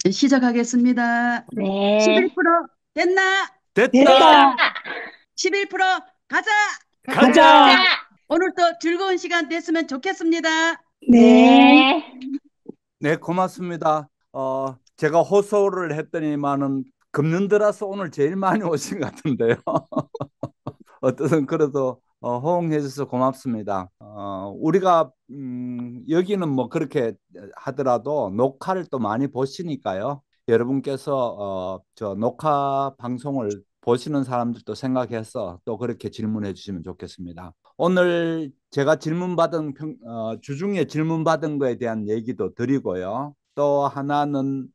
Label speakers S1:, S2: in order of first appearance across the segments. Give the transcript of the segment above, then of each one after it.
S1: 시작하겠습니다.
S2: 네,
S1: 11% 됐나?
S3: 됐다.
S2: 됐다.
S3: 됐다.
S1: 11% 가자!
S3: 가자.
S2: 가자.
S1: 오늘도 즐거운 시간 됐으면 좋겠습니다.
S2: 네.
S3: 네, 고맙습니다. 제가 호소를 했더니만은 금년들어서 오늘 제일 많이 오신 것 같은데요. 어떠든 그래도 호응해 주셔서 고맙습니다. 우리가 여기는 뭐 그렇게 하더라도 녹화를 또 많이 보시니까요. 여러분께서 저 녹화 방송을 보시는 사람들도 생각해서 또 그렇게 질문해 주시면 좋겠습니다. 오늘 제가 주중에 질문 받은 거에 대한 얘기도 드리고요. 또 하나는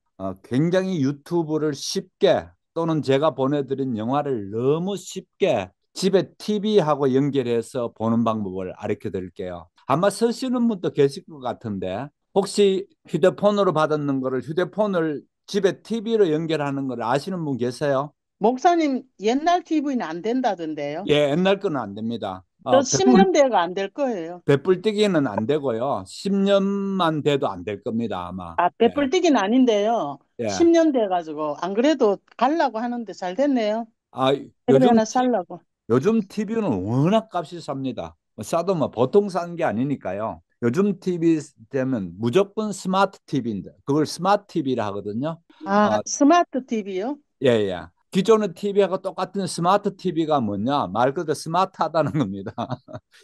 S3: 굉장히 유튜브를 쉽게 또는 제가 보내드린 영화를 너무 쉽게 집에 TV하고 연결해서 보는 방법을 알려 드릴게요. 아마 쓰시는 분도 계실 것 같은데 혹시 휴대폰으로 받았는 거를 휴대폰을 집에 TV로 연결하는 걸 아시는 분 계세요?
S4: 목사님 옛날 TV는 안 된다던데요.
S3: 예, 옛날 거는 안 됩니다.
S4: 저 10년대가 안 될 거예요.
S3: 배불뛰기는 안 되고요. 10년만 돼도 안 될 겁니다, 아마.
S4: 아,
S3: 예,
S4: 배불뛰기는 아닌데요.
S3: 예.
S4: 10년 돼가지고 안 그래도 가려고 하는데 잘 됐네요.
S3: 아,
S4: 테레비
S3: 요즘
S4: 하나 살라고.
S3: 요즘 TV는 워낙 값이 쌉니다. 싸도 뭐 보통 싼 게 아니니까요. 요즘 TV 되면 무조건 스마트 TV인데 그걸 스마트 TV라 하거든요.
S4: 아,
S3: 어,
S4: 스마트 TV요?
S3: 예, 예. 기존의 TV하고 똑같은 스마트 TV가 뭐냐? 말 그대로 스마트하다는 겁니다.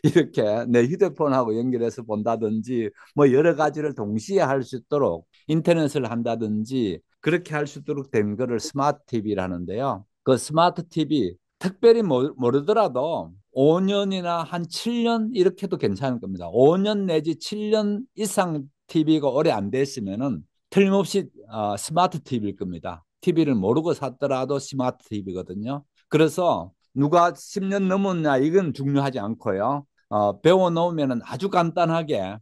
S3: 이렇게 내 휴대폰하고 연결해서 본다든지 뭐 여러 가지를 동시에 할 수 있도록 인터넷을 한다든지 그렇게 할 수 있도록 된 거를 스마트 TV라는데요. 그 스마트 TV 특별히 모르더라도 5년이나 한 7년 이렇게도 괜찮을 겁니다. 5년 내지 7년 이상 TV가 오래 안 됐으면은 틀림없이 스마트 TV일 겁니다. TV를 모르고 샀더라도 스마트 TV거든요. 그래서 누가 10년 넘었냐 이건 중요하지 않고요. 배워 놓으면 아주 간단하게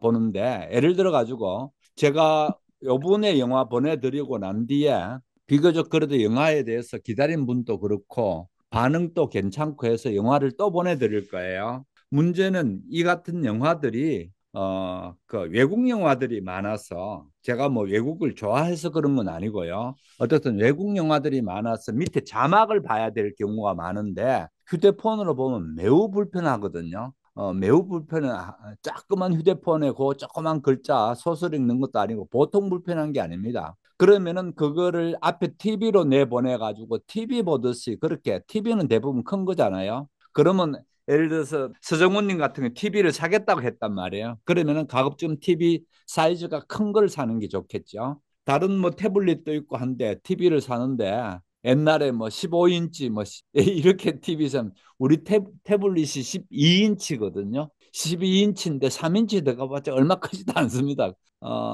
S3: 보는데 예를 들어 가지고 제가 요번에 영화 보내드리고 난 뒤에 비교적 그래도 영화에 대해서 기다린 분도 그렇고 반응도 괜찮고 해서 영화를 또 보내드릴 거예요. 문제는 이 같은 영화들이 그 외국 영화들이 많아서 제가 뭐 외국을 좋아해서 그런 건 아니고요. 어쨌든 외국 영화들이 많아서 밑에 자막을 봐야 될 경우가 많은데 휴대폰으로 보면 매우 불편하거든요. 매우 불편해. 조그만 휴대폰에 그 조그만 글자 소설 읽는 것도 아니고 보통 불편한 게 아닙니다. 그러면은 그거를 앞에 TV로 내보내 가지고 TV 보듯이 그렇게 TV는 대부분 큰 거잖아요. 그러면 예를 들어서 서정훈님 같은 경우 TV를 사겠다고 했단 말이에요. 그러면은 가급적 TV 사이즈가 큰 걸 사는 게 좋겠죠. 다른 뭐 태블릿도 있고 한데 TV를 사는데 옛날에 뭐 15인치 뭐 이렇게 TV 선 우리 태블릿이 12인치거든요. 12인치인데 3인치 들어가봤자 얼마 크지도 않습니다.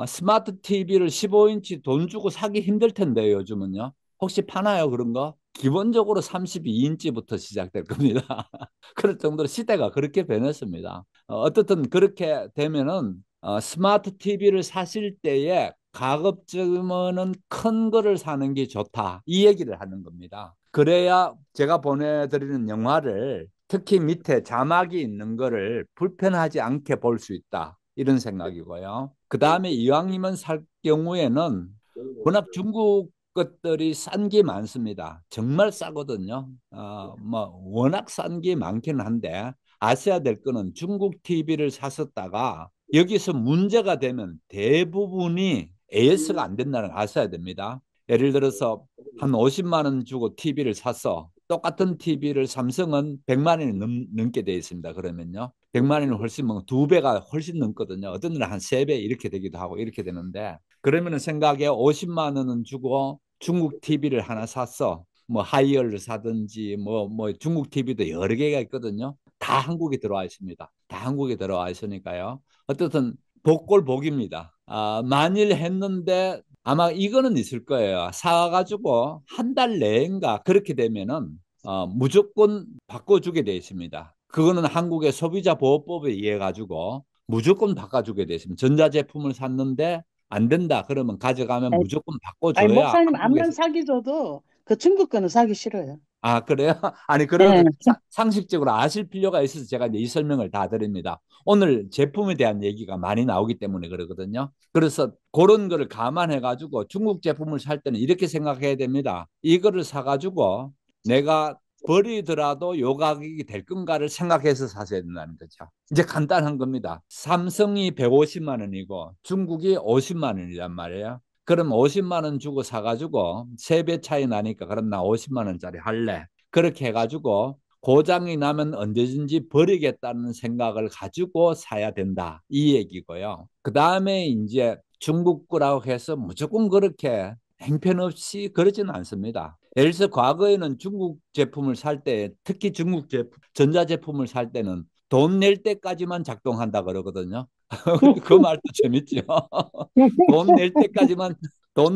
S3: 스마트 TV를 15인치 돈 주고 사기 힘들 텐데요, 요즘은요. 혹시 파나요, 그런 거? 기본적으로 32인치부터 시작될 겁니다. 그럴 정도로 시대가 그렇게 변했습니다. 어떻든 그렇게 되면은 스마트 TV를 사실 때에 가급적이면은 큰 거를 사는 게 좋다. 이 얘기를 하는 겁니다. 그래야 제가 보내드리는 영화를 특히 밑에 자막이 있는 거를 불편하지 않게 볼 수 있다. 이런 생각이고요. 그 다음에 이왕이면 살 경우에는 워낙 중국 것들이 싼 게 많습니다. 정말 싸거든요. 뭐 워낙 싼 게 많기는 한데 아셔야 될 거는 중국 TV를 샀었다가 여기서 문제가 되면 대부분이 AS가 안 된다는 걸 아셔야 됩니다. 예를 들어서 한 50만 원 주고 TV를 샀어. 똑같은 TV를 삼성은 100만 원이 넘게 돼 있습니다. 그러면요. 100만 원이 훨씬 두 배가 훨씬 넘거든요. 어떤 데는 한 세 배 이렇게 되기도 하고 이렇게 되는데 그러면 생각에 50만 원은 주고 중국 TV를 하나 샀어. 뭐 하이얼을 사든지 뭐 중국 TV도 여러 개가 있거든요. 다 한국에 들어와 있습니다. 다 한국에 들어와 있으니까요. 어쨌든 복골복입니다. 만일 했는데 아마 이거는 있을 거예요. 사가지고 한 달 내인가 그렇게 되면은 무조건 바꿔주게 돼 있습니다. 그거는 한국의 소비자보호법에 의해 가지고 무조건 바꿔주게 돼 있습니다. 전자제품을 샀는데 안 된다 그러면 가져가면
S4: 아니,
S3: 무조건
S4: 아니,
S3: 바꿔줘야
S4: 목사님 암만
S3: 한국에서
S4: 사기 줘도 그 중국 거는 사기 싫어요.
S3: 아, 그래요? 아니,
S2: 네.
S3: 그러면 상식적으로 아실 필요가 있어서 제가 이제 이 설명을 다 드립니다. 오늘 제품에 대한 얘기가 많이 나오기 때문에 그러거든요. 그래서 그런 거를 감안해가지고 중국 제품을 살 때는 이렇게 생각해야 됩니다. 이거를 사가지고 내가 버리더라도 요 가격이 될 건가를 생각해서 사셔야 된다는 거죠. 이제 간단한 겁니다. 삼성이 150만 원이고 중국이 50만 원이란 말이에요. 그럼 50만 원 주고 사가지고 3배 차이 나니까 그럼 나 50만 원짜리 할래. 그렇게 해가지고 고장이 나면 언제든지 버리겠다는 생각을 가지고 사야 된다. 이 얘기고요. 그 다음에 이제 중국 거라고 해서 무조건 그렇게 행편없이 그러지는 않습니다. 예를 들어서 과거에는 중국 제품을 살 때, 특히 중국 제품, 전자제품을 살 때는 돈 낼 때까지만 작동한다 그러거든요. 그 말도 재밌죠. 돈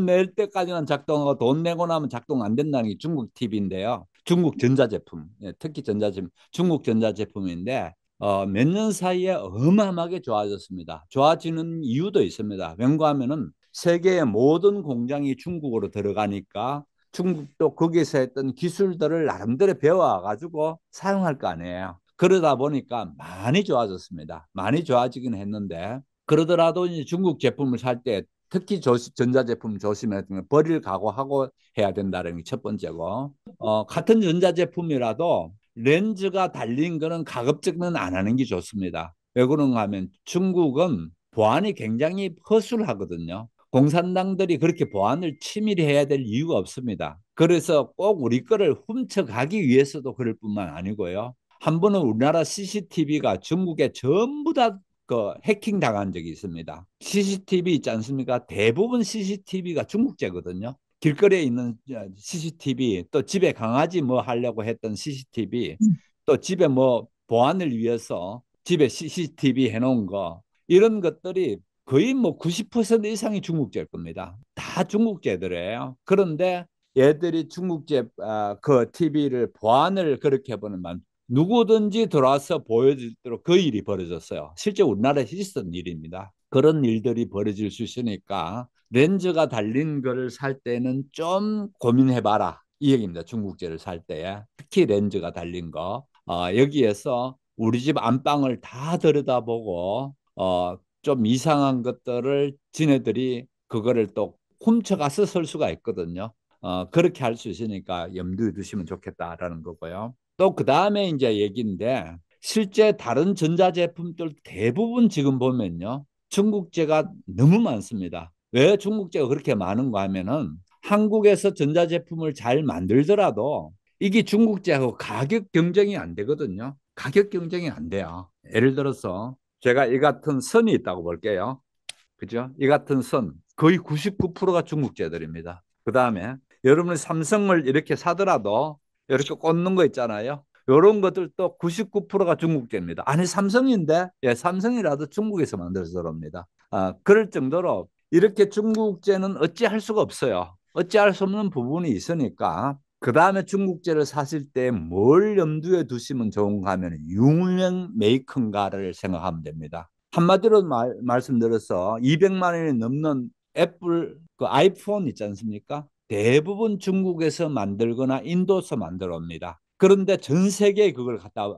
S3: 낼 때까지만 작동하고 돈 내고 나면 작동 안 된다는 게 중국 팁인데요. 중국 전자제품, 예, 특히 전자제품, 중국 전자제품인데 몇 년 사이에 어마어마하게 좋아졌습니다. 좋아지는 이유도 있습니다. 왜냐하면은 세계의 모든 공장이 중국으로 들어가니까 중국도 거기서 했던 기술들을 나름대로 배워가지고 사용할 거 아니에요. 그러다 보니까 많이 좋아졌습니다. 많이 좋아지긴 했는데 그러더라도 이제 중국 제품을 살 때 특히 전자제품 조심해야 되는 버릴 각오하고 해야 된다는 게 첫 번째고 같은 전자제품이라도 렌즈가 달린 거는 가급적이면 안 하는 게 좋습니다. 왜 그런가 하면 중국은 보안이 굉장히 허술하거든요. 공산당들이 그렇게 보안을 치밀히 해야 될 이유가 없습니다. 그래서 꼭 우리 거를 훔쳐가기 위해서도 그럴 뿐만 아니고요. 한 번은 우리나라 CCTV가 중국에 전부 다 해킹 당한 적이 있습니다. CCTV 있지 않습니까? 대부분 CCTV가 중국제거든요. 길거리에 있는 CCTV, 또 집에 강아지 뭐 하려고 했던 CCTV, 또 집에 뭐 보안을 위해서 집에 CCTV 해놓은 거, 이런 것들이 거의 뭐 90% 이상이 중국제일 겁니다. 다 중국제들이에요. 그런데 얘들이 중국제 그 TV를 보안을 그렇게 해보는 누구든지 들어와서 보여주도록 그 일이 벌어졌어요. 실제 우리나라에 있었던 일입니다. 그런 일들이 벌어질 수 있으니까 렌즈가 달린 거를 살 때는 좀 고민해봐라. 이 얘기입니다. 중국제를 살 때. 특히 렌즈가 달린 거. 여기에서 우리 집 안방을 다 들여다보고 좀 이상한 것들을 지네들이 그거를 또 훔쳐가서 쓸 수가 있거든요. 그렇게 할 수 있으니까 염두에 두시면 좋겠다라는 거고요. 또 그 다음에 이제 얘기인데 실제 다른 전자제품들 대부분 지금 보면요. 중국제가 너무 많습니다. 왜 중국제가 그렇게 많은가 하면은 한국에서 전자제품을 잘 만들더라도 이게 중국제하고 가격 경쟁이 안 되거든요. 가격 경쟁이 안 돼요. 예를 들어서 제가 이 같은 선이 있다고 볼게요. 그죠? 이 같은 선 거의 99%가 중국제들입니다. 그 다음에 여러분이 삼성을 이렇게 사더라도 이렇게 꽂는 거 있잖아요. 이런 것들도 99%가 중국제입니다. 아니 삼성인데 예, 삼성이라도 중국에서 만들어서 그럽니다. 그럴 정도로 이렇게 중국제는 어찌할 수가 없어요. 어찌할 수 없는 부분이 있으니까 그 다음에 중국제를 사실 때 뭘 염두에 두시면 좋은가 하면 유명 메이커인가를 생각하면 됩니다. 한마디로 말씀드려서 200만 원이 넘는 애플 그 아이폰 있지 않습니까? 대부분 중국에서 만들거나 인도에서 만들어 옵니다. 그런데 전 세계에 그걸 갖다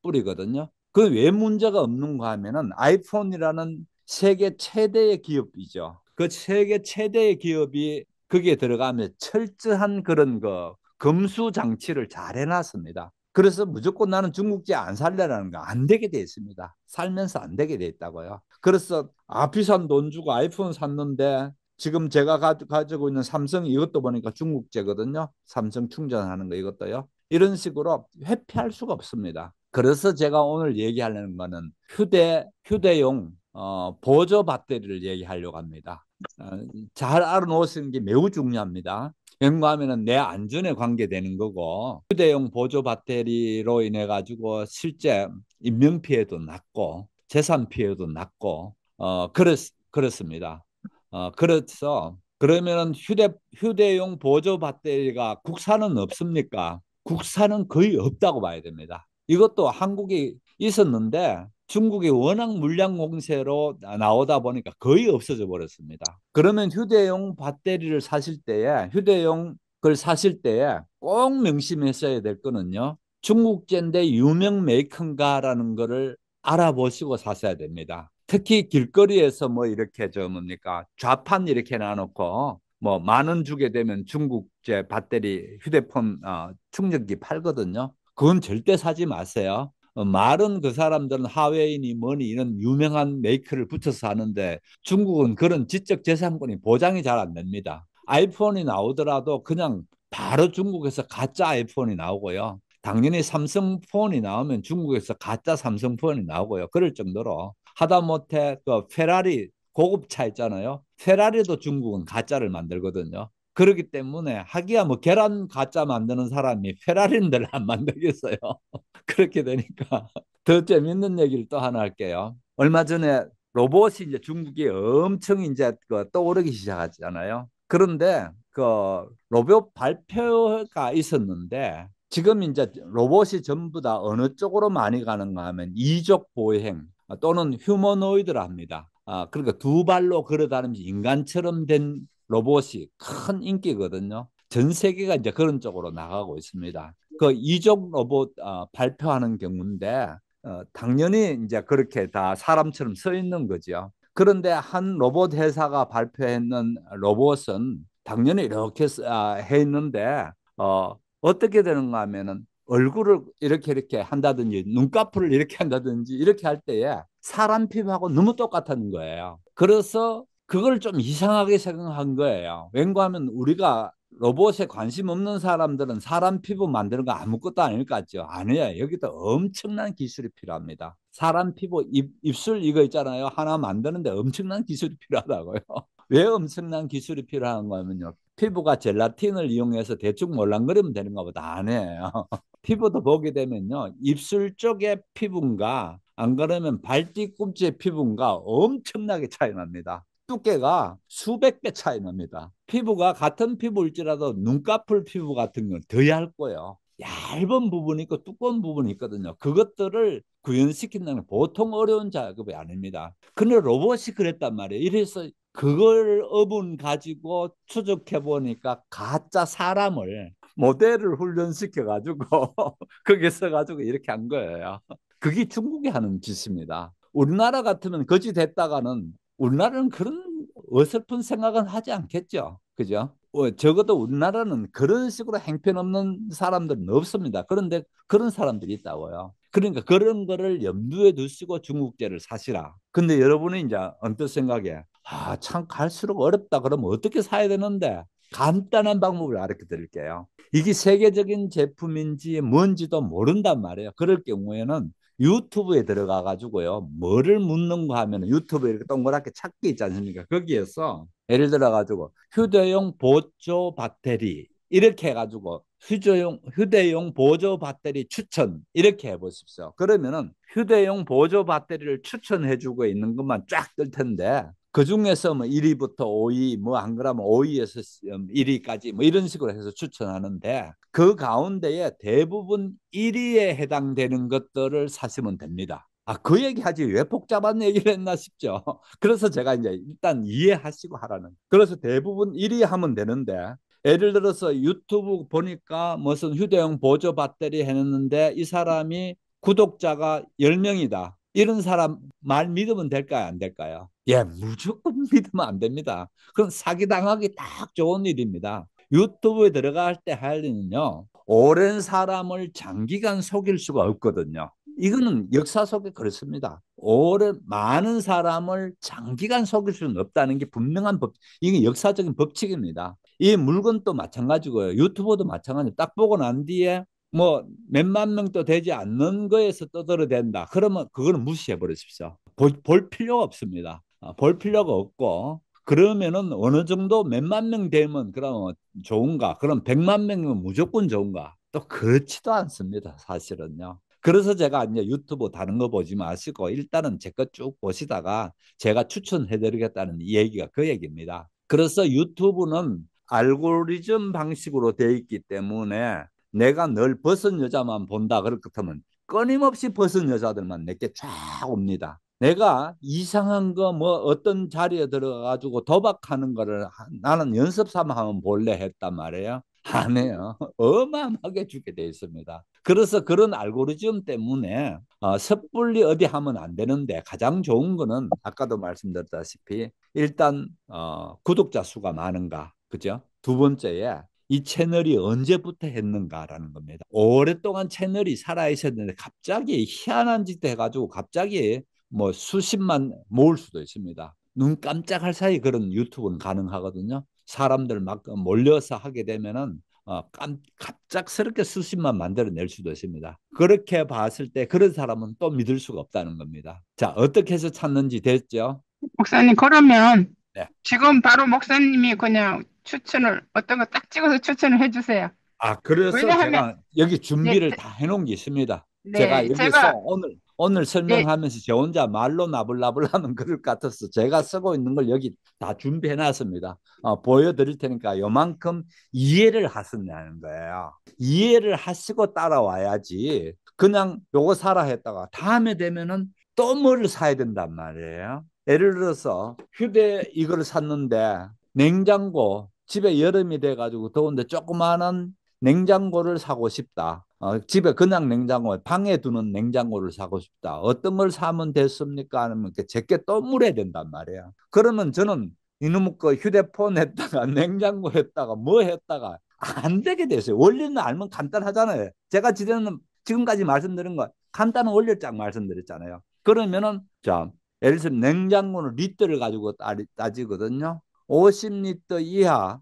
S3: 뿌리거든요. 그 왜 문제가 없는가 하면은 아이폰이라는 세계 최대의 기업이죠. 그 세계 최대의 기업이 거기에 들어가면 철저한 그런 거 검수 장치를 잘 해놨습니다. 그래서 무조건 나는 중국제 안 살래라는 거 안 되게 돼 있습니다. 살면서 안 되게 돼 있다고요. 그래서 비싼 돈 주고 아이폰 샀는데 지금 제가 가지고 있는 삼성 이것도 보니까 중국제거든요. 삼성 충전하는 거 이것도요. 이런 식으로 회피할 수가 없습니다. 그래서 제가 오늘 얘기하려는 거는 휴대용 보조 배터리를 얘기하려고 합니다. 잘 알아놓으시는 게 매우 중요합니다. 왜냐하면 내 안전에 관계되는 거고 휴대용 보조 배터리로 인해 가지고 실제 인명 피해도 낮고 재산 피해도 낮고 그렇습니다. 그래서 그러면은 휴대용 보조 배터리가 국산은 없습니까? 국산은 거의 없다고 봐야 됩니다. 이것도 한국에 있었는데 중국이 워낙 물량 공세로 나오다 보니까 거의 없어져 버렸습니다. 그러면 휴대용 배터리를 사실 때에 휴대용 그걸 사실 때 꼭 명심했어야 될 거는요. 중국제인데 유명 메이커인가라는 거를 알아보시고 사셔야 됩니다. 특히 길거리에서 뭐 이렇게 저 뭡니까 좌판 이렇게 놔놓고 뭐 10,000원 주게 되면 중국제 배터리 휴대폰 충전기 팔거든요. 그건 절대 사지 마세요. 말은 그 사람들은 하웨이니 뭐니 이런 유명한 메이커를 붙여서 하는데 중국은 그런 지적 재산권이 보장이 잘 안 됩니다. 아이폰이 나오더라도 그냥 바로 중국에서 가짜 아이폰이 나오고요. 당연히 삼성폰이 나오면 중국에서 가짜 삼성폰이 나오고요. 그럴 정도로 하다못해 그 페라리 고급차 있잖아요. 페라리도 중국은 가짜를 만들거든요. 그렇기 때문에 하기야 뭐 계란 가짜 만드는 사람이 페라리는 안 만들겠어요. 그렇게 되니까 더 재밌는 얘기를 또 하나 할게요. 얼마 전에 로봇이 이제 중국이 엄청 이제 그 떠오르기 시작하잖아요. 그런데 그 로봇 발표가 있었는데 지금 이제 로봇이 전부 다 어느 쪽으로 많이 가는가 하면 이족 보행 또는 휴머노이드라 합니다. 그러니까 두 발로 걸어다니면서 인간처럼 된 로봇이 큰 인기거든요. 전 세계가 이제 그런 쪽으로 나가고 있습니다. 그 이족 로봇 발표하는 경우인데 당연히 이제 그렇게 다 사람처럼 서 있는 거죠. 그런데 한 로봇 회사가 발표했는 로봇은 당연히 이렇게 해 있는데 어떻게 되는가 하면은 얼굴을 이렇게 한다든지 눈꺼풀을 이렇게 한다든지 이렇게 할 때에 사람 피부하고 너무 똑같은 거예요. 그래서 그걸 좀 이상하게 생각한 거예요. 왠가하면 우리가 로봇에 관심 없는 사람들은 사람 피부 만드는 거 아무것도 아닐 것 같죠. 아니에요. 여기도 엄청난 기술이 필요합니다. 사람 피부, 입술 이거 있잖아요. 하나 만드는데 엄청난 기술이 필요하다고요. 왜 엄청난 기술이 필요한 거냐면요. 피부가 젤라틴을 이용해서 대충 몰랑거리면 되는 것보다 아니에요. 피부도 보게 되면요. 입술 쪽의 피부인가 안 그러면 발뒤꿈치의 피부인가 엄청나게 차이 납니다. 두께가 수백 배 차이 납니다. 피부가 같은 피부일지라도 눈꺼풀 피부 같은 건 더 얇고요. 얇은 부분이 있고 두꺼운 부분이 있거든요. 그것들을 구현시키는 건 보통 어려운 작업이 아닙니다. 근데 로봇이 그랬단 말이에요. 이래서 그걸 어분 가지고 추적해 보니까 가짜 사람을 모델을 훈련시켜 가지고 거기에 서 가지고 이렇게 한 거예요. 그게 중국이 하는 짓입니다. 우리나라 같으면 거지 됐다가는 우리나라는 그런 어설픈 생각은 하지 않겠죠. 그죠? 적어도 우리나라는 그런 식으로 행편없는 사람들은 없습니다. 그런데 그런 사람들이 있다고요. 그러니까 그런 거를 염두에 두시고 중국제를 사시라. 근데 여러분이 이제 언뜻 생각에 참 갈수록 어렵다 그러면 어떻게 사야 되는데 간단한 방법을 알려 드릴게요. 이게 세계적인 제품인지 뭔지도 모른단 말이에요. 그럴 경우에는 유튜브에 들어가 가지고요. 뭐를 묻는가 하면 유튜브에 이렇게 동그랗게 찾기 있지 않습니까? 거기에서 예를 들어 가지고 휴대용 보조 배터리 이렇게 해 가지고 휴대용 보조 배터리 추천 이렇게 해 보십시오. 그러면은 휴대용 보조 배터리를 추천해 주고 있는 것만 쫙 뜰 텐데 그 중에서 뭐 1위부터 5위, 뭐 안 그러면 5위에서 1위까지 뭐 이런 식으로 해서 추천하는데 그 가운데에 대부분 1위에 해당되는 것들을 사시면 됩니다. 그 얘기하지 왜 복잡한 얘기를 했나 싶죠. 그래서 제가 이제 일단 이해하시고 하라는. 그래서 대부분 1위 하면 되는데 예를 들어서 유튜브 보니까 무슨 휴대용 보조 배터리 해놨는데 이 사람이 구독자가 10명이다. 이런 사람 말 믿으면 될까요? 안 될까요? 예, 무조건 믿으면 안 됩니다. 그건 사기당하기 딱 좋은 일입니다. 유튜브에 들어갈 때 할 일은요, 오랜 사람을 장기간 속일 수가 없거든요. 이거는 역사 속에 그렇습니다. 많은 사람을 장기간 속일 수는 없다는 게 분명한 이게 역사적인 법칙입니다. 이 물건도 마찬가지고요. 유튜버도 마찬가지. 딱 보고 난 뒤에 뭐 몇만 명도 되지 않는 거에서 떠들어댄다. 그러면 그거는 무시해 버리십시오. 볼 필요가 없습니다. 볼 필요가 없고 그러면은 어느 정도 몇만 명 되면 그럼 좋은가? 그럼 100만 명이면 무조건 좋은가? 또 그렇지도 않습니다. 사실은요. 그래서 제가 이제 유튜브 다른 거 보지 마시고 일단은 제 거 쭉 보시다가 제가 추천해 드리겠다는 얘기가 그 얘기입니다. 그래서 유튜브는 알고리즘 방식으로 돼 있기 때문에 내가 늘 벗은 여자만 본다 그렇다면 끊임없이 벗은 여자들만 내게 쫙 옵니다. 내가 이상한 거 뭐 어떤 자리에 들어가가지고 도박하는 거를 나는 연습 삼아 하면 볼래 했단 말이에요. 안 해요. 어마어마하게 주게 돼 있습니다. 그래서 그런 알고리즘 때문에 섣불리 어디 하면 안 되는데 가장 좋은 거는 아까도 말씀드렸다시피 일단 구독자 수가 많은가, 그죠? 두 번째에 이 채널이 언제부터 했는가라는 겁니다. 오랫동안 채널이 살아 있었는데 갑자기 희한한 짓 해가지고 갑자기 뭐 수십만 모을 수도 있습니다. 눈 깜짝할 사이 그런 유튜브는 가능하거든요. 사람들 막 몰려서 하게 되면은 갑작스럽게 수십만 만들어낼 수도 있습니다. 그렇게 봤을 때 그런 사람은 또 믿을 수가 없다는 겁니다. 자, 어떻게 해서 찾는지 됐죠?
S2: 목사님, 그러면
S3: 네.
S2: 지금 바로 목사님이 그냥 추천을, 어떤 거 딱 찍어서 추천을 해주세요.
S3: 그래서
S2: 왜냐하면,
S3: 제가 여기
S2: 네,
S3: 준비를 다 해놓은 게 있습니다. 제가
S2: 네,
S3: 여기서
S2: 제가,
S3: 오늘
S2: 네,
S3: 설명하면서 저 혼자 말로 나불나불하는 그릇 같아서 제가 쓰고 있는 걸 여기 다 준비해 놨습니다. 보여드릴 테니까 요만큼 이해를 하셨냐는 거예요. 이해를 하시고 따라와야지 그냥 요거 사라 했다가 다음에 되면은 또 뭘 사야 된단 말이에요. 예를 들어서 이거를 샀는데 냉장고 집에 여름이 돼가지고 더운데 조그마한 냉장고를 사고 싶다. 집에 그냥 냉장고, 방에 두는 냉장고를 사고 싶다. 어떤 걸 사면 됐습니까? 아니면 제게 또 물어야 된단 말이에요. 그러면 저는 이놈의 거 휴대폰 했다가 냉장고 했다가 뭐 했다가 안 되게 됐어요. 원리는 알면 간단하잖아요. 제가 지금까지 말씀드린 거 간단한 원리를 쫙 말씀드렸잖아요. 그러면은 자, 예를 들어 냉장고는 리터를 가지고 따지거든요. 50리터 이하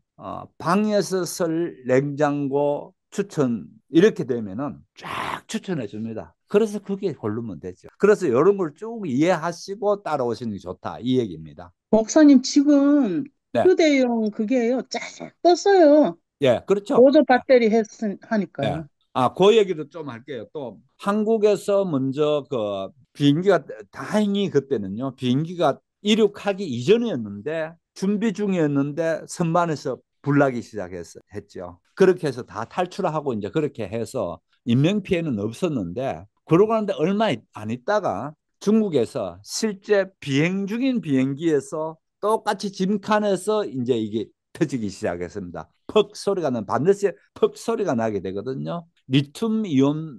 S3: 방에서 쓸 냉장고 추천 이렇게 되면은 쫙 추천해 줍니다. 그래서 그게 고르면 되죠. 그래서 이런 걸 쭉 이해하시고 따라오시는 게 좋다 이 얘기입니다.
S4: 목사님 지금
S3: 네,
S4: 휴대용 그게요. 쫙 떴어요.
S3: 예, 그렇죠.
S4: 보조
S3: 예,
S4: 배터리
S3: 예.
S4: 하니까요.
S3: 그 얘기도 좀 할게요. 또 한국에서 먼저 그 비행기가 다행히 그때는요. 비행기가 이륙하기 이전이었는데 준비 중이었는데 선반에서 불나기 시작했죠. 그렇게 해서 다 탈출하고 이제 그렇게 해서 인명 피해는 없었는데 그러고 나는데 얼마 안 있다가 중국에서 실제 비행 중인 비행기에서 똑같이 짐칸에서 이제 이게 터지기 시작했습니다. 퍽 소리가 나는 반드시 퍽 소리가 나게 되거든요. 리튬 이온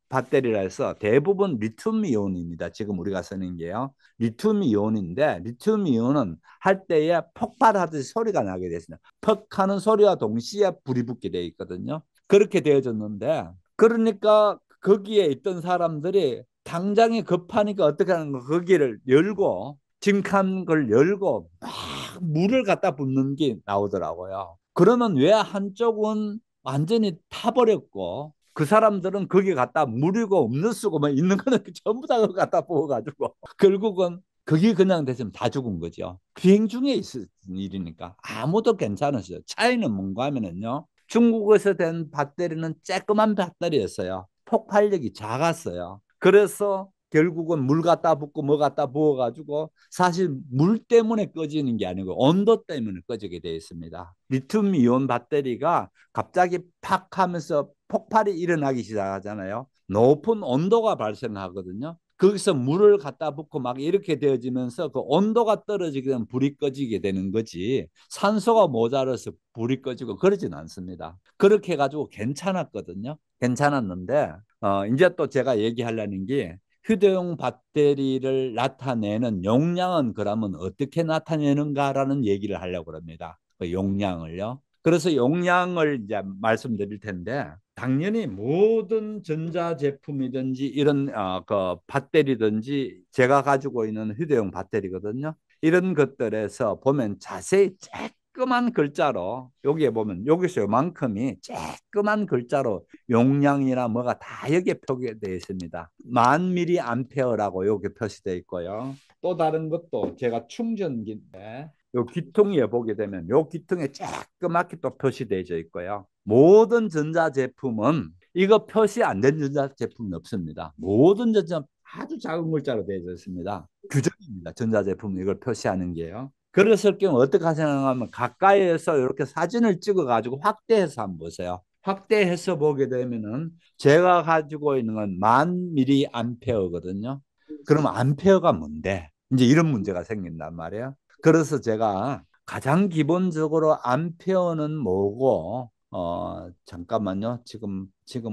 S3: 배터리라 해서 대부분 리튬 이온입니다. 지금 우리가 쓰는 게요. 리튬 이온인데 리튬 이온은 할 때에 폭발하듯이 소리가 나게 됐습니다. 퍽 하는 소리와 동시에 불이 붙게 되어 있거든요. 그렇게 되어졌는데 그러니까 거기에 있던 사람들이 당장에 급하니까 어떻게 하는 거 거기를 열고 짐칸 걸 열고 막 물을 갖다 붓는 게 나오더라고요. 그러면 왜 한쪽은 완전히 타버렸고 그 사람들은 거기 갖다 물이고 음료수고 뭐 있는 거는 전부 다 갖다 부어가지고 결국은 그게 그냥 됐으면 다 죽은 거죠. 비행 중에 있었던 일이니까 아무도 괜찮았어요. 차이는 뭔가 하면은요. 중국에서 된 배터리는 쬐끄만 배터리였어요. 폭발력이 작았어요. 그래서 결국은 물 갖다 붓고 뭐 갖다 부어가지고 사실 물 때문에 꺼지는 게 아니고 온도 때문에 꺼지게 되어 있습니다. 리튬 이온 배터리가 갑자기 팍 하면서 폭발이 일어나기 시작하잖아요. 높은 온도가 발생하거든요. 거기서 물을 갖다 붓고 막 이렇게 되어지면서 그 온도가 떨어지게 되면 불이 꺼지게 되는 거지 산소가 모자라서 불이 꺼지고 그러진 않습니다. 그렇게 해가지고 괜찮았거든요. 괜찮았는데 이제 또 제가 얘기하려는 게 휴대용 배터리를 나타내는 용량은 그러면 어떻게 나타내는가라는 얘기를 하려고 합니다. 그 용량을요. 그래서 용량을 이제 말씀드릴 텐데 당연히 모든 전자제품이든지 이런 그 배터리든지 제가 가지고 있는 휴대용 배터리거든요. 이런 것들에서 보면 자세히 조그만 글자로 여기에 보면 여기서 요만큼이 조그만 글자로 용량이나 뭐가 다 여기에 표기되어 있습니다. 1000mAh라고 여기 표시되어 있고요. 또 다른 것도 제가 충전기인데 요 귀퉁이에 보게 되면 요 귀퉁이에 조그맣게 또 표시되어 있고요. 모든 전자제품은 이거 표시 안 된 전자제품은 없습니다. 모든 전자 아주 작은 글자로 되어 있습니다. 규정입니다. 전자제품 이걸 표시하는 게요. 그랬을 경우 어떻게 생각하면 가까이에서 이렇게 사진을 찍어 가지고 확대해서 한번 보세요. 확대해서 보게 되면은 제가 가지고 있는 건 1000mAh거든요. 그럼 암페어가 뭔데? 이제 이런 문제가 생긴단 말이에요. 그래서 제가 가장 기본적으로 암페어는 뭐고 잠깐만요. 지금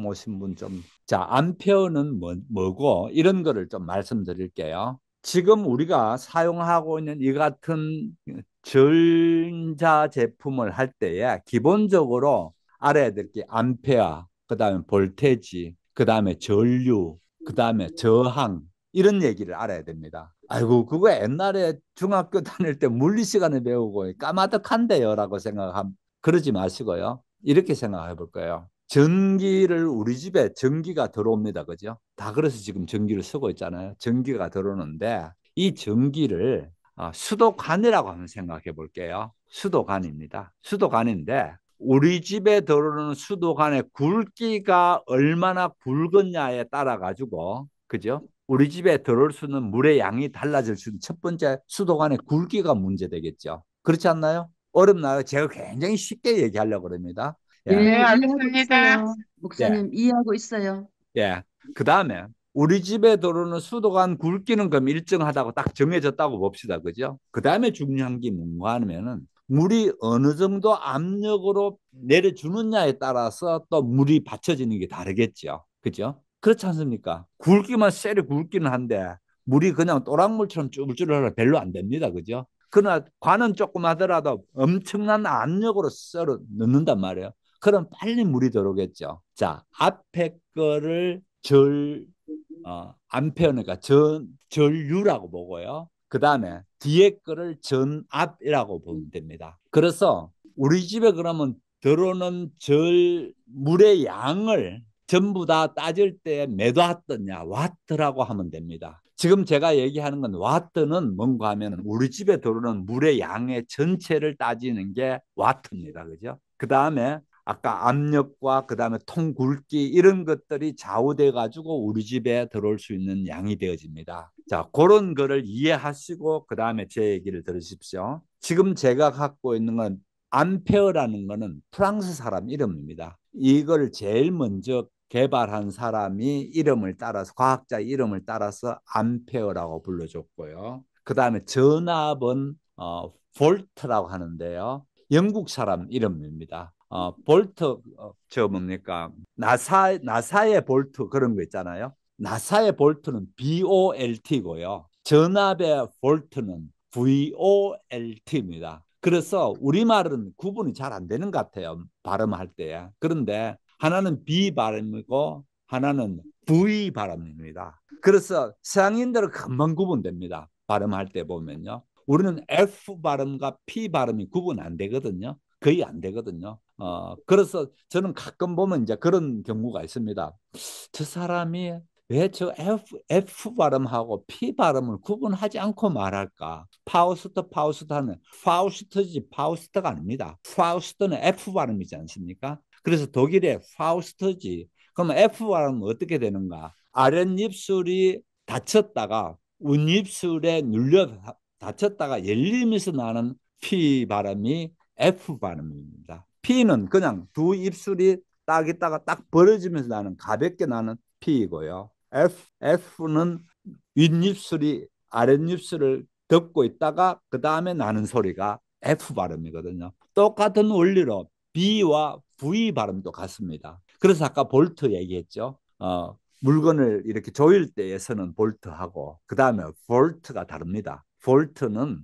S3: 오신 분 좀. 자, 암페어는 뭐고, 이런 거를 좀 말씀드릴게요. 지금 우리가 사용하고 있는 이 같은 전자 제품을 할 때에 기본적으로 알아야 될 게 암페어, 그 다음에 볼테지, 그 다음에 전류, 그 다음에 저항, 이런 얘기를 알아야 됩니다. 아이고, 그거 옛날에 중학교 다닐 때 물리 시간에 배우고 까마득한데요 라고 생각하면 그러지 마시고요. 이렇게 생각해 볼 거예요. 전기를 우리 집에 전기가 들어옵니다. 그죠? 다 그래서 지금 전기를 쓰고 있잖아요. 전기가 들어오는데 이 전기를 수도관이라고 한번 생각해 볼게요. 수도관입니다. 수도관인데 우리 집에 들어오는 수도관의 굵기가 얼마나 굵었냐에 따라 가지고 그죠? 우리 집에 들어올 수 있는 물의 양이 달라질 수 있는 첫 번째 수도관의 굵기가 문제되겠죠. 그렇지 않나요? 어렵나요? 제가 굉장히 쉽게 얘기하려고 그럽니다.
S1: 예,
S3: 예,
S2: 네,
S1: 이해하고
S2: 알겠습니다.
S1: 있어요.
S3: 예,
S1: 목사님, 이해하고 있어요.
S3: 예. 그 다음에 우리 집에 들어오는 수도관 굵기는 그럼 일정하다고 딱 정해졌다고 봅시다. 그죠? 그 다음에 중요한 게 뭔가 하면은 물이 어느 정도 압력으로 내려주느냐에 따라서 또 물이 받쳐지는 게 다르겠죠. 그죠? 그렇지 않습니까? 굵기만 쎄리 굵기는 한데 물이 그냥 또랑물처럼 쭈글쭈글 하려 별로 안 됩니다. 그죠? 그러나 관은 조금 하더라도 엄청난 압력으로 썰어 넣는단 말이에요. 그럼 빨리 물이 들어오겠죠. 자, 앞에 거를 암페어니까 전류라고 보고요. 그 다음에 뒤에 거를 전압이라고 보면 됩니다. 그래서 우리 집에 그러면 들어오는 물의 양을 전부 다 따질 때 몇 와트냐, 와트라고 하면 됩니다. 지금 제가 얘기하는 건 와트는 뭔가 하면 우리 집에 들어오는 물의 양의 전체를 따지는 게 와트입니다. 그죠? 그 다음에 아까 압력과 그다음에 통 굵기 이런 것들이 좌우돼 가지고 우리 집에 들어올 수 있는 양이 되어집니다. 자, 그런 거를 이해하시고 그다음에 제 얘기를 들으십시오. 지금 제가 갖고 있는 건 암페어라는 거는 프랑스 사람 이름입니다. 이걸 제일 먼저 개발한 사람이 이름을 따라서 과학자 이름을 따라서 암페어라고 불러줬고요. 그다음에 전압은 볼트라고 하는데요. 영국 사람 이름입니다. 볼트 저 뭡니까? 나사의 볼트 그런 거 있잖아요. 나사의 볼트는 BOLT고요. 전압의 볼트는 VOLT입니다. 그래서 우리말은 구분이 잘 안 되는 것 같아요. 발음할 때. 그런데 하나는 B 발음이고 하나는 V 발음입니다. 그래서 서양인들은 금방 구분됩니다. 발음할 때 보면요. 우리는 F 발음과 P 발음이 구분 안 되거든요. 거의 안 되거든요. 그래서 저는 가끔 보면 이제 그런 경우가 있습니다. 저 사람이 왜 저 F 발음하고 P 발음을 구분하지 않고 말할까? 파우스트 하는 파우스트지 파우스트가 아닙니다. 파우스트는 F 발음이지 않습니까? 그래서 독일의 파우스트지. 그러면 F 발음은 어떻게 되는가? 아랫입술이 닫혔다가 윗입술에 눌려 닫혔다가 열리면서 나는 P 발음이 F 발음입니다. P는 그냥 두 입술이 딱 있다가 딱 벌어지면서 나는 가볍게 나는 P이고요. F는 윗입술이 아랫입술을 덮고 있다가 그 다음에 나는 소리가 F 발음이거든요. 똑같은 원리로 B와 V 발음도 같습니다. 그래서 아까 볼트 얘기했죠. 물건을 이렇게 조일 때에서는 볼트하고 그 다음에 볼트가 다릅니다. 볼트는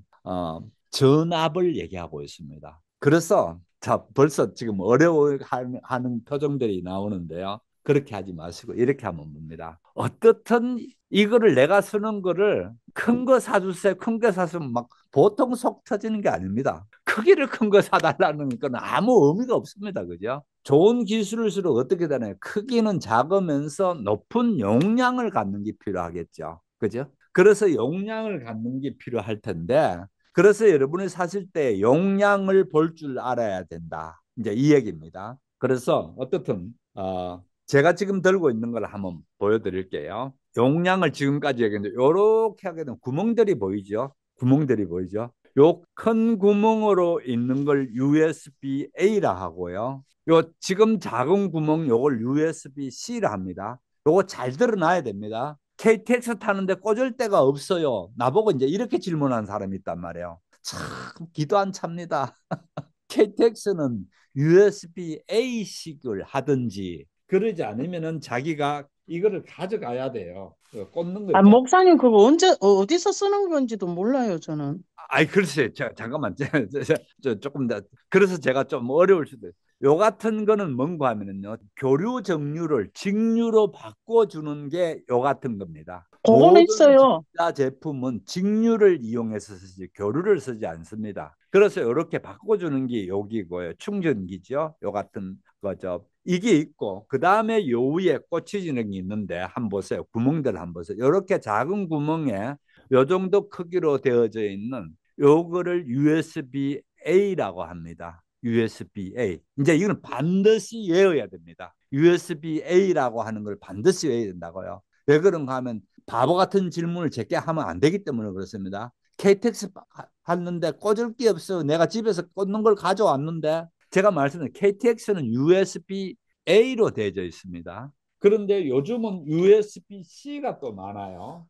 S3: 전압을 얘기하고 있습니다. 그래서 자 벌써 지금 어려워하는 표정들이 나오는데요. 그렇게 하지 마시고 이렇게 하면 됩니다. 어떻든 이거를 내가 쓰는 거를 큰 거 사주세요. 큰 거 사주면 막 보통 속 터지는 게 아닙니다. 크기를 큰 거 사달라는 건 아무 의미가 없습니다. 그죠? 좋은 기술일수록 어떻게 되나요? 크기는 작으면서 높은 용량을 갖는 게 필요하겠죠. 그죠? 그래서 용량을 갖는 게 필요할 텐데 그래서 여러분이 사실 때 용량을 볼 줄 알아야 된다. 이제 이 얘기입니다. 그래서 어떻든 제가 지금 들고 있는 걸 한번 보여드릴게요. 용량을 지금까지 얘기했는데 이렇게 하게 되면 구멍들이 보이죠? 구멍들이 보이죠? 요 큰 구멍으로 있는 걸 USB-A라 하고요. 요 지금 작은 구멍 요걸 USB-C라 합니다. 요거 잘 드러나야 됩니다. KTX 타는데 꽂을 데가 없어요. 나보고 이제 이렇게 질문하는 사람이 있단 말이에요. 참 기도 안 찹니다. KTX는 USB-A식을 하든지 그러지 않으면은 자기가 이거를 가져가야 돼요. 꽂는 거
S4: 아,
S3: 있잖아요.
S4: 목사님 그거 언제 어디서 쓰는 건지도 몰라요, 저는.
S3: 아이, 글쎄, 잠깐만. 조금 더. 그래서 제가 좀 어려울 수도 있어요. 요 같은 거는 뭔가 하면은요, 교류 정류를 직류로 바꿔주는 게 요 같은 겁니다.
S4: 그거는
S3: 모든
S4: 있어요.
S3: 전자 제품은 직류를 이용해서 쓰지 교류를 쓰지 않습니다. 그래서 이렇게 바꿔주는 게 여기고요. 충전기죠. 요 같은 거죠. 이게 있고 그 다음에 요 위에 꽂히지는 게 있는데 한번 보세요. 구멍들 한번 보세요. 이렇게 작은 구멍에 요 정도 크기로 되어져 있는 요거를 USB-A라고 합니다. USB-A. 이제 이건 반드시 외워야 됩니다. USB-A라고 하는 걸 반드시 외워야 된다고요. 왜 그런가 하면 바보 같은 질문을 제게 하면 안 되기 때문에 그렇습니다. KTX 하는데 꽂을 게 없어. 내가 집에서 꽂는 걸 가져왔는데 제가 말씀드린 KTX는 USB-A로 되어 있습니다. 그런데 요즘은 USB-C가 또 많아요.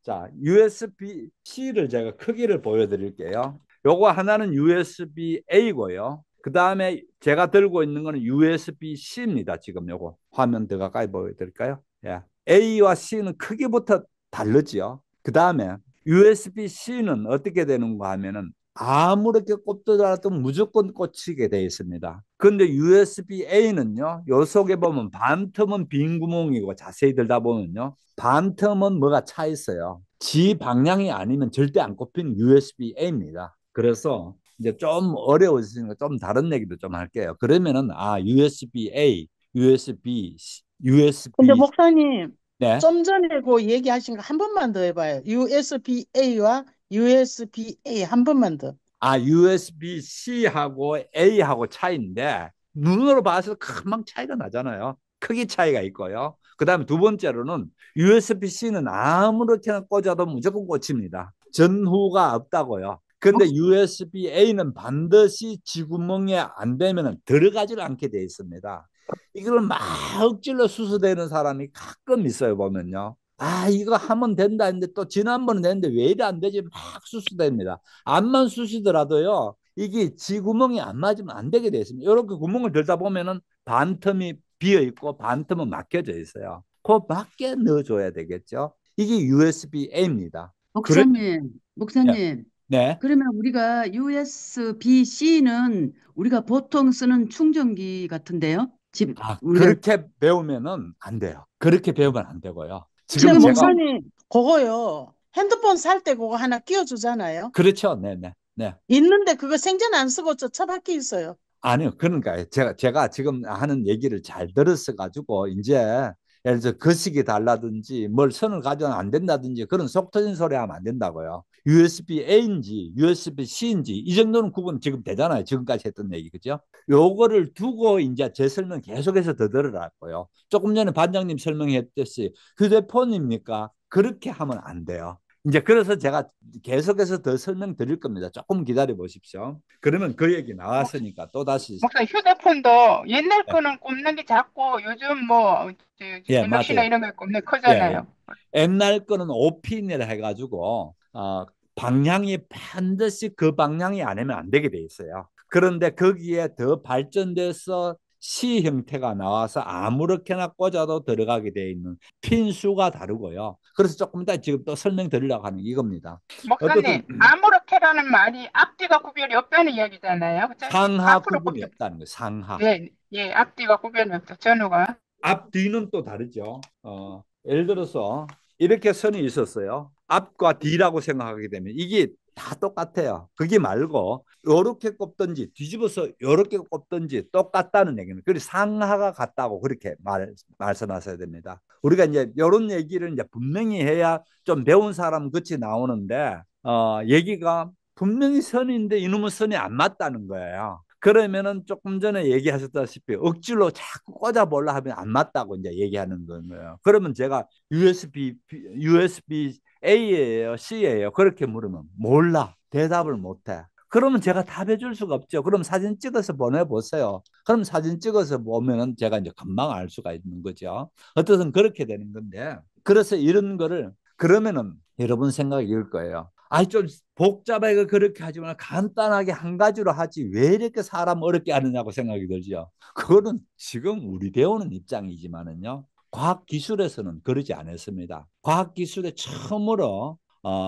S3: 자, USB-C를 제가 크기를 보여드릴게요. 요거 하나는 USB-A고요. 그 다음에 제가 들고 있는 거는 USB-C입니다. 지금 요거 화면 더 가까이 보여드릴까요? 예. A와 C는 크기부터 다르지요. 그 다음에 USB-C는 어떻게 되는가 하면은 아무렇게 꼽더라도 무조건 꽂히게 되어 있습니다. 그런데 USB-A는요, 요 속에 보면 반 틈은 빈 구멍이고 자세히 들다 보면요, 반 틈은 뭐가 차 있어요. 지 방향이 아니면 절대 안 꼽히는 USB-A입니다. 그래서 이제 좀 어려워지니까 좀 다른 얘기도 좀 할게요. 그러면은 USB-A, USB,
S4: 근데
S3: USB,
S4: 목사님,
S3: 네.
S4: 좀 전에 그 얘기하신 거 한 번만 더 해봐요. USB-A와 USB-A 한 번만 더.
S3: USB-C하고 A하고 차이인데 눈으로 봐서 금방 차이가 나잖아요. 크기 차이가 있고요. 그 다음에 두 번째로는 USB-C는 아무렇게나 꽂아도 무조건 꽂힙니다. 전후가 없다고요. 근데 USB-A는 반드시 지구멍에 안 되면 들어가지를 않게 돼 있습니다. 이걸 막 억질러 수수대는 사람이 가끔 있어요, 보면요. 아, 이거 하면 된다 했는데 또 지난번은 됐는데 왜 이래 안 되지? 막 수수대입니다. 안만 쑤시더라도요, 이게 지구멍이 안 맞으면 안 되게 돼 있습니다. 이렇게 구멍을 들다 보면은 반틈이 비어 있고 반틈은 막혀져 있어요. 그 밖에 넣어줘야 되겠죠. 이게 USB-A입니다. 그래,
S1: 목사님,
S3: 네.
S1: 목사님.
S3: 네.
S1: 그러면 우리가 USB-C는 우리가 보통 쓰는 충전기 같은데요? 집
S3: 아,
S1: 우리가
S3: 그렇게 배우면은 안 돼요. 그렇게 배우면 안 되고요.
S4: 근데
S3: 지금
S1: 지금
S3: 제가,
S1: 무슨
S4: 목사님, 그거요. 핸드폰 살 때 그거 하나 끼워주잖아요.
S3: 그렇죠. 네네. 네.
S4: 있는데 그거 생전 안 쓰고 저 차 밖에 있어요.
S3: 아니요. 그러니까 제가 지금 하는 얘기를 잘 들었어 가지고 이제 예를 들어 거식이 달라든지 뭘 선을 가져는 안 된다든지 그런 속 터진 소리 하면 안 된다고요. USB-A인지 USB-C인지 이 정도는 구분 지금 되잖아요. 지금까지 했던 얘기 그죠? 요거를 두고 이제 제 설명 계속해서 더 들으라고요. 조금 전에 반장님 설명했듯이 휴대폰입니까? 그렇게 하면 안 돼요. 이제 그래서 제가 계속해서 더 설명드릴 겁니다. 조금 기다려 보십시오. 그러면 그 얘기 나왔으니까 또 다시.
S2: 목사 휴대폰도 옛날
S3: 네.
S2: 거는 꼽는 게 작고 요즘 뭐
S3: 예,
S2: 갤럭시나
S3: 맞아요.
S2: 이런 거 꼽는 게
S3: 예.
S2: 크잖아요.
S3: 옛날 거는 오핀이라 해가지고 방향이 반드시 그 방향이 아니면 안 되게 돼 있어요. 그런데 거기에 더 발전돼서 C 형태가 나와서 아무렇게나 꽂아도 들어가게 돼 있는 핀 수가 다르고요. 그래서 조금 이따 지금 또 설명드리려고 하는 이겁니다. 어떻든
S2: 목사님, 아무렇게라는 말이 앞뒤가 구별이 없다는 이야기잖아요. 그죠?
S3: 상하
S2: 앞으로
S3: 구분이
S2: 꼽혀.
S3: 없다는 거예요. 상하.
S2: 예, 예, 앞뒤가 구별이 없다. 전후가.
S3: 앞 뒤는 또 다르죠. 예를 들어서 이렇게 선이 있었어요. 앞과 뒤라고 생각하게 되면 이게 다 똑같아요. 그게 말고 이렇게 꼽든지 뒤집어서 이렇게 꼽든지 똑같다는 얘기는. 그리고 상하가 같다고 그렇게 말씀하셔야 됩니다. 우리가 이제 이런 얘기를 이제 분명히 해야 좀 배운 사람 같이 나오는데 얘기가 분명히 선인데 이놈의 선이 안 맞다는 거예요. 그러면은 조금 전에 얘기하셨다시피 억지로 자꾸 꽂아보려 하면 안 맞다고 이제 얘기하는 거예요. 그러면 제가 USB A예요, C예요. 그렇게 물으면 몰라. 대답을 못해. 그러면 제가 답해 줄 수가 없죠. 그럼 사진 찍어서 보내보세요. 그럼 사진 찍어서 보면은 제가 이제 금방 알 수가 있는 거죠. 어떻든 그렇게 되는 건데. 그래서 이런 거를 그러면은 여러분 생각이 일 거예요. 아니, 좀 복잡하게 그렇게 하지 만 간단하게 한 가지로 하지 왜 이렇게 사람 어렵게 하느냐고 생각이 들죠. 그거는 지금 우리 배우는 입장이지만은요. 과학기술에서는 그러지 않았습니다. 과학기술에 처음으로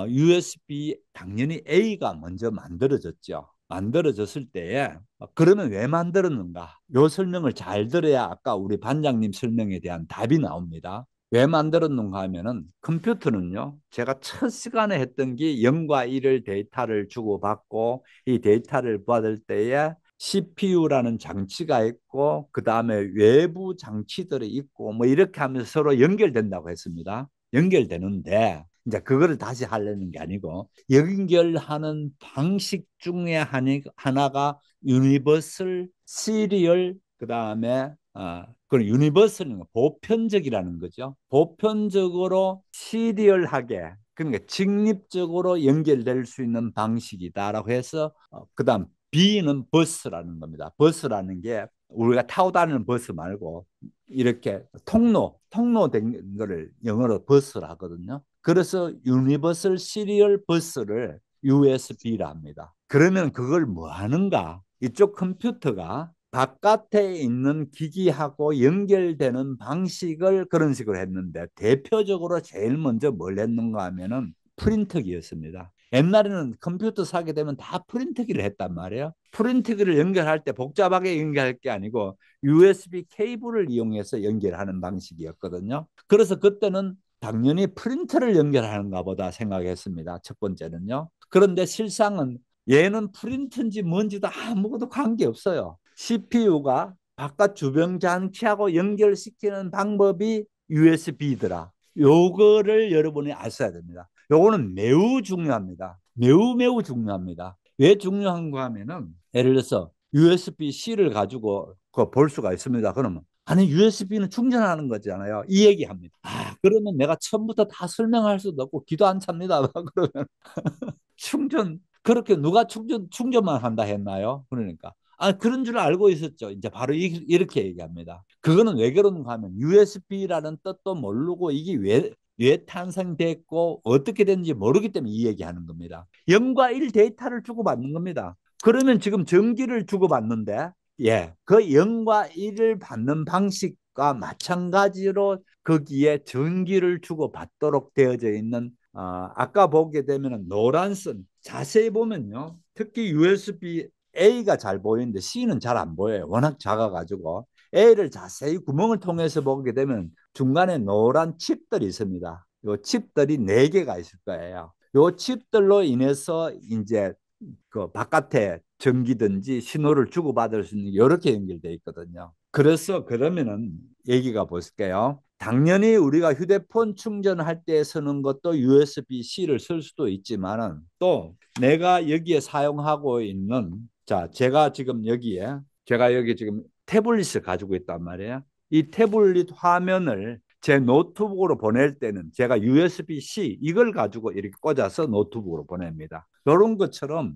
S3: USB 당연히 A가 먼저 만들어졌죠. 만들어졌을 때에 그러면 왜 만들었는가? 요 설명을 잘 들어야 아까 우리 반장님 설명에 대한 답이 나옵니다. 왜 만들었는가 하면은 컴퓨터는요, 제가 첫 시간에 했던 게 0과 1을 데이터를 주고받고 이 데이터를 받을 때에 CPU라는 장치가 있고 그 다음에 외부 장치들이 있고 뭐 이렇게 하면서 서로 연결된다고 했습니다. 연결되는데 이제 그거를 다시 하려는 게 아니고 연결하는 방식 중에 하나가 유니버설 시리얼 그 다음에 그건 유니버설은 보편적이라는 거죠. 보편적으로 시리얼하게 그러니까 직립적으로 연결될 수 있는 방식이다라고 해서 그다음 B는 버스라는 겁니다. 버스라는 게 우리가 타고 다니는 버스 말고 이렇게 통로된 거를 영어로 버스라 하거든요. 그래서 유니버설 시리얼 버스를 USB라 합니다. 그러면 그걸 뭐 하는가? 이쪽 컴퓨터가 바깥에 있는 기기하고 연결되는 방식을 그런 식으로 했는데 대표적으로 제일 먼저 뭘 했는가 하면은 프린터기였습니다. 옛날에는 컴퓨터 사게 되면 다 프린터기를 했단 말이에요. 프린터기를 연결할 때 복잡하게 연결할 게 아니고 USB 케이블을 이용해서 연결하는 방식이었거든요. 그래서 그때는 당연히 프린터를 연결하는가 보다 생각했습니다. 첫 번째는요. 그런데 실상은 얘는 프린터인지 뭔지도 아무것도 관계없어요. CPU가 바깥 주변 장치하고 연결시키는 방법이 USB더라. 요거를 여러분이 아셔야 됩니다. 요거는 매우 중요합니다. 매우 중요합니다. 왜 중요한가 하면은 예를 들어서 USB-C를 가지고 볼 수가 있습니다. 그러면 아니 USB는 충전하는 거잖아요. 이 얘기합니다. 그러면 내가 처음부터 다 설명할 수도 없고 기도 안 찹니다. 그러면 충전 그렇게 누가 충전만 한다 했나요? 그러니까 그런 줄 알고 있었죠. 이제 바로 이렇게 얘기합니다. 그거는 왜 그런가 하면 USB라는 뜻도 모르고 이게 왜 탄생됐고 어떻게 됐는지 모르기 때문에 이 얘기하는 겁니다. 0과 1 데이터를 주고받는 겁니다. 그러면 지금 전기를 주고받는데 그 0과 1을 받는 방식과 마찬가지로 거기에 전기를 주고받도록 되어져 있는 아까 보게 되면 노란 선 자세히 보면요. 특히 USB A가 잘 보이는데 C는 잘 안 보여요. 워낙 작아가지고 A를 자세히 구멍을 통해서 보게 되면 중간에 노란 칩들이 있습니다. 이 칩들이 4개가 있을 거예요. 이 칩들로 인해서 이제 그 바깥에 전기든지 신호를 주고받을 수 있는 이렇게 연결되어 있거든요. 그래서 그러면은 얘기가 볼게요. 당연히 우리가 휴대폰 충전할 때 쓰는 것도 USB-C를 쓸 수도 있지만은 또 내가 여기에 사용하고 있는 제가 지금 제가 여기 지금 태블릿을 가지고 있단 말이에요. 이 태블릿 화면을 제 노트북으로 보낼 때는 제가 USB-C 이걸 가지고 이렇게 꽂아서 노트북으로 보냅니다. 이런 것처럼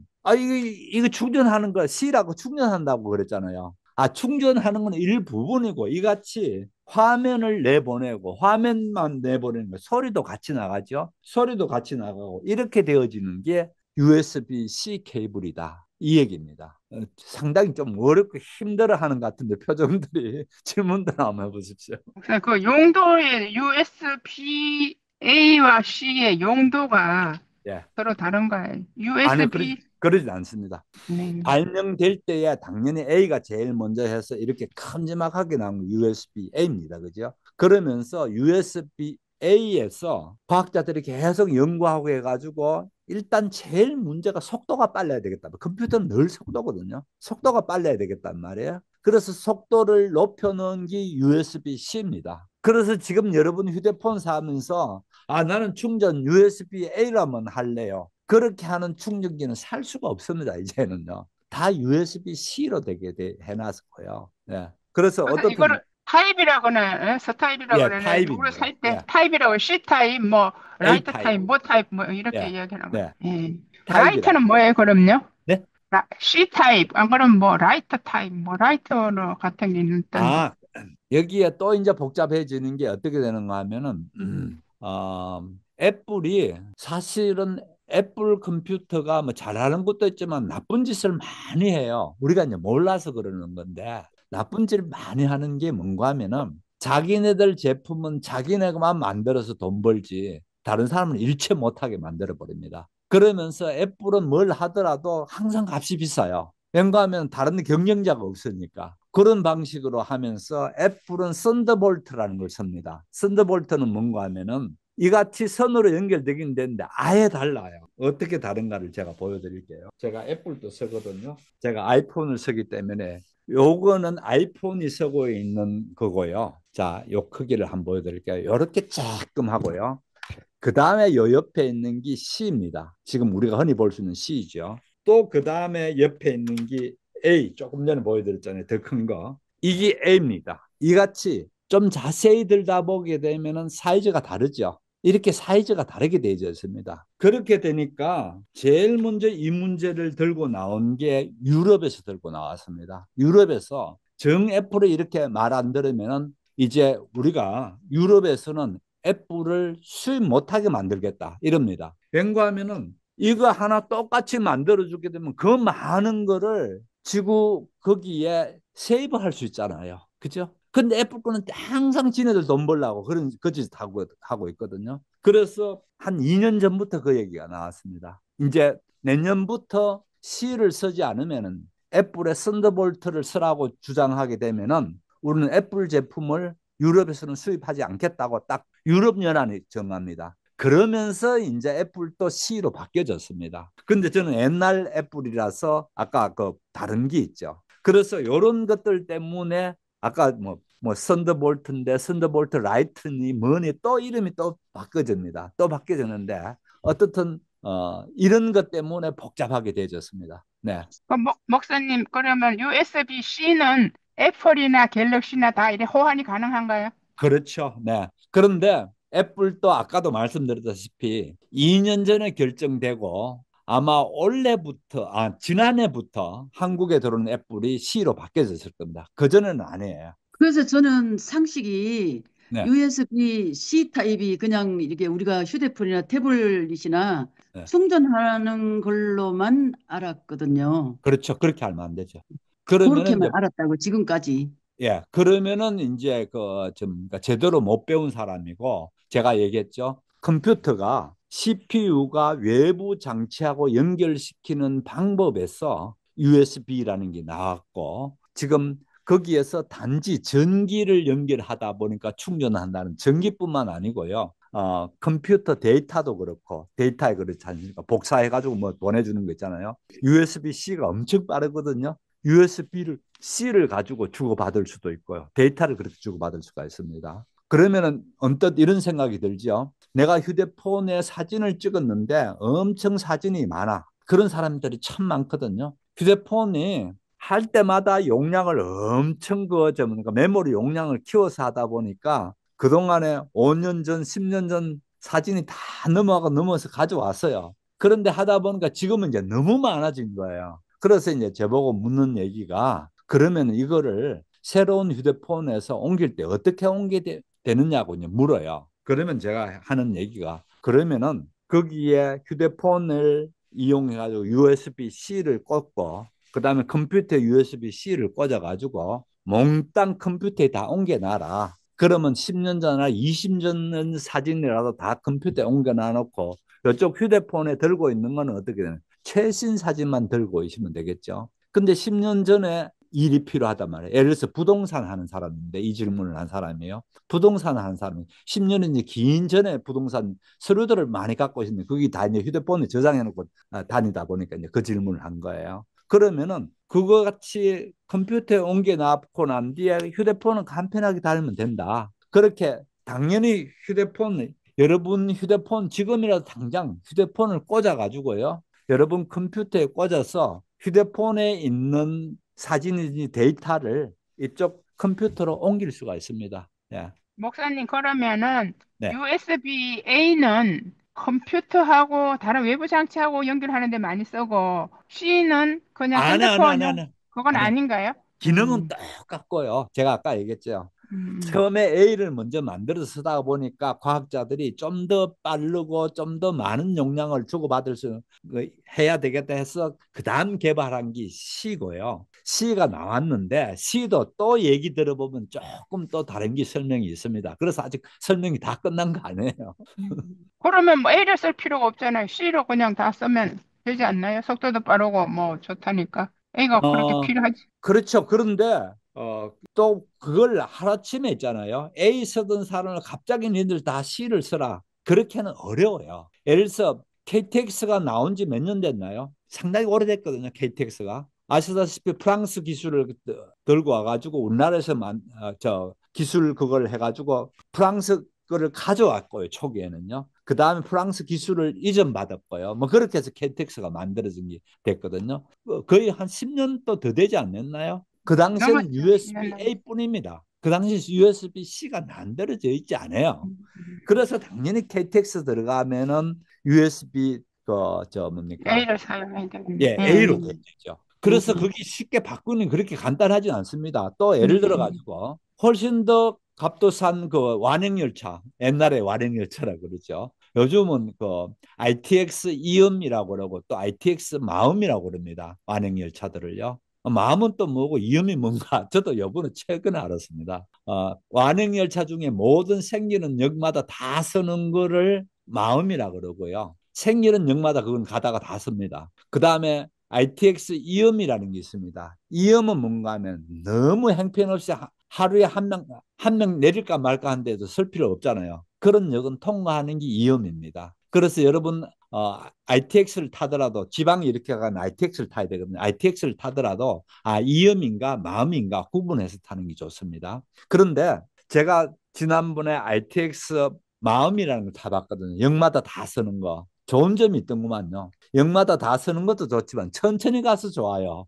S3: 이거 충전하는 거 C라고 충전한다고 그랬잖아요. 충전하는 건 일부분이고 이같이 화면을 내보내고 화면만 내보내는 거 소리도 같이 나가죠. 소리도 같이 나가고 이렇게 되어지는 게 USB-C 케이블이다. 이 얘기입니다. 상당히 좀 어렵고 힘들어하는 것 같은데 표정들이 질문들 한번 해보십시오.
S2: 그 용도의 USB-A와 C의 용도가
S3: 예.
S2: 서로 다른가요?
S3: 아니요,
S2: USB,
S3: 그러지 않습니다.
S2: 네.
S3: 발명될 때에 당연히 A가 제일 먼저 해서 이렇게 큼지막하게 나온 USB-A입니다. 그죠? 그러면서 USB-A에서 과학자들이 계속 연구하고 해가지고 일단 제일 문제가 속도가 빨라야 되겠다. 컴퓨터는 늘 속도거든요. 속도가 빨라야 되겠단 말이에요. 그래서 속도를 높여놓은 게 USB-C입니다. 그래서 지금 여러분 휴대폰 사면서 나는 충전 USB-A라면 할래요. 그렇게 하는 충전기는 살 수가 없습니다. 이제는요. 다 USB-C로 되게 해놨고요. 예. 그래서
S2: 그래서
S3: 어떻든
S2: 이거를 타입이라거나 서타입이라거나 누구를
S3: 타입입니다.
S2: 살 때 타입이라고 C타입, 뭐
S3: A
S2: 라이터
S3: 타입.
S2: 타입, 뭐 타입 뭐 이렇게
S3: 예.
S2: 이야기하는 거예요.
S3: 네.
S2: 예.
S3: 타입이라.
S2: 라이터는 뭐예요, 그럼요?
S3: 네?
S2: C타입, 안 그러면 뭐 라이터 타입, 뭐 라이터 같은 게 있던데.
S3: 아, 여기에 또 이제 복잡해지는 게 어떻게 되는가 하면은 애플이 사실은 애플 컴퓨터가 뭐 잘하는 것도 있지만 나쁜 짓을 많이 해요. 우리가 이제 몰라서 그러는 건데 나쁜 짓을 많이 하는 게 뭔가 하면은 자기네들 제품은 자기네가만 만들어서 돈 벌지 다른 사람은 일체 못하게 만들어 버립니다. 그러면서 애플은 뭘 하더라도 항상 값이 비싸요. 왠가하면 다른 경쟁자가 없으니까. 그런 방식으로 하면서 애플은 썬더볼트라는 걸 씁니다. 썬더볼트는 뭔가 하면은 이같이 선으로 연결되긴 되는데 아예 달라요. 어떻게 다른가를 제가 보여드릴게요. 제가 애플도 쓰거든요. 제가 아이폰을 쓰기 때문에 요거는 아이폰이 쓰고 있는 거고요. 자, 요 크기를 한번 보여드릴게요. 이렇게 조금 하고요. 그 다음에 요 옆에 있는 게 C입니다. 지금 우리가 흔히 볼 수 있는 C죠. 또 그 다음에 옆에 있는 게 A, 조금 전에 보여드렸잖아요. 더 큰 거. 이게 A입니다. 이같이 좀 자세히 들여다보게 되면 사이즈가 다르죠. 이렇게 사이즈가 다르게 되어 있습니다. 그렇게 되니까 제일 먼저 이 문제를 들고 나온 게 유럽에서 들고 나왔습니다. 유럽에서 정 애플을 이렇게 말 안 들으면 이제 우리가 유럽에서는 애플을 수입 못하게 만들겠다 이럽니다. 왠가하면은 이거 하나 똑같이 만들어주게 되면 그 많은 거를 지구 거기에 세이브할 수 있잖아요. 그죠? 근데 애플 거는 항상 지네들 돈 벌려고 그런 거짓 하고 있거든요. 그래서 한 2년 전부터 그 얘기가 나왔습니다. 이제 내년부터 C를 쓰지 않으면은 애플의 썬더볼트를 쓰라고 주장하게 되면은 우리는 애플 제품을 유럽에서는 수입하지 않겠다고 딱 유럽연합이 정합니다. 그러면서 이제 애플도 C로 바뀌어졌습니다. 근데 저는 옛날 애플이라서 아까 그 다른 게 있죠. 그래서 이런 것들 때문에 아까 뭐 썬더볼트인데 썬더볼트 라이트니 뭐니 또 이름이 또 바뀌어집니다. 또 바뀌어졌는데 어떻든 이런 것 때문에 복잡하게 되어졌습니다. 네.
S2: 목사님, 그러면 USB-C는 애플이나 갤럭시나 다 이래 호환이 가능한가요?
S3: 그렇죠. 네. 그런데 애플도 아까도 말씀드렸다시피 2년 전에 결정되고 아마 올해부터, 지난해부터 한국에 들어온 애플이 C로 바뀌어졌을 겁니다. 그전에는 아니에요.
S1: 그래서 저는 상식이
S3: 네.
S1: USB-C 타입이 그냥 이렇게 우리가 휴대폰이나 태블릿이나
S3: 네.
S1: 충전하는 걸로만 알았거든요.
S3: 그렇죠. 그렇게 알면 안 되죠. 그러면은
S1: 그렇게만
S3: 이제
S1: 알았다고 지금까지.
S3: 예, 그러면은 이제 그좀 제대로 못 배운 사람이고 제가 얘기했죠. 컴퓨터가 CPU가 외부 장치하고 연결시키는 방법에서 USB라는 게 나왔고 지금 거기에서 단지 전기를 연결하다 보니까 충전한다는 전기뿐만 아니고요. 컴퓨터 데이터도 그렇고 데이터에 그렇지 않습니까? 복사해가지고 뭐 보내주는 거 있잖아요. USB-C가 엄청 빠르거든요. USB를 C를 가지고 주고받을 수도 있고요. 데이터를 그렇게 주고받을 수가 있습니다. 그러면은 언뜻 이런 생각이 들죠. 내가 휴대폰에 사진을 찍었는데 엄청 사진이 많아. 그런 사람들이 참 많거든요. 휴대폰이 할 때마다 용량을 엄청 그러니까 메모리 용량을 키워서 하다 보니까 그동안에 5년 전, 10년 전 사진이 다 넘어서 가져왔어요. 그런데 하다 보니까 지금은 이제 너무 많아진 거예요. 그래서 이제 저보고 묻는 얘기가 그러면 이거를 새로운 휴대폰에서 옮길 때 어떻게 옮기게 되느냐고 이제 물어요. 그러면 제가 하는 얘기가 그러면은 거기에 휴대폰을 이용해 가지고 USB-C를 꽂고 그다음에 컴퓨터에 USB-C를 꽂아 가지고 몽땅 컴퓨터에 다 옮겨 놔라. 그러면 10년 전이나 20년 전 사진이라도 다 컴퓨터에 옮겨 놔놓고 이쪽 휴대폰에 들고 있는 거는 어떻게 되는 최신 사진만 들고 있으면 되겠죠. 근데 10년 전에 일이 필요하단 말이에요. 예를 들어서 부동산 하는 사람인데 이 질문을 한 사람이에요. 부동산 하는 사람이 10년은 이제 긴 전에 부동산 서류들을 많이 갖고 있는데 그게 다 이제 휴대폰에 저장해 놓고 다니다 보니까 이제 그 질문을 한 거예요. 그러면은 그거 같이 컴퓨터에 옮겨 놓고 난 뒤에 휴대폰은 간편하게 다루면 된다. 그렇게 당연히 여러분 휴대폰 지금이라도 당장 휴대폰을 꽂아 가지고요. 여러분 컴퓨터에 꽂아서 휴대폰에 있는 사진이니 데이터를 이쪽 컴퓨터로 옮길 수가 있습니다. 예.
S2: 목사님, 그러면은
S3: 네.
S2: USB-A는 컴퓨터하고 다른 외부 장치하고 연결하는 데 많이 쓰고 C는 그냥
S3: 안 해, 안 해, 안 해,
S2: 핸드폰용
S3: 안 해.
S2: 그건
S3: 안 해.
S2: 아닌가요?
S3: 기능은 똑같고요. 제가 아까 얘기했죠. 처음에 A를 먼저 만들어서 쓰다 보니까 과학자들이 좀 더 빠르고 좀 더 많은 용량을 주고받을 수 해야 되겠다 해서 그 다음 개발한 게 C고요. C가 나왔는데 C도 또 얘기 들어보면 조금 또 다른 게 설명이 있습니다. 그래서 아직 설명이 다 끝난 거 아니에요.
S2: 그러면 뭐 A를 쓸 필요가 없잖아요. C로 그냥 다 쓰면 되지 않나요? 속도도 빠르고 뭐 좋다니까. A가 그렇게
S3: 어,
S2: 필요하지.
S3: 그렇죠. 그런데 또 그걸 하루아침에 있잖아요. A 쓰던 사람을 갑자기 니들 다 C를 쓰라. 그렇게는 어려워요. 예를 들어서 KTX가 나온 지 몇 년 됐나요? 상당히 오래됐거든요. KTX가. 아시다시피 프랑스 기술을 들고 와가지고 우리나라에서 저 기술 그걸 해가지고 프랑스 거를 가져왔고요. 초기에는요. 그 다음에 프랑스 기술을 이전받았고요. 뭐 그렇게 해서 KTX가 만들어진 게 됐거든요. 거의 한 10년도 더 되지 않았나요? 그 당시에는
S2: 넘었죠. 10년
S3: USB-A 뿐입니다. 그 당시 USB-C가 만들어져 있지 않아요. 그래서 당연히 KTX 들어가면은 USB 저 뭡니까?
S2: A를 사용해야 되겠네.
S3: 예, A로 되죠. 그래서 그게 쉽게 바꾸는 그렇게 간단하지 않습니다. 또 예를 들어 가지고 훨씬 더 값도 싼 그 완행열차, 옛날에 완행열차라 그러죠. 요즘은 그 ITX 이음이라고 그러고 또 ITX 마음이라고 그럽니다. 완행열차들을요. 마음은 또 뭐고 이음이 뭔가 저도 요번에 최근에 알았습니다. 완행열차 중에 모든 생기는 역마다 다 서는 거를 마음이라 그러고요. 생기는 역마다 그건 가다가 다 섭니다. 그 다음에 ITX 이음이라는 게 있습니다. 이음은 뭔가 하면 너무 형편없이 하루에 한 명 내릴까 말까 하는데도 쓸 필요 없잖아요. 그런 역은 통과하는 게 이음입니다. 그래서 여러분 ITX를 타더라도 지방에 이렇게 가면 ITX를 타야 되거든요. ITX를 타더라도 이음인가 마음인가 구분해서 타는 게 좋습니다. 그런데 제가 지난번에 ITX 마음이라는 걸 타봤거든요. 역마다 다 쓰는 거. 좋은 점이 있던구만요. 역마다 다 쓰는 것도 좋지만 천천히 가서 좋아요.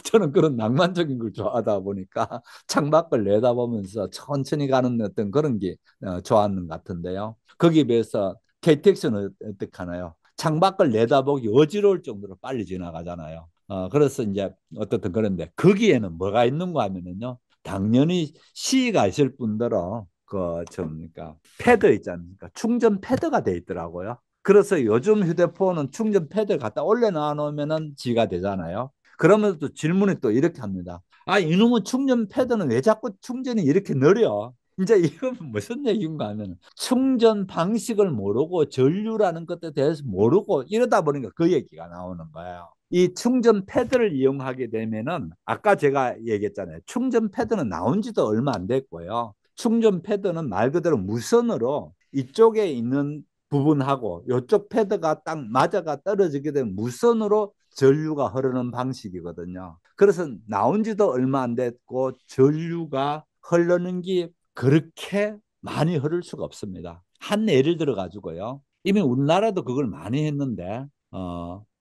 S3: 저는 그런 낭만적인 걸 좋아하다 보니까 창밖을 내다보면서 천천히 가는 어떤 그런 게 좋았는 것 같은데요. 거기에 비해서 KTX는 어떻게 하나요? 창밖을 내다보기 어지러울 정도로 빨리 지나가잖아요. 그래서 이제 어떻든 그런데 거기에는 뭐가 있는가 하면은요. 당연히 C가 있을 뿐더러 그뭡니까 패드 있지 않습니까? 충전 패드가 돼 있더라고요. 그래서 요즘 휴대폰은 충전 패드 갖다 올려놔 놓으면은 지가 되잖아요. 그러면서 또 질문이 또 이렇게 합니다. 이놈의 충전 패드는 왜 자꾸 충전이 이렇게 느려? 이제 이건 무슨 얘기인가 하면 충전 방식을 모르고 전류라는 것에 대해서 모르고 이러다 보니까 그 얘기가 나오는 거예요. 이 충전 패드를 이용하게 되면은 아까 제가 얘기했잖아요. 충전 패드는 나온 지도 얼마 안 됐고요. 충전 패드는 말 그대로 무선으로 이쪽에 있는 부분하고 이쪽 패드가 딱 맞아가 떨어지게 되면 무선으로 전류가 흐르는 방식이거든요. 그래서 나온 지도 얼마 안 됐고 전류가 흐르는 게 그렇게 많이 흐를 수가 없습니다. 한 예를 들어 가지고요. 이미 우리나라도 그걸 많이 했는데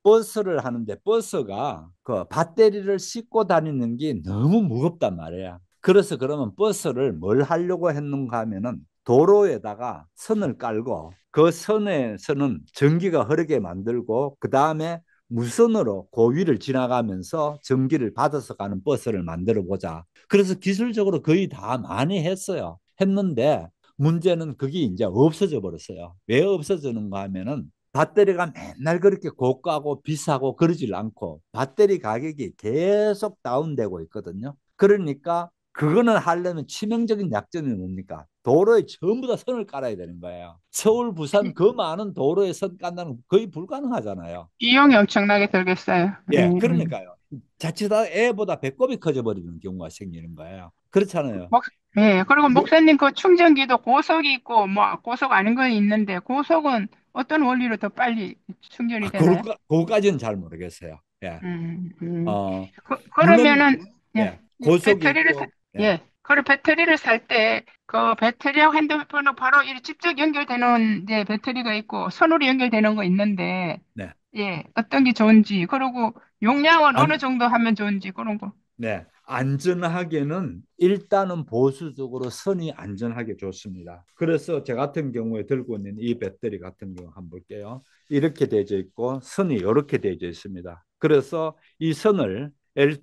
S3: 버스를 하는데 버스가 그 배터리를 싣고 다니는 게 너무 무겁단 말이야. 그래서 그러면 버스를 뭘 하려고 했는가 하면은 도로에다가 선을 깔고 그 선에서는 전기가 흐르게 만들고 그 다음에 무선으로 고위를 지나가면서 전기를 받아서 가는 버스를 만들어 보자. 그래서 기술적으로 거의 다 많이 했어요. 했는데 문제는 그게 이제 없어져 버렸어요. 왜 없어지는가 하면은 배터리가 맨날 그렇게 고가고 비싸고 그러질 않고 배터리 가격이 계속 다운되고 있거든요. 그러니까 그거는 하려면 치명적인 약점이 뭡니까? 도로에 전부 다 선을 깔아야 되는 거예요. 서울, 부산 그 많은 도로에 선 깐다는 건 거의 불가능하잖아요.
S2: 비용이 엄청나게 들겠어요.
S3: 예, 그러니까요. 자칫하다 애보다 배꼽이 커져버리는 경우가 생기는 거예요. 그렇잖아요.
S2: 목, 예, 그리고
S3: 뭐,
S2: 목사님 그 충전기도 고속이 있고 뭐 고속 아닌 건 있는데 고속은 어떤 원리로 더 빨리 충전이 되나요?
S3: 그거까지는 잘 모르겠어요. 예.
S2: 음, 음.
S3: 어, 물론,
S2: 그러면은 예,
S3: 예, 고속이
S2: 배터리를
S3: 있고, 예,
S2: 예, 그리고 배터리를 살 때 그 배터리하고 핸드폰은 바로 이 직접 연결되는 이제 배터리가 있고 선으로 연결되는 거 있는데
S3: 네.
S2: 예, 어떤 게 좋은지 그리고 용량은 어느
S3: 안,
S2: 정도 하면 좋은지 그런 거.
S3: 네. 안전하게는 일단은 보수적으로 선이 안전하게 좋습니다. 그래서 저 같은 경우에 들고 있는 이 배터리 같은 경우 한번 볼게요. 이렇게 되어 있고 선이 이렇게 되어 있습니다. 그래서 이 선을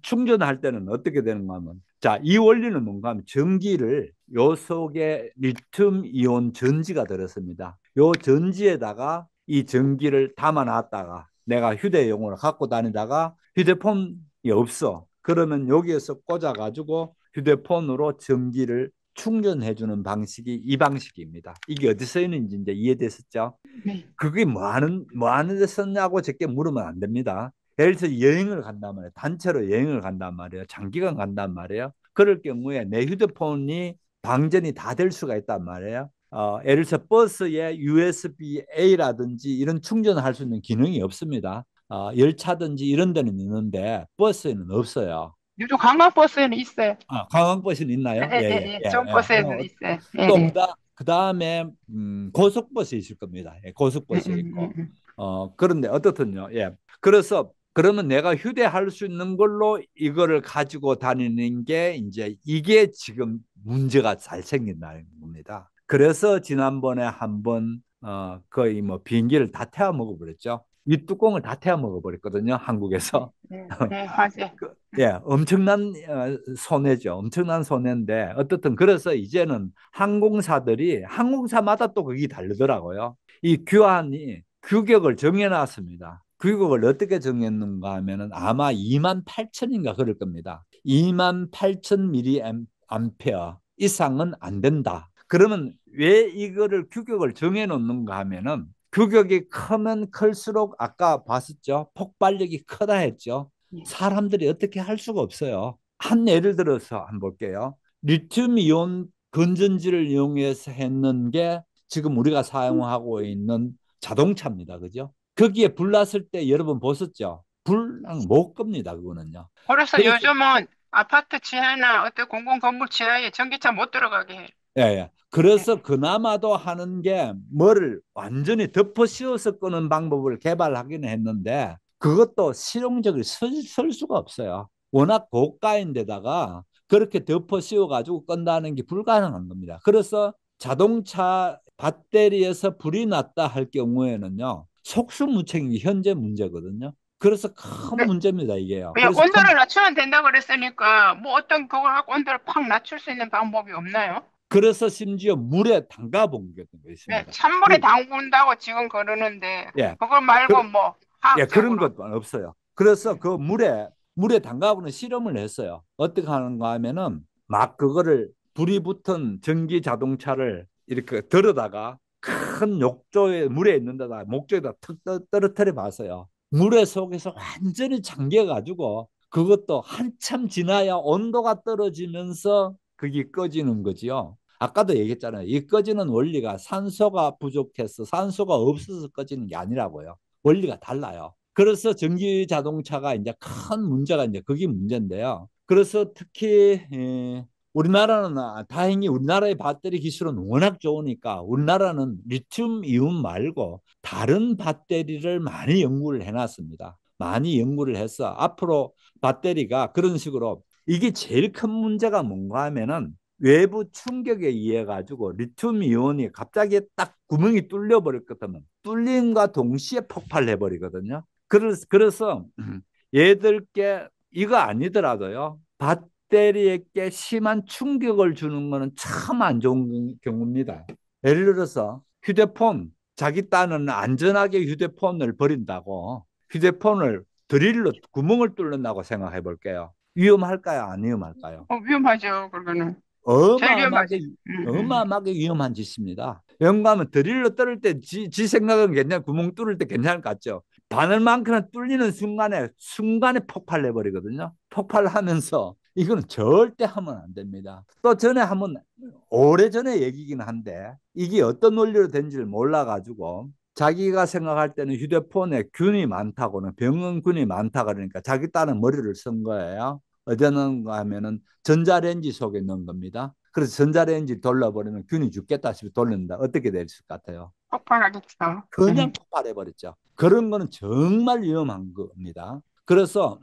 S3: 충전할 때는 어떻게 되는가 하면 자, 이 원리는 뭔가 하면 전기를 요 속에 리튬 이온 전지가 들었습니다. 요 전지에다가 이 전기를 담아놨다가 내가 휴대용으로 갖고 다니다가 휴대폰이 없어. 그러면 여기에서 꽂아가지고 휴대폰으로 전기를 충전해주는 방식이 이 방식입니다. 이게 어디서 쓰이는지 이제 이해됐었죠?
S2: 네.
S3: 그게 뭐 하는 데 썼냐고 제게 물으면 안 됩니다. 예를 들어서 여행을 간단 말이에요. 단체로 여행을 간단 말이에요. 장기간 간단 말이에요. 그럴 경우에 내 휴대폰이 방전이 다 될 수가 있단 말이에요. 예를 들어서 버스에 USB-A라든지 이런 충전할 수 있는 기능이 없습니다. 열차든지 이런 데는 있는데 버스에는 없어요.
S2: 요즘 관광버스에는 있어요.
S3: 관광버스는 있나요? 예, 예,
S2: 예.
S3: 예,
S2: 좋은
S3: 예.
S2: 버스에는 있어요. 예,
S3: 또
S2: 예.
S3: 그다음에 고속버스 있을 겁니다. 예, 고속버스 있고. 그런데 어떻든요. 예. 그래서 그러면 내가 휴대할 수 있는 걸로 이거를 가지고 다니는 게 이제 이게 지금 문제가 잘 생긴다는 겁니다. 그래서 지난번에 한번 거의 뭐 비행기를 다 태워 먹어버렸죠. 이 뚜껑을 다 태워 먹어버렸거든요. 한국에서.
S2: 네, 네, 맞아요.
S3: 예, 엄청난 손해죠. 엄청난 손해인데 어떻든 그래서 이제는 항공사마다 또 그게 다르더라고요. 이 규환이 규격을 정해놨습니다. 규격을 어떻게 정했는가 하면은 아마 2만 8천인가 그럴 겁니다. 2만 8천 미리암페어 이상은 안 된다. 그러면 왜 이거를 규격을 정해놓는가 하면은 규격이 크면 클수록 아까 봤었죠. 폭발력이 크다 했죠.
S2: 예.
S3: 사람들이 어떻게 할 수가 없어요. 한 예를 들어서 한번 볼게요. 리튬 이온 건전지를 이용해서 했는 게 지금 우리가 사용하고 있는 자동차입니다. 그죠? 거기에 불 났을 때 여러분 보셨죠? 불랑 못 겁니다. 그거는요.
S2: 그래서
S3: 그래서
S2: 요즘은 아파트 지하나 어떤 공공 건물 지하에 전기차 못 들어가게 해요.
S3: 예, 예.
S2: 예.
S3: 그래서 그나마도 하는 게 뭐를 완전히 덮어 씌워서 끄는 방법을 개발하기는 했는데 그것도 실용적으로 쓸 수가 없어요. 워낙 고가인데다가 그렇게 덮어 씌워가지고 끈다는 게 불가능한 겁니다. 그래서 자동차 배터리에서 불이 났다 할 경우에는요, 속수무책이 현재 문제거든요. 그래서 큰
S2: 네,
S3: 문제입니다, 이게요.
S2: 그냥
S3: 그래서
S2: 온도를 낮추면 된다고 그랬으니까 뭐 어떤 그걸 갖고 온도를 팍 낮출 수 있는 방법이 없나요?
S3: 그래서 심지어 물에 담가 본 게
S2: 네,
S3: 있습니다.
S2: 찬물에 담근다고 지금 그러는데
S3: 예.
S2: 그걸 말고
S3: 그,
S2: 뭐
S3: 예, 그런
S2: 화학적으로.
S3: 것도 없어요. 그래서 그 물에 담가보는 실험을 했어요. 어떻게 하는가 하면은 막 그거를 불이 붙은 전기 자동차를 이렇게 들어다가 큰 욕조에 물에 있는 데다 목조에다 턱 떨어뜨려 봤어요. 물에 속에서 완전히 잠겨가지고 그것도 한참 지나야 온도가 떨어지면서 그게 꺼지는 거지요. 아까도 얘기했잖아요. 이 꺼지는 원리가 산소가 부족해서 산소가 없어서 꺼지는 게 아니라고요. 원리가 달라요. 그래서 전기 자동차가 이제 큰 문제가 이제 그게 문제인데요. 그래서 특히 우리나라는 다행히 우리나라의 배터리 기술은 워낙 좋으니까 우리나라는 리튬 이온 말고 다른 배터리를 많이 연구를 해놨습니다. 많이 연구를 해서 앞으로 배터리가 그런 식으로 이게 제일 큰 문제가 뭔가 하면은 외부 충격에 의해 가지고 리튬 이온이 갑자기 딱 구멍이 뚫려 버렸거든요. 뚫림과 동시에 폭발해 버리거든요. 그래서 얘들께 이거 아니더라도요. 배터리에게 심한 충격을 주는 거는 참 안 좋은 경우입니다. 예를 들어서 휴대폰 자기 딴은 안전하게 휴대폰을 버린다고 휴대폰을 드릴로 구멍을 뚫는다고 생각해 볼게요. 위험할까요? 안 위험할까요?
S2: 위험하죠, 그거는. 제일 위험하죠.
S3: 어마어마하게
S2: 음, 음.
S3: 어마어마하게 위험한 짓입니다. 영감은 드릴로 뚫을 때 지 생각은 괜찮 구멍 뚫을 때 괜찮을 것 같죠. 바늘만큼은 뚫리는 순간에 폭발해 버리거든요. 폭발하면서 이거는 절대 하면 안 됩니다. 또 전에 한번 오래전에 얘기긴 한데 이게 어떤 원리로 된지를 몰라가지고 자기가 생각할 때는 휴대폰에 균이 많다고는 병원균이 많다 그러니까 자기 딴은 머리를 쓴 거예요. 어디는가 하면은 전자레인지 속에 넣은 겁니다. 그래서 전자레인지 돌려버리면 균이 죽겠다 싶어 돌린다. 어떻게 될 것 같아요?
S2: 폭발하겠죠.
S3: 그냥 폭발해버렸죠. 그런 거는 정말 위험한 겁니다. 그래서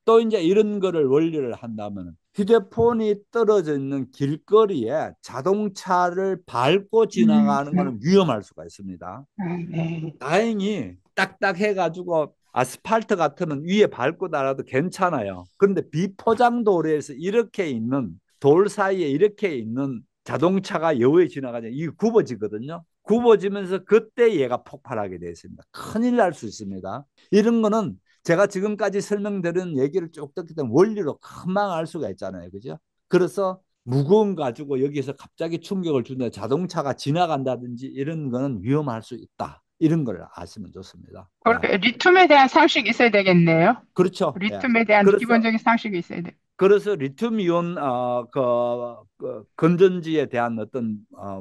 S3: 또 이제 이런 거를 원리를 한다면 휴대폰이 떨어져 있는 길거리에 자동차를 밟고 지나가는
S2: 네.
S3: 거는 위험할 수가 있습니다.
S2: 네.
S3: 다행히 딱딱해가지고 아스팔트 같으면 위에 밟고 나가도 괜찮아요. 그런데 비포장 도로에서 이렇게 있는 돌 사이에 이렇게 있는 자동차가 여우에 지나가냐 이게 굽어지거든요. 굽어지면서 그때 얘가 폭발하게 되어 있습니다. 큰일 날 수 있습니다. 이런 거는 제가 지금까지 설명드린 얘기를 쭉 듣기 때문에 원리로 금방 알 수가 있잖아요. 그죠? 그래서 무거운 가지고 여기서 갑자기 충격을 준다 자동차가 지나간다든지 이런 거는 위험할 수 있다. 이런 걸 아시면 좋습니다. 예.
S2: 그렇게 리튬에 대한 상식이 있어야 되겠네요.
S3: 그렇죠. 예.
S2: 리튬에 대한
S3: 그래서
S2: 기본적인 상식이 있어야 돼.
S3: 그래서 리튬 이온 건전지에 대한 어떤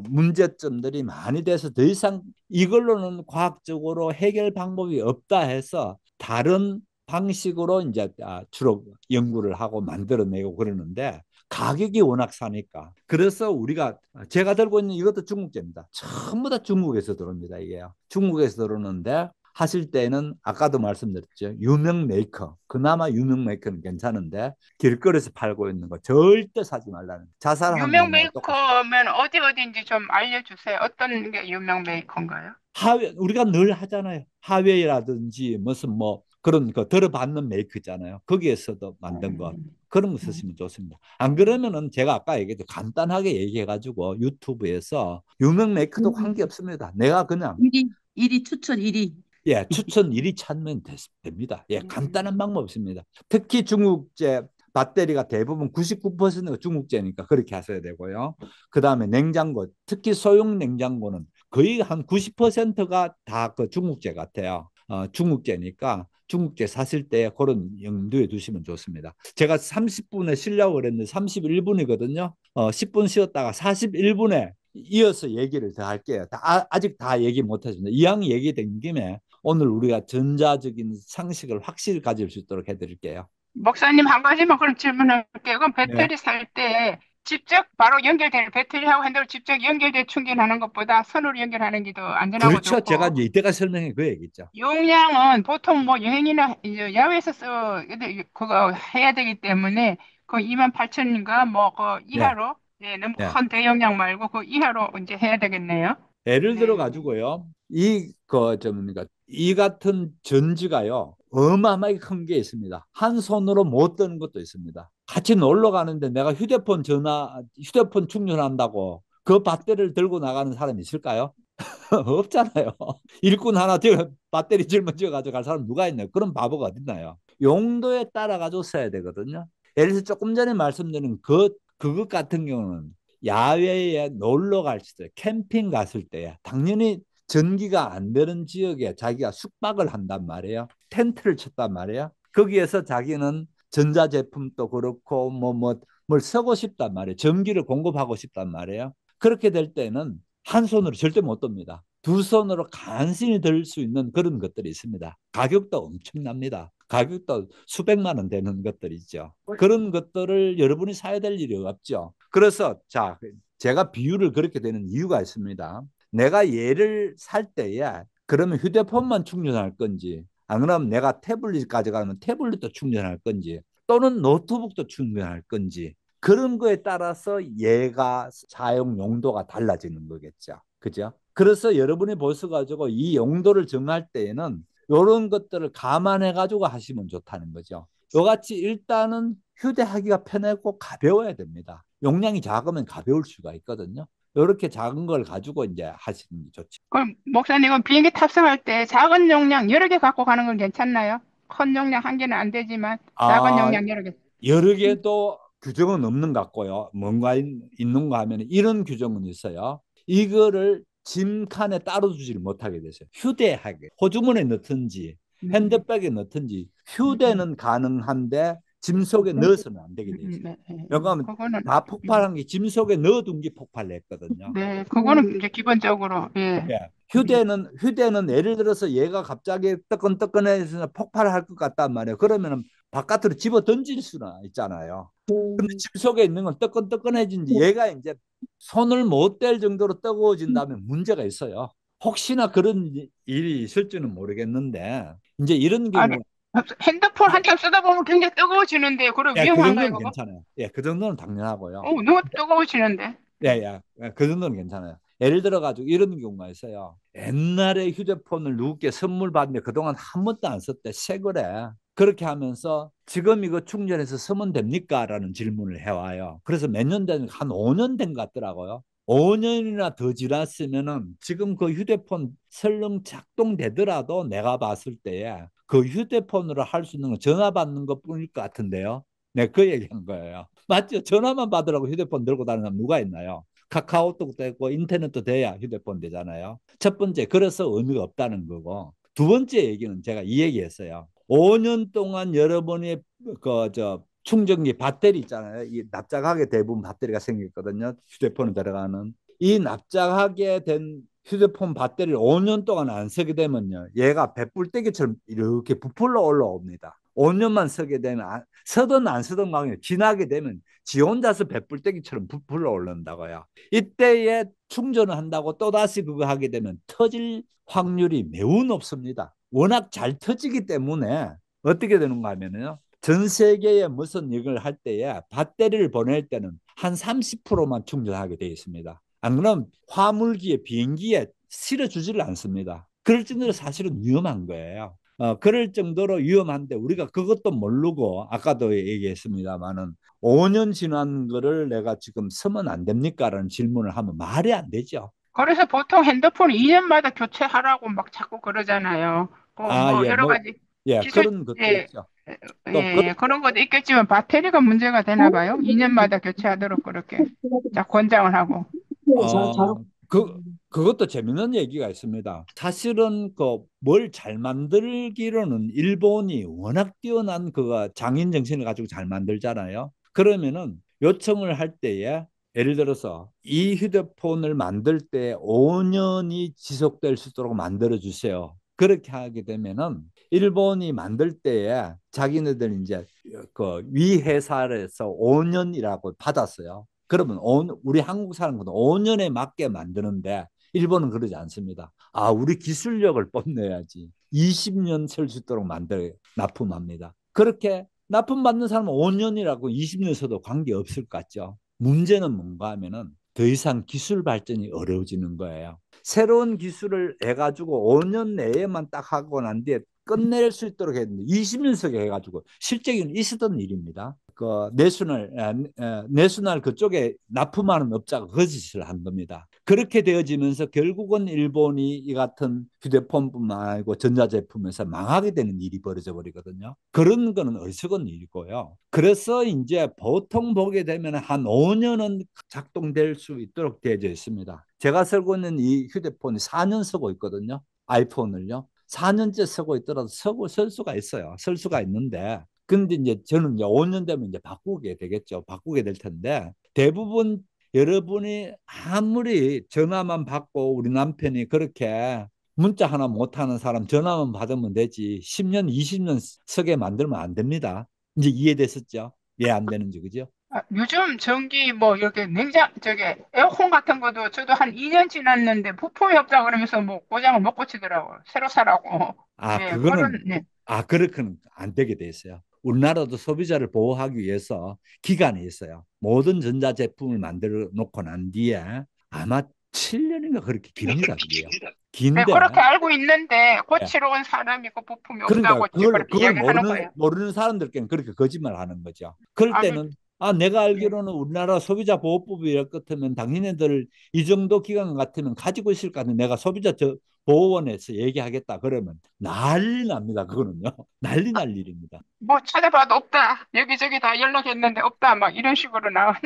S3: 문제점들이 많이 돼서 더 이상 이걸로는 과학적으로 해결 방법이 없다 해서 다른 방식으로 이제 주로 연구를 하고 만들어내고 그러는데 가격이 워낙 싸니까 그래서 우리가 제가 들고 있는 이것도 중국제입니다. 전부 다 중국에서 들어옵니다. 이게요. 중국에서 들어오는데 하실 때는 아까도 말씀드렸죠. 유명 메이커. 그나마 유명 메이커는 괜찮은데 길거리에서 팔고 있는 거 절대 사지 말라는. 자살하는
S2: 유명
S3: 놈하고 똑같아요.
S2: 메이커면 어디인지 좀 알려주세요. 어떤 게 유명 메이커인가요?
S3: 하웨 우리가 늘 하잖아요. 하웨이라든지 무슨 뭐 그런 거 들어받는 메이크 있잖아요. 거기에서도 만든 거 그런 거 쓰시면 좋습니다. 안 그러면은 제가 아까 얘기했죠. 간단하게 얘기해가지고 유튜브에서 유명 메이크도 관계없습니다. 내가 그냥
S1: 1위 추천 1위.
S3: 예, 추천 1위 찾으면 됩니다. 예, 간단한 방법입니다. 특히 중국제 배터리가 대부분 99%가 중국제니까 그렇게 하셔야 되고요. 그 다음에 냉장고, 특히 소형 냉장고는 거의 한 90%가 다 그 중국제 같아요. 중국제니까 중국제 사실 때 그런 염두에 두시면 좋습니다. 제가 30분에 쉬려고 그랬는데 31분이거든요. 10분 쉬었다가 41분에 이어서 얘기를 더 할게요. 아직 다 얘기 못 했습니다. 이왕 얘기된 김에 오늘 우리가 전자적인 상식을 확실히 가질 수 있도록 해드릴게요.
S2: 목사님 한 가지만 그럼 질문할게요. 그럼
S3: 네.
S2: 배터리 살 때 직접 바로 연결되는 배터리하고 핸들 직접 연결돼 충전하는 것보다 선으로 연결하는 게 더 안전하고
S3: 그렇죠. 제가
S2: 좋고
S3: 이제 이때가 설명해 그 얘기죠.
S2: 용량은 보통 뭐 여행이나 이제 야외에서 그거 해야 되기 때문에 그 28,000인가 뭐 그
S3: 네,
S2: 이하로 너무
S3: 네.
S2: 큰 대용량 말고 그 이하로 이제 해야 되겠네요.
S3: 예를 들어
S2: 네.
S3: 가지고요. 이 같은 전지가요. 어마어마하게 큰 게 있습니다. 한 손으로 못 드는 것도 있습니다. 같이 놀러 가는데 내가 휴대폰 충전한다고 그 배터리를 들고 나가는 사람이 있을까요? 없잖아요. 일꾼 하나 배터리 짊어져 가지고 갈 사람 누가 있나요? 그런 바보가 어딨나요? 용도에 따라 가지고 써야 되거든요. 예를 들어서 조금 전에 말씀드린 그것 같은 경우는 야외에 놀러 갈 때, 캠핑 갔을 때 당연히 전기가 안 되는 지역에 자기가 숙박을 한단 말이에요. 텐트를 쳤단 말이에요. 거기에서 자기는 전자제품도 그렇고 뭘 쓰고 싶단 말이에요. 전기를 공급하고 싶단 말이에요. 그렇게 될 때는 한 손으로 절대 못 듭니다. 두 손으로 간신히 들 수 있는 그런 것들이 있습니다. 가격도 엄청납니다. 가격도 수백만 원 되는 것들이 있죠. 그런 것들을 여러분이 사야 될 일이 없죠. 그래서 제가 비유를 그렇게 되는 이유가 있습니다. 내가 얘를 살 때에 그러면 휴대폰만 충전할 건지 안 그러면 내가 태블릿 가져가면 태블릿도 충전할 건지 또는 노트북도 충전할 건지 그런 거에 따라서 얘가 사용 용도가 달라지는 거겠죠. 그죠? 그래서 여러분이 보셔가지고 이 용도를 정할 때에는 이런 것들을 감안해 가지고 하시면 좋다는 거죠. 이같이 일단은 휴대하기가 편하고 가벼워야 됩니다. 용량이 작으면 가벼울 수가 있거든요. 이렇게 작은 걸 가지고 이제 하시는 게 좋죠.
S2: 그럼 목사님은 비행기 탑승할 때 작은 용량 여러 개 갖고 가는 건 괜찮나요? 큰 용량 한 개는 안 되지만 작은
S3: 아,
S2: 용량 여러 개.
S3: 여러 개도 규정은 없는 것 같고요. 뭔가 있는가 하면 이런 규정은 있어요. 이거를 짐칸에 따로 두지를 못하게 되세요. 휴대하게 호주머니에 넣든지 핸드백에 넣든지 휴대는 가능한데 짐 속에 넣어서는 안 되게 돼 있어요. 왜냐하면
S2: 그거는
S3: 다 폭발한 게 짐 속에 넣어둔 게 폭발했거든요.
S2: 네, 그거는 이제 기본적으로 예.
S3: 예. 휴대는 예를 들어서 얘가 갑자기 뜨끈뜨끈해서 폭발할 것 같단 말이에요. 그러면은 바깥으로 집어 던질 수는 있잖아요. 근데 집 속에 있는 건 뜨끈뜨끈해진지 얘가 이제 손을 못 댈 정도로 뜨거워진다면 문제가 있어요. 혹시나 그런 일이 있을지는 모르겠는데 이제 이런
S2: 아니
S3: 경우
S2: 핸드폰 한참 쓰다 보면 굉장히 뜨거워지는데 그럼
S3: 예, 그
S2: 위험한가요,
S3: 정도는
S2: 그거?
S3: 괜찮아요. 예, 그 정도는 당연하고요.
S2: 너무 뜨거워지는데.
S3: 예, 예, 그 정도는 괜찮아요. 예를 들어 가지고 이런 경우가 있어요. 옛날에 휴대폰을 누구께 선물 받는데 그동안 한 번도 안 썼대. 새 거래. 그렇게 하면서 지금 이거 충전해서 쓰면 됩니까? 라는 질문을 해와요. 그래서 몇 년 된, 한 5년 된 것 같더라고요. 5년이나 더 지났으면은 지금 그 휴대폰 설령 작동되더라도 내가 봤을 때에 그 휴대폰으로 할 수 있는 건 전화 받는 것뿐일 것 같은데요. 네, 그 얘기한 거예요. 맞죠? 전화만 받으라고 휴대폰 들고 다니는 사람 누가 있나요? 카카오톡도 되고 인터넷도 돼야 휴대폰 되잖아요. 첫 번째, 그래서 의미가 없다는 거고. 두 번째 얘기는 제가 이 얘기했어요. 5년 동안 여러분이 충전기 배터리 있잖아요. 이 납작하게 대부분 배터리가 생겼거든요. 휴대폰에 들어가는. 이 납작하게 된 휴대폰 배터리를 5년 동안 안 쓰게 되면요. 얘가 배불떼기처럼 이렇게 부풀러 올라옵니다. 5년만 쓰게 되면 쓰든 안 쓰든 간에 지나게 되면 지 혼자서 배불떼기처럼 부풀러 올라온다고요. 이때에 충전을 한다고 또다시 그거 하게 되면 터질 확률이 매우 높습니다. 워낙 잘 터지기 때문에 어떻게 되는가 하면요. 전 세계에 무슨 일을 할 때에 배터리를 보낼 때는 한 30%만 충전하게 되어 있습니다. 안 그러면 화물기에 비행기에 실어주지를 않습니다. 그럴 정도로 사실은 위험한 거예요. 그럴 정도로 위험한데 우리가 그것도 모르고 아까도 얘기했습니다만은 5년 지난 거를 내가 지금 쓰면 안 됩니까? 라는 질문을 하면 말이 안 되죠.
S2: 그래서 보통 핸드폰 2년마다 교체하라고 막 자꾸 그러잖아요. 뭐
S3: 예,
S2: 여러 가지
S3: 예,
S2: 기술,
S3: 그런 것도
S2: 예,
S3: 있죠. 또
S2: 예, 그런 것도 있겠지만 배터리가 문제가 되나 봐요. 2년마다 교체하도록 그렇게 자 권장을 하고.
S3: 그것도 재밌는 얘기가 있습니다. 사실은 뭘 잘 만들기로는 일본이 워낙 뛰어난 장인 정신을 가지고 잘 만들잖아요. 그러면은 요청을 할 때에 예를 들어서 이 휴대폰을 만들 때 5년이 지속될 수 있도록 만들어 주세요. 그렇게 하게 되면은 일본이 만들 때에 자기네들 이제 위 회사에서 5년이라고 받았어요. 그러면 우리 한국 사람은 5년에 맞게 만드는데 일본은 그러지 않습니다. 우리 기술력을 뽐내야지. 20년 쓸 수 있도록 납품합니다. 그렇게 납품받는 사람은 5년이라고 20년 써도 관계없을 것 같죠. 문제는 뭔가 하면은 더 이상 기술 발전이 어려워지는 거예요. 새로운 기술을 해가지고 5년 내에만 딱 하고 난 뒤에 끝낼 수 있도록 했는데 20년 쓰게 해가지고 실제로는 있었던 일입니다. 내수날 그쪽에 납품하는 업자가 거짓을 한 겁니다. 그렇게 되어지면서 결국은 일본이 이 같은 휴대폰뿐만 아니고 전자제품에서 망하게 되는 일이 벌어져 버리거든요. 그런 거는 어리석은 일이고요. 그래서 이제 보통 보게 되면 한 5년은 작동될 수 있도록 되어져 있습니다. 제가 쓰고 있는 이 휴대폰이 4년 쓰고 있거든요. 아이폰을요. 4년째 쓰고 있더라도 쓸 수가 있어요. 쓸 수가 있는데 근데 이제 저는 이제 5년 되면 이제 바꾸게 되겠죠. 바꾸게 될 텐데 대부분 여러분이 아무리 전화만 받고 우리 남편이 그렇게 문자 하나 못하는 사람 전화만 받으면 되지 10년, 20년 쓰게 만들면 안 됩니다. 이제 이해됐었죠? 왜 안 되는지 그죠?
S2: 요즘 전기 뭐 이렇게 에어컨 같은 것도 저도 한 2년 지났는데 부품이 없다 그러면서 뭐 고장을 못 고치더라고요. 새로 사라고. 예,
S3: 그거는
S2: 네.
S3: 그렇게는 안 되게 돼 있어요. 우리나라도 소비자를 보호하기 위해서 기간이 있어요. 모든 전자제품을 만들어 놓고 난 뒤에 아마 7년인가 그렇게 깁니다. 그게요.
S2: 네,
S3: 긴데
S2: 그렇게 알고 있는데
S3: 예.
S2: 고치러 온 사람이 그 부품이
S3: 그러니까
S2: 없다고 이제 그렇게
S3: 그걸
S2: 이야기하는 거예요.
S3: 모르는 사람들께는 그렇게 거짓말 하는 거죠. 그럴
S2: 아니,
S3: 때는 내가
S2: 예.
S3: 알기로는 우리나라 소비자 보호법이 이럴 것 같으면 당신네들 이 정도 기간 같으면 가지고 있을 것 같은데 내가 소비자 보호원에서 얘기하겠다 그러면 난리 납니다. 그거는요. 난리 날 일입니다.
S2: 뭐 찾아봐도 없다. 여기저기 다 연락했는데 없다. 막 이런 식으로 나오니.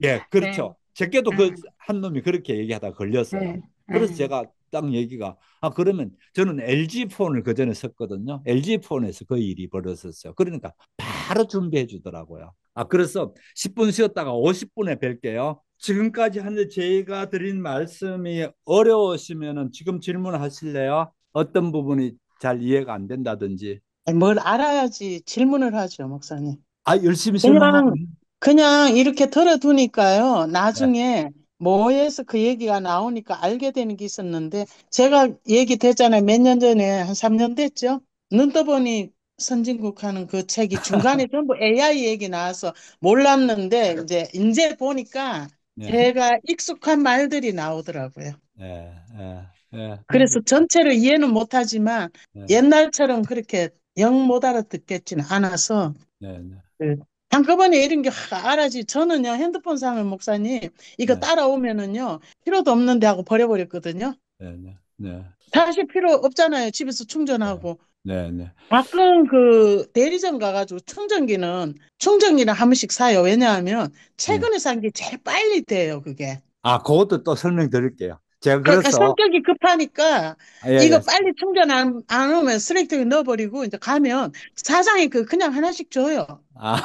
S3: 예,
S2: 네.
S3: 그렇죠. 제게도 그
S2: 음,
S3: 한 놈이 그렇게 얘기하다 걸렸어요.
S2: 네.
S3: 그래서 제가 딱 얘기가 그러면 저는 LG 폰을 그 전에 썼거든요. LG 폰에서 그 일이 벌어졌어요. 그러니까 바로 준비해 주더라고요. 그래서 10분 쉬었다가 50분에 뵐게요. 지금까지 하는데 제가 드린 말씀이 어려우시면은 지금 질문하실래요? 어떤 부분이 잘 이해가 안 된다든지.
S4: 뭘 알아야지 질문을 하죠, 목사님.
S3: 열심히
S4: 그냥,
S3: 설명하면.
S4: 그냥 이렇게 들어두니까요.
S3: 네.
S4: 나중에 뭐에서 그 얘기가 나오니까 알게 되는 게 있었는데, 제가 얘기 됐잖아요. 몇 년 전에, 한 3년 됐죠? 눈 떠보니 선진국 하는 그 책이 중간에 전부 AI 얘기 나와서 몰랐는데, 이제 보니까
S3: 네.
S4: 제가 익숙한 말들이 나오더라고요.
S3: 예, 예, 예.
S4: 그래서 전체를 이해는 못하지만
S3: 예,
S4: 옛날처럼 그렇게 영 못 알아듣겠지는 않아서
S3: 네, 네,
S4: 네. 한꺼번에 이런 게 알아지. 저는요, 핸드폰 사면 목사님, 이거
S3: 네,
S4: 따라오면은요, 필요도 없는데 하고 버려버렸거든요.
S3: 네, 네, 네,
S4: 사실 필요 없잖아요. 집에서
S3: 네,
S4: 충전하고.
S3: 네, 네.
S4: 가끔 그 대리점 가가지고 충전기는 한 번씩 사요. 왜냐하면
S3: 네.
S4: 최근에 산 게 제일 빨리 돼요, 그게.
S3: 아, 그것도 또 설명드릴게요. 제가
S4: 그러니까
S3: 그래서
S4: 성격이 급하니까
S3: 예,
S4: 이거
S3: 예.
S4: 빨리 충전 안 오면 쓰레기통에 넣어버리고 이제 가면 사장이 그냥 하나씩 줘요.
S3: 아,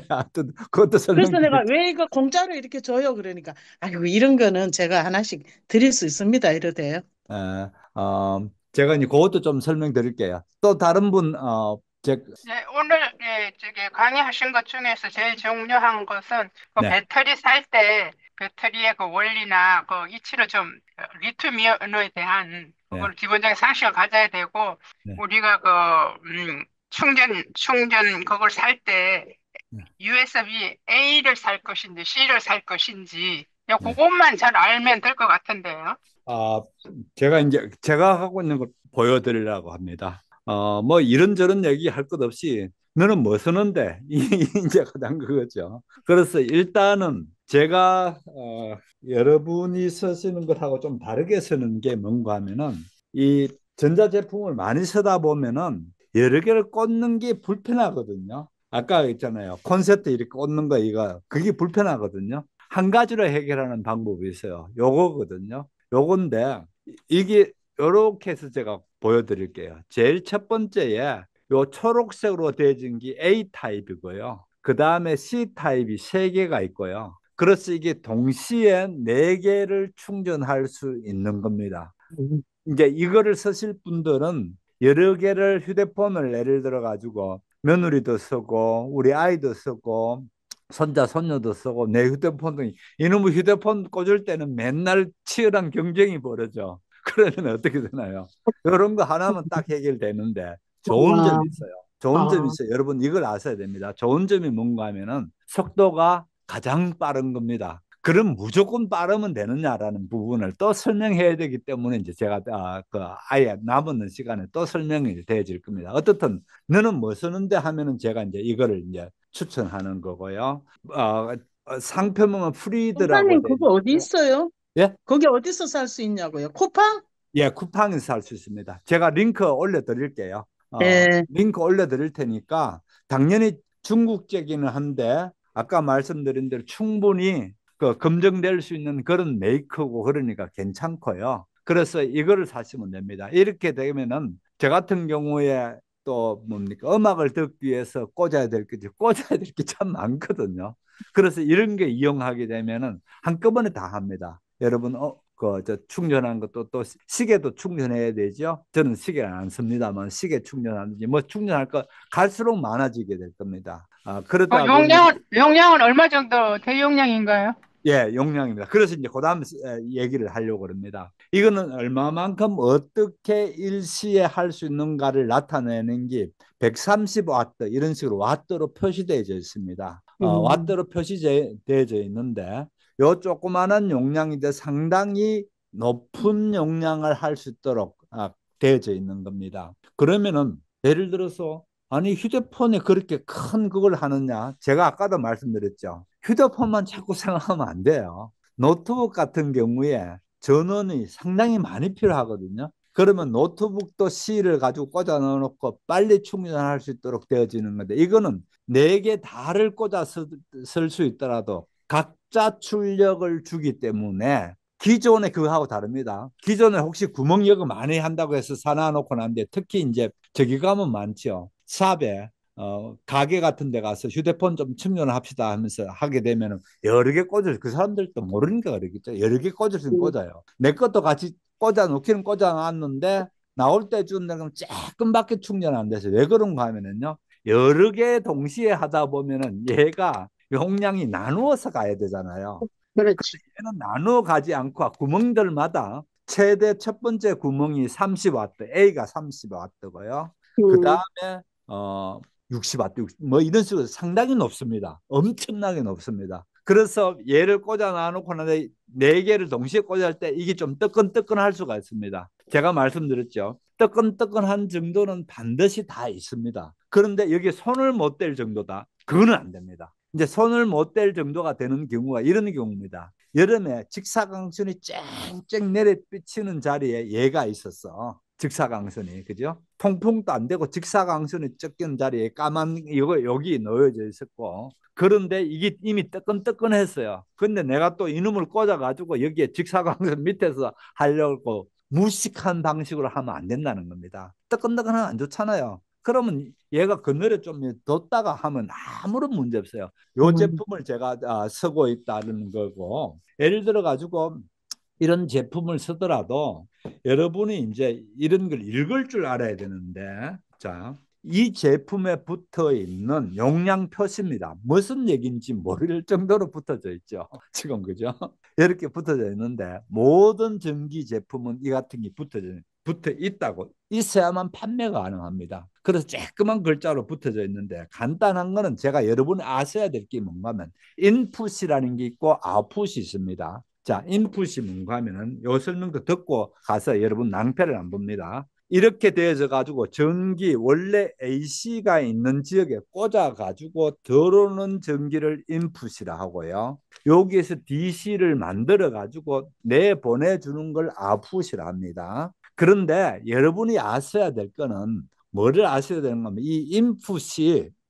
S3: 하여튼 그것도
S4: 그래서 내가
S3: 설명드릴게요.
S4: 왜 이거 공짜로 이렇게 줘요? 그러니까 아이고 이런 거는 제가 하나씩 드릴 수 있습니다. 이러대요.
S3: 예, 제가 이제 그것도 좀 설명드릴게요. 또 다른 분,
S2: 네, 오늘 저기 강의하신 것 중에서 제일 중요한 것은 그
S3: 네,
S2: 배터리 살 때 배터리의 그 원리나 그 이치를 좀 리튬이온에 대한
S3: 네,
S2: 그걸 기본적인 상식을 가져야 되고
S3: 네,
S2: 우리가 충전 그걸 살 때
S3: 네,
S2: USB A를 살 것인지 C를 살 것인지
S3: 네.
S2: 그것만 잘 알면 될 것 같은데요.
S3: 아, 제가 하고 있는 걸 보여드리려고 합니다. 뭐 이런저런 얘기할 것 없이 너는 뭐 쓰는데 이제 가장 그거죠. 그래서 일단은 제가 여러분이 쓰시는 것하고 좀 다르게 쓰는 게 뭔가 하면은 이 전자제품을 많이 쓰다 보면은 여러 개를 꽂는 게 불편하거든요. 아까 있잖아요. 콘센트 이렇게 꽂는 거 이거 그게 불편하거든요. 한 가지로 해결하는 방법이 있어요. 요거거든요. 요건데 이게 요렇게 해서 제가 보여드릴게요. 제일 첫 번째에 요 초록색으로 되어진 게 A 타입이고요. 그 다음에 C 타입이 세 개가 있고요. 그래서 이게 동시에 네 개를 충전할 수 있는 겁니다. 이제 이거를 쓰실 분들은 여러 개를 휴대폰을 예를 들어 가지고 며느리도 쓰고 우리 아이도 쓰고 손자 손녀도 쓰고 내 휴대폰도 이놈의 휴대폰 꽂을 때는 맨날 치열한 경쟁이 벌어져. 그러면 어떻게 되나요? 이런 거 하나면 딱 해결되는데 좋은 점이
S4: 아,
S3: 있어요. 좋은 점이
S4: 아,
S3: 있어요. 여러분 이걸 아셔야 됩니다. 좋은 점이 뭔가 하면은 속도가 가장 빠른 겁니다. 그럼 무조건 빠르면 되느냐라는 부분을 또 설명해야 되기 때문에 이제 제가 아예 남은 시간에 또 설명이 되어질 겁니다. 어떻든 너는 뭐 쓰는데 하면은 제가 이제 이거를 이제 추천하는 거고요. 상표명은 프리드라고
S4: 목사님
S3: 돼
S4: 그거 어디
S3: 있고,
S4: 있어요?
S3: 예,
S4: 거기 어디서 살 수 있냐고요? 쿠팡?
S3: 예, 쿠팡에서 살 수 있습니다. 제가 링크 올려드릴게요.
S4: 예.
S3: 링크 올려드릴 테니까 당연히 중국제기는 한데 아까 말씀드린 대로 충분히 그 검증될 수 있는 그런 메이커고 그러니까 괜찮고요. 그래서 이거를 사시면 됩니다. 이렇게 되면은 저 같은 경우에 또 뭡니까 음악을 듣기 위해서 꽂아야 될 게 참 많거든요. 그래서 이런 게 이용하게 되면은 한꺼번에 다 합니다. 여러분 저 충전한 것도 또 시계도 충전해야 되죠. 저는 시계를 안 씁니다만 시계 충전하는지 뭐 충전할 거 갈수록 많아지게 될 겁니다. 그러다 보니
S2: 용량은 얼마 정도 대용량인가요?
S3: 예, 용량입니다. 그래서 이제 그다음 얘기를 하려고 합니다. 이거는 얼마만큼 어떻게 일시에 할 수 있는가를 나타내는 게 130와트 이런 식으로 와트로 표시되어 있습니다.
S4: 음.
S3: 와트로 표시되어 있는데 요 조그마한 용량인데 상당히 높은 용량을 할 수 있도록 되어져 있는 겁니다. 그러면은 예를 들어서 아니 휴대폰에 그렇게 큰 그걸 하느냐? 제가 아까도 말씀드렸죠. 휴대폰만 자꾸 생각하면 안 돼요. 노트북 같은 경우에 전원이 상당히 많이 필요하거든요. 그러면 노트북도 C를 가지고 꽂아 넣어놓고 빨리 충전할 수 있도록 되어지는 건데 이거는 네 개 다를 꽂아 쓸 수 있더라도 각자 출력을 주기 때문에 기존에 그거하고 다릅니다. 기존에 혹시 구멍역을 많이 한다고 해서 사놔놓고 난데 특히 이제 저기 가면 많죠. 샵에 가게 같은 데 가서 휴대폰 좀 충전을 합시다 하면서 하게 되면 여러 개 꽂을 그 사람들도 모르니까 그러겠죠. 여러 개 꽂을 수는 꽂아요. 내 것도 같이 꽂아 놓기는 꽂아 놨는데 나올 때쯤 되면 조금밖에 충전 안 돼서 왜 그런가 하면은요. 여러 개 동시에 하다 보면은 얘가 용량이 나누어서 가야 되잖아요.
S4: 그렇지.
S3: 얘는 나누어 가지 않고 구멍들마다 최대 첫 번째 구멍이 30와트, A가 30와트고요. 그
S4: 음.
S3: 다음에 60와트, 뭐 이런 식으로 상당히 높습니다. 엄청나게 높습니다. 그래서 얘를 꽂아 놔놓고 나서 네 개를 동시에 꽂을 때 이게 좀 뜨끈뜨끈할 수가 있습니다. 제가 말씀드렸죠. 뜨끈뜨끈한 정도는 반드시 다 있습니다. 그런데 여기 손을 못 댈 정도다. 그거는 안 됩니다. 이제 손을 못 댈 정도가 되는 경우가 이런 경우입니다. 여름에 직사광선이 쨍쨍 내려비치는 자리에 얘가 있었어. 직사광선이, 그죠? 통풍도 안 되고 직사광선이 쫓기는 자리에 까만 이거 여기 놓여져 있었고, 그런데 이게 이미 뜨끈뜨끈했어요. 근데 내가 또 이놈을 꽂아가지고 여기에 직사광선 밑에서 하려고 무식한 방식으로 하면 안 된다는 겁니다. 뜨끈뜨끈하면 안 좋잖아요. 그러면 얘가 그늘에 좀 뒀다가 하면 아무런 문제 없어요. 요 제품을 제가 쓰고 있다는 거고, 예를 들어 가지고 이런 제품을 쓰더라도 여러분이 이제 이런 걸 읽을 줄 알아야 되는데, 자, 이 제품에 붙어 있는 용량 표시입니다. 무슨 얘기인지 모를 정도로 붙어져 있죠. 지금 그죠? 이렇게 붙어져 있는데 모든 전기 제품은 이 같은 게 붙어 있다고 있어야만 판매가 가능합니다. 그래서 조그만 글자로 붙어져 있는데 간단한 거는 제가 여러분이 아셔야 될 게 뭔가 하면 인풋이라는 게 있고 아웃풋이 있습니다. 자, 인풋이 뭔가 하면은 요 설명도 듣고 가서 여러분 낭패를 안 봅니다. 이렇게 되어져 가지고 전기 원래 AC가 있는 지역에 꽂아 가지고 들어오는 전기를 인풋이라 하고요. 여기에서 DC를 만들어 가지고 내보내주는 걸 아웃풋이라 합니다. 그런데 여러분이 아셔야 될 거는 뭐를 아셔야 되는 거면 이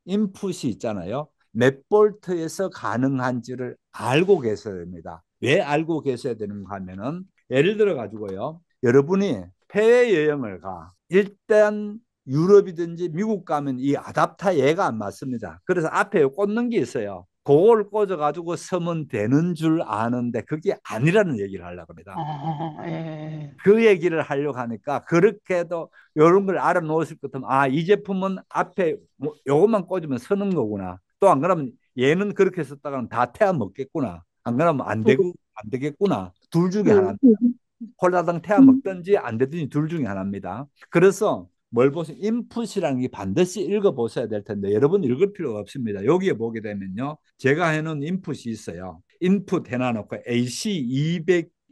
S3: 인풋이 있잖아요. 몇 볼트에서 가능한지를 알고 계셔야 됩니다. 왜 알고 계셔야 되는가 하면은 예를 들어 가지고요. 여러분이 해외여행을 가. 일단 유럽이든지 미국 가면 이 아답터 얘가 안 맞습니다. 그래서 앞에 꽂는 게 있어요. 그걸 꽂아가지고 서면 되는 줄 아는데 그게 아니라는 얘기를 하려고 합니다.
S2: 예.
S3: 그 얘기를 하려고 하니까 그렇게 해도 이런 걸 알아놓으실 것 같으면 이 제품은 앞에 요것만 꽂으면 서는 거구나. 또 안 그러면 얘는 그렇게 썼다가는 다 태워 먹겠구나. 안 그러면 안 되겠구나. 둘 중에 하나. 홀라당 태워 먹든지 안 되든지 둘 중에 하나입니다. 그래서 뭘 보세요? 인풋이라는 게 반드시 읽어보셔야 될 텐데 여러분 읽을 필요가 없습니다. 여기에 보게 되면요. 제가 해놓은 인풋이 있어요. 인풋 해놔놓고 AC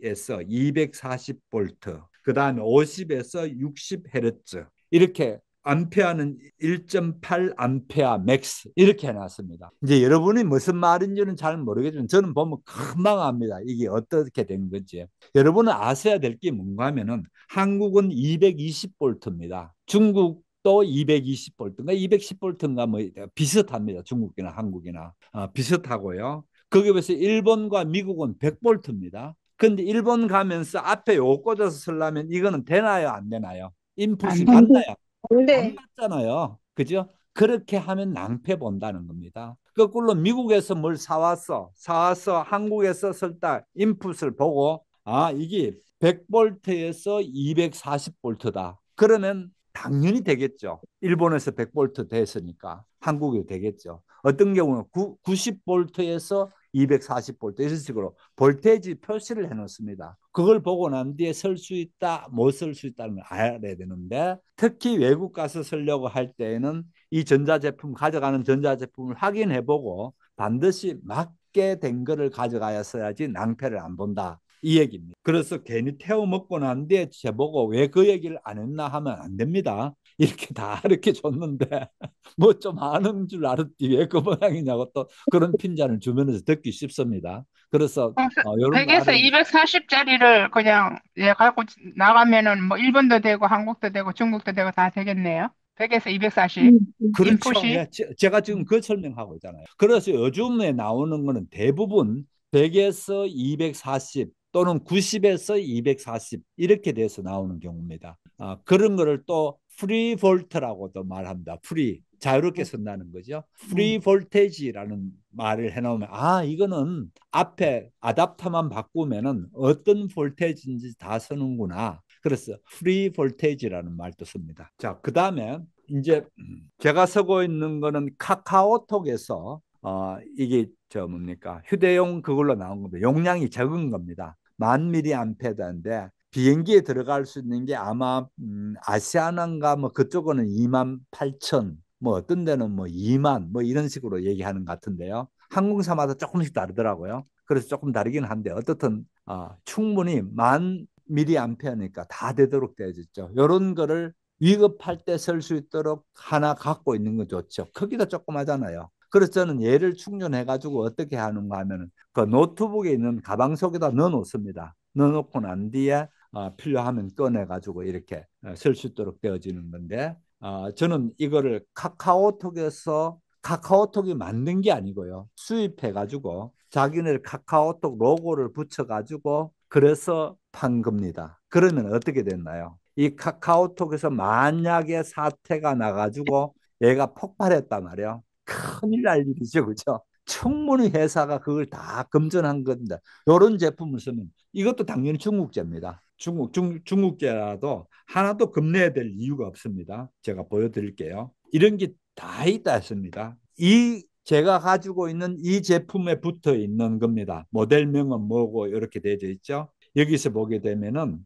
S3: 200에서 240V 그 다음에 50에서 60Hz 이렇게 암페어는 1.8 암페어 맥스 이렇게 해놨습니다. 이제 여러분이 무슨 말인지는 잘 모르겠지만 저는 보면 금방 압니다. 이게 어떻게 된 건지. 여러분은 아셔야 될 게 뭔가 하면은 한국은 220V입니다. 중국도 220V인가 210V인가 뭐 비슷합니다. 중국이나 한국이나 비슷하고요. 거기에 비해서 일본과 미국은 100V입니다. 근데 일본 가면서 앞에 요 꽂아서 쓰려면 이거는 되나요? 안 되나요? 인풋이
S2: 안
S3: 맞나요? 안
S5: 네.
S3: 맞잖아요. 그죠? 그렇게 하면 낭패 본다는 겁니다. 거꾸로 미국에서 뭘 사와서 한국에서 쓸 때 인풋을 보고 이게 100V에서 240V다. 그러면 당연히 되겠죠. 일본에서 100V 됐으니까 한국이 되겠죠. 어떤 경우는 90V에서 240V 이런 식으로 볼테이지 표시를 해놓습니다. 그걸 보고 난 뒤에 쓸 수 있다, 못 쓸 수 있다는 걸 알아야 되는데 특히 외국 가서 쓰려고 할 때에는 이 전자제품 가져가는 전자제품을 확인해보고 반드시 맞게 된 거를 가져가야 써야지 낭패를 안 본다. 이 얘기입니다. 그래서 괜히 태워 먹고 난 뒤에 제보고 왜 그 얘기를 안 했나 하면 안 됩니다. 이렇게 다 이렇게 줬는데 뭐 좀 아는 줄 알았지 왜 그 모양이냐고 또 그런 핀잔을 주면서 듣기 쉽습니다. 그래서 이런 거
S2: 100에서
S3: 알아.
S2: 240짜리를 그냥 갖고 나가면은 뭐 일본도 되고 한국도 되고 중국도 되고 다 되겠네요. 100에서 240
S3: 그렇죠.
S2: 인풋이.
S3: 예, 제가 지금 그 설명하고 있잖아요. 그래서 요즘에 나오는 거는 대부분 100에서 240 또는 90에서 240 이렇게 돼서 나오는 경우입니다. 그런 거를 또 프리 볼트라고도 말합니다. 프리 자유롭게 쓴다는 거죠. 프리 볼테이지라는 말을 해놓으면 이거는 앞에 아답터만 바꾸면은 어떤 볼테이지인지 다 쓰는구나. 그래서 프리 볼테이지라는 말도 씁니다. 자, 그 다음에 이제 제가 쓰고 있는 거는 카카오톡에서 이게 뭡니까 휴대용 그걸로 나온 겁니다. 용량이 적은 겁니다. 1000mAh인데 비행기에 들어갈 수 있는 게 아마 아시아나인가 뭐 그쪽은 28,000 뭐 어떤 데는 뭐 2만 뭐 이런 식으로 얘기하는 것 같은데요. 항공사마다 조금씩 다르더라고요. 그래서 조금 다르긴 한데 어떻든 충분히 1000mAh니까 다 되도록 되어졌죠. 이런 거를 위급할 때 쓸 수 있도록 하나 갖고 있는 건 좋죠. 크기도 조그마잖아요. 그래서 저는 얘를 충전해 가지고 어떻게 하는가 하면은 그 노트북에 있는 가방 속에다 넣어 놓습니다. 넣어 놓고 난 뒤에 필요하면 꺼내 가지고 이렇게 쓸 수 있도록 되어지는 건데 저는 이거를 카카오톡이 만든 게 아니고요. 수입해 가지고 자기네 카카오톡 로고를 붙여 가지고 그래서 판 겁니다. 그러면 어떻게 됐나요? 이 카카오톡에서 만약에 사태가 나가지고 얘가 폭발했단 말이에요. 큰일 날 일이죠, 그죠? 충분히 회사가 그걸 다 검증한 건데, 이런 제품을 쓰면 이것도 당연히 중국제입니다. 중국제라도 하나도 겁내야 될 이유가 없습니다. 제가 보여드릴게요. 이런 게 다 있다 했습니다. 제가 가지고 있는 이 제품에 붙어 있는 겁니다. 모델명은 뭐고 이렇게 되어 있죠. 여기서 보게 되면은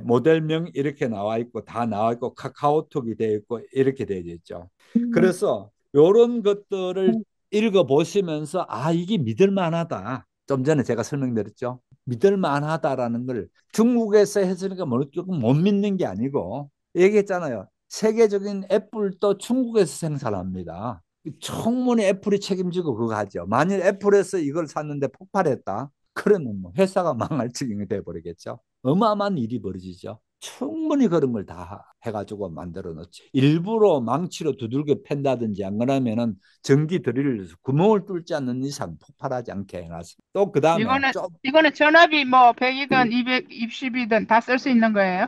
S3: 모델명 이렇게 나와 있고 다 나와 있고 카카오톡이 되어 있고 이렇게 되어 있죠. 그래서 이런 것들을 읽어보시면서 이게 믿을만하다. 좀 전에 제가 설명드렸죠. 믿을만하다라는 걸 중국에서 했으니까 조금 못 믿는 게 아니고 얘기했잖아요. 세계적인 애플도 중국에서 생산합니다. 충분히 애플이 책임지고 그거 하죠. 만일 애플에서 이걸 샀는데 폭발했다. 그러면 뭐 회사가 망할 지경이 돼버리겠죠. 어마어마한 일이 벌어지죠. 충분히 그런 걸 다 해가지고 만들어 놓지. 일부러 망치로 두들겨 팬다든지 안 그러면은 전기 드릴을 구멍을 뚫지 않는 이상 폭발하지 않게 해놨습니다. 또 그 다음에
S2: 이거는 전압이 뭐 100이든 220이든 다 쓸 수 있는 거예요?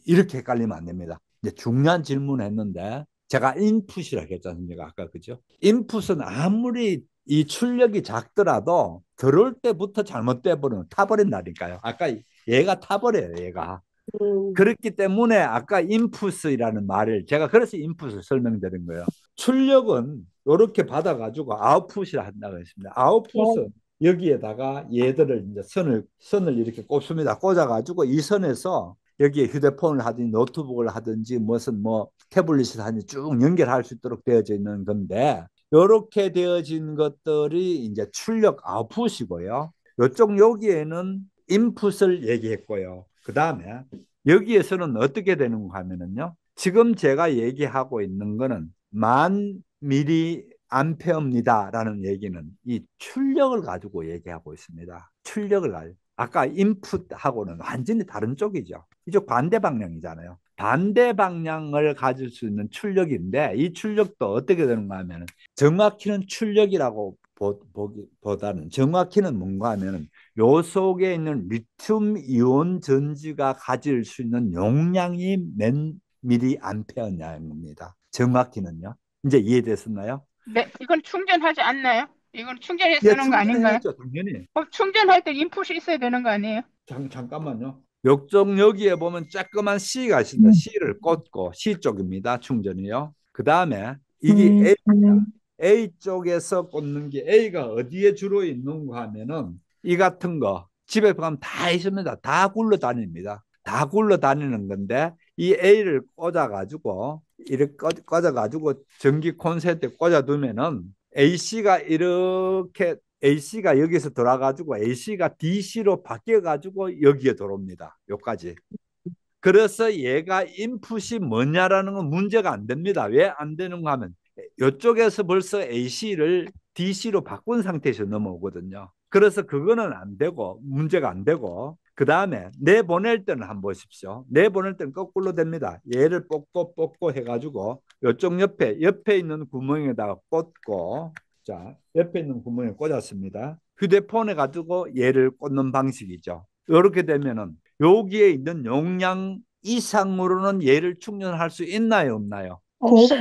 S3: 이렇게 헷갈리면 안 됩니다. 이제 중요한 질문을 했는데 제가 인풋이라고 했지 않습니까? 아까 그죠? 인풋은 아무리 이 출력이 작더라도 들어올 때부터 잘못돼 버리면 타버린다니까요. 아까 얘가 타버려요, 얘가. 그렇기 때문에 아까 인풋이라는 말을 제가 그래서 인풋을 설명드린 거예요. 출력은 이렇게 받아가지고 아웃풋이라 한다고 했습니다. 아웃풋은 여기에다가 얘들을 이제 선을 이렇게 꼽습니다. 꽂아가지고 이 선에서 여기에 휴대폰을 하든지 노트북을 하든지 무슨 뭐 태블릿을 하든지 쭉 연결할 수 있도록 되어져 있는 건데 이렇게 되어진 것들이 이제 출력 아웃풋이고요. 이쪽 여기에는 인풋을 얘기했고요. 그 다음에 여기에서는 어떻게 되는가 하면은요. 지금 제가 얘기하고 있는 거는 1000mAh입니다라는 얘기는 이 출력을 가지고 얘기하고 있습니다. 출력을 가지고. 아까 인풋하고는 완전히 다른 쪽이죠. 이쪽 반대 방향이잖아요. 반대 방향을 가질 수 있는 출력인데 이 출력도 어떻게 되는가 하면 정확히는 출력이라고 보다는 정확히는 뭔가 하면 요 속에 있는 리튬 이온 전지가 가질 수 있는 용량이 몇 밀리암페어냐는 겁니다. 정확히는요. 이제 이해됐었나요?
S2: 네, 이건 충전하지 않나요? 이건 충전해서 쓰는 거 아닌가요?
S3: 충전해야죠, 당연히.
S2: 충전할 때 인풋이 있어야 되는 거 아니에요?
S3: 잠깐만요. 요쪽 여기에 보면 조그만 C가 있습니다. C를 꽂고 C 쪽입니다. 충전이요. 그 다음에 이게 A 쪽에서 꽂는 게 A가 어디에 주로 있는가 하면은 이 같은 거 집에 가면 다 있습니다. 다 굴러다닙니다. 다 굴러다니는 건데 이 A를 꽂아가지고 이렇게 꽂아가지고 전기 콘센트에 꽂아두면은 AC가 여기서 돌아가지고 AC가 DC로 바뀌어가지고 여기에 들어옵니다. 여기까지. 그래서 얘가 인풋이 뭐냐라는 건 문제가 안 됩니다. 왜 안 되는가 하면 이쪽에서 벌써 AC를 DC로 바꾼 상태에서 넘어오거든요. 그래서 그거는 안 되고 문제가 안 되고 그 다음에 내보낼 때는 한번 보십시오. 내보낼 때는 거꾸로 됩니다. 얘를 뽑고 해가지고 이쪽 옆에 있는 구멍에다가 꽂고 자 옆에 있는 구멍에 꽂았습니다. 휴대폰에 가지고 얘를 꽂는 방식이죠. 이렇게 되면은 여기에 있는 용량 이상으로는 얘를 충전할 수 있나요, 없나요?
S2: 없죠.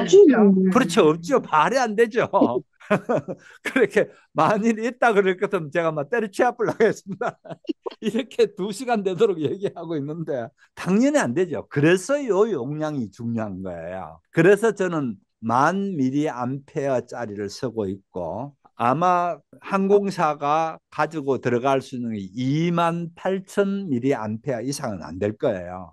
S3: 그렇죠, 없죠. 말이 안 되죠. 그렇게 만일 있다 그럴 것 같으면 제가 막 때려치워보려고 했습니다. 이렇게 2시간 되도록 얘기하고 있는데 당연히 안 되죠. 그래서 이 용량이 중요한 거예요. 그래서 저는 1000mAh짜리를 쓰고 있고 아마 항공사가 가지고 들어갈 수 있는 28,000mAh 이상은 안 될 거예요.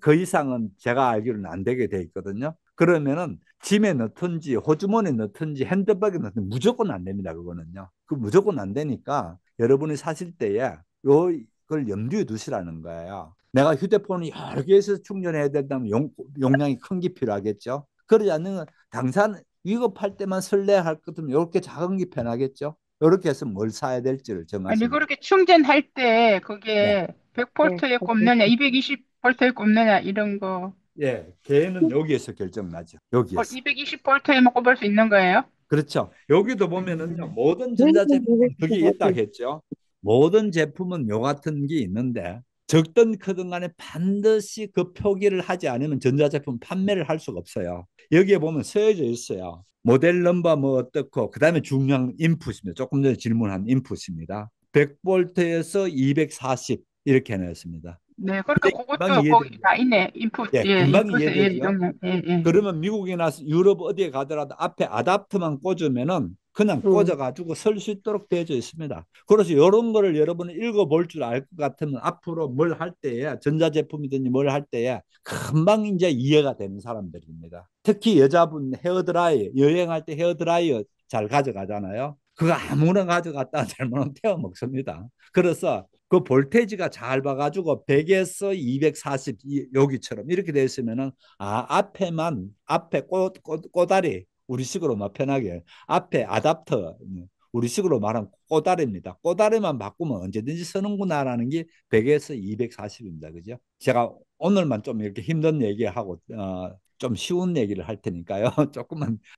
S3: 그 이상은 제가 알기로는 안 되게 돼 있거든요. 그러면은 짐에 넣든지 호주머니에 넣든지 핸드백에 넣든지 무조건 안 됩니다. 그거는요. 그 무조건 안 되니까 여러분이 사실 때에 요걸 염두에 두시라는 거예요. 내가 휴대폰을 여러 개에서 충전해야 된다면 용량이 큰 게 필요하겠죠. 그러지 않는 당장 위급할 때만 설레할 것 같으면 이렇게 작은 게 편하겠죠. 이렇게 해서 뭘 사야 될지를
S2: 아니,
S3: 정하시면 돼요.
S2: 그렇게 충전할 때
S3: 네.
S2: 그게
S4: 네.
S2: 100볼트에 꼽느냐, 220볼트에 꼽느냐, 이런 거.
S3: 예, 걔는 여기에서 결정나죠. 여기에서.
S2: 220볼트에만 꼽을 수 있는 거예요?
S3: 그렇죠. 여기도 보면은요, 모든 전자제품은 그게 있다 했죠. 모든 제품은 요 같은 게 있는데, 적든 크든 간에 반드시 그 표기를 하지 않으면 전자제품 판매를 할 수가 없어요. 여기에 보면 쓰여져 있어요. 모델 넘버 뭐 어떻고, 그 다음에 중량 인풋입니다. 조금 전에 질문한 인풋입니다. 100볼트에서 240 이렇게 해놨습니다.
S2: 네, 그러니까
S3: 근데 금방
S2: 그것도 거기
S3: 이해됩니다.
S2: 다 있네. 인풋,
S3: 예,
S2: 예,
S3: 금방
S2: 인풋에, 예,
S3: 이해되죠.
S2: 용량, 예, 예.
S3: 그러면 미국이나 유럽 어디에 가더라도 앞에 아답터만 꽂으면은 그냥 꽂아가지고 쓸 수 있도록 되어져 있습니다. 그래서 이런 거를 여러분이 읽어볼 줄 알 것 같으면 앞으로 뭘 할 때에 전자제품이든지 뭘 할 때에 금방 이제 이해가 되는 사람들입니다. 특히 여자분 헤어드라이어, 여행할 때 헤어드라이어 잘 가져가잖아요. 그거 아무나 가져갔다 잘못하면 태워 먹습니다. 그래서 그 볼테이지가 잘 봐가지고 100에서 240 여기처럼 이렇게 되어 있으면은 앞에만 앞에 꼬다리 우리식으로 막 편하게 앞에 아답터 우리식으로 말하면 꼬다리입니다. 꼬다리만 바꾸면 언제든지 쓰는구나라는 게 100에서 240입니다. 그죠? 제가 오늘만 좀 이렇게 힘든 얘기하고 좀 쉬운 얘기를 할 테니까요.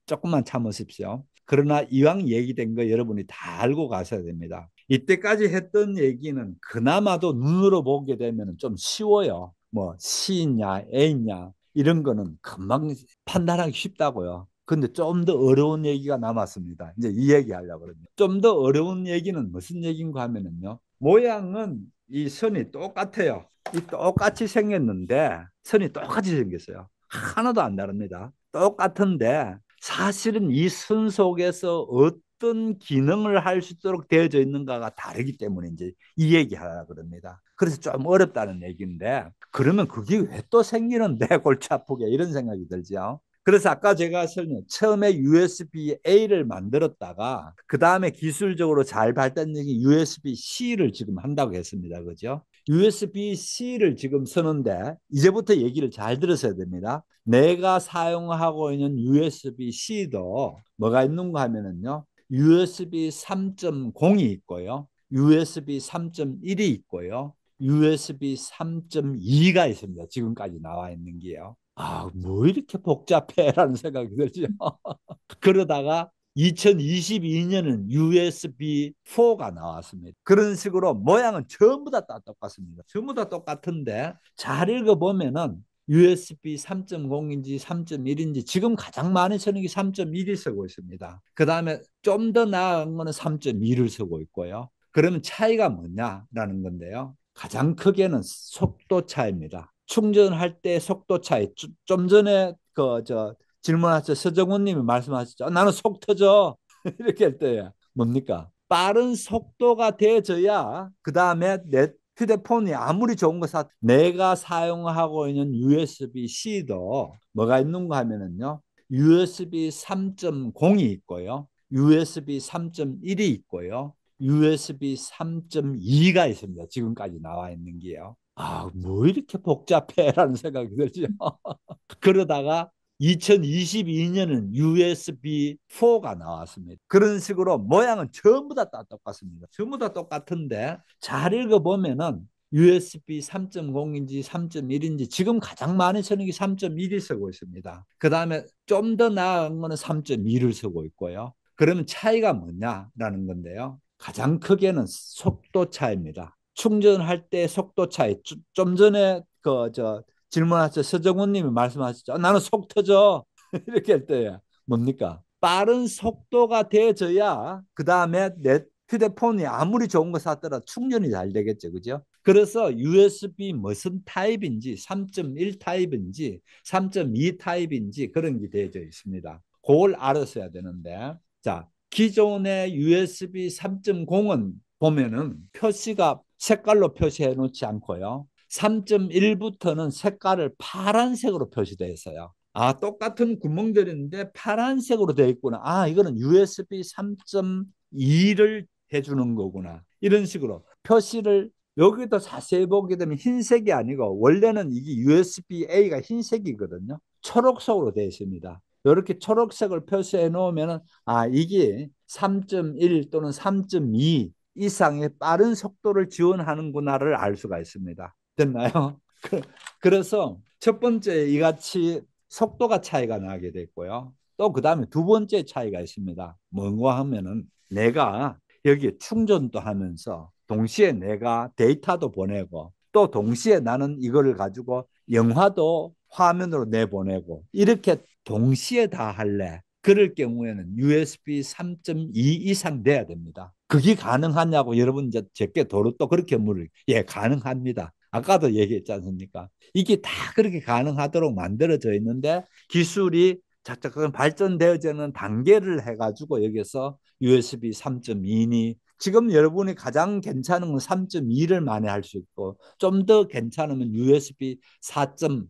S3: 조금만 참으십시오. 그러나 이왕 얘기된 거 여러분이 다 알고 가셔야 됩니다. 이때까지 했던 얘기는 그나마도 눈으로 보게 되면 좀 쉬워요. 뭐 C냐 A냐 이런 거는 금방 판단하기 쉽다고요. 근데 좀 더 어려운 얘기가 남았습니다. 이제 이 얘기 하려고 그러죠. 좀 더 어려운 얘기는 무슨 얘기인가 하면은요. 모양은 이 선이 똑같아요. 이 똑같이 생겼는데 선이 똑같이 생겼어요. 하나도 안 다릅니다. 똑같은데 사실은 이 선 속에서 어떤 기능을 할 수 있도록 되어져 있는가가 다르기 때문에 이제 이 얘기하려고 그럽니다. 그래서 좀 어렵다는 얘기인데 그러면 그게 왜 또 생기는데 골치 아프게 이런 생각이 들죠. 그래서 아까 제가 처음에 USB-A를 만들었다가 그 다음에 기술적으로 잘 발달된 USB-C를 지금 한다고 했습니다. 그죠? USB-C를 지금 쓰는데 이제부터 얘기를 잘 들으셔야 됩니다. 내가 사용하고 있는 USB-C도 뭐가 있는가 하면은요. USB 3.0이 있고요. USB 3.1이 있고요. USB 3.2가 있습니다. 지금까지 나와 있는 게요. 뭐 이렇게 복잡해라는 생각이 들죠. 그러다가 2022년은 USB4가 나왔습니다. 그런 식으로 모양은 전부 다 똑같습니다. 전부 다 똑같은데 잘 읽어보면은 USB 3.0인지 3.1인지 지금 가장 많이 쓰는 게 3.1을 쓰고 있습니다. 그 다음에 좀 더 나은 거는 3.2를 쓰고 있고요. 그러면 차이가 뭐냐라는 건데요. 가장 크게는 속도 차이입니다. 충전할 때 속도 차이. 좀 전에 질문하셨죠. 서정훈 님이 말씀하셨죠. 나는 속 터져. 이렇게 할 때 뭡니까? 빠른 속도가 돼져야 그 다음에 내 휴대폰이 아무리 좋은 거 내가 사용하고 있는 USB-C도 뭐가 있는가 하면은요. USB 3.0이 있고요. USB 3.1이 있고요. USB 3.2가 있습니다. 지금까지 나와 있는 게요. 뭐 이렇게 복잡해라는 생각이 들죠. 그러다가 2022년은 USB4가 나왔습니다. 그런 식으로 모양은 전부 다 똑같습니다. 전부 다 똑같은데 잘 읽어보면은 USB 3.0인지 3.1인지 지금 가장 많이 쓰는 게 3.1을 쓰고 있습니다. 그 다음에 좀 더 나은 거는 3.2를 쓰고 있고요. 그러면 차이가 뭐냐라는 건데요. 가장 크게는 속도 차이입니다. 충전할 때 속도 차이. 좀 전에 질문하셨죠. 서정훈 님이 말씀하셨죠. 나는 속 터져. 이렇게 할 때 뭡니까? 빠른 속도가 돼져야 그 다음에 내 휴대폰이 아무리 좋은 거 샀더라 충전이 잘 되겠죠. 그죠? 그래서 USB 무슨 타입인지 3.1 타입인지 3.2 타입인지 그런 게 되어져 있습니다. 그걸 알았어야 되는데 자 기존의 USB 3.0은 보면은 표시가 색깔로 표시해 놓지 않고요. 3.1부터는 색깔을 파란색으로 표시되어 있어요. 똑같은 구멍들인데 파란색으로 되어 있구나. 이거는 USB 3.2를 해주는 거구나. 이런 식으로 표시를 여기도 자세히 보게 되면 흰색이 아니고 원래는 이게 USB-A가 흰색이거든요. 초록색으로 되어 있습니다. 이렇게 초록색을 표시해 놓으면 이게 3.1 또는 3.2 이상의 빠른 속도를 지원하는구나를 알 수가 있습니다. 됐나요? 그래서 첫 번째 이같이 속도가 차이가 나게 됐고요. 또 그다음에 두 번째 차이가 있습니다. 뭔가 하면은 내가 여기에 충전도 하면서 동시에 내가 데이터도 보내고 또 동시에 나는 이거를 가지고 영화도 화면으로 내보내고 이렇게 동시에 다 할래. 그럴 경우에는 USB 3.2 이상 돼야 됩니다. 그게 가능하냐고 여러분 이제 제게 도로 또 그렇게 물을 예, 가능합니다. 아까도 얘기했지 않습니까? 이게 다 그렇게 가능하도록 만들어져 있는데 기술이 작작 발전되어지는 단계를 해가지고 여기서 USB 3.2니 지금 여러분이 가장 괜찮은 건 3.2를 만회할 수 있고 좀 더 괜찮으면 USB 4.0,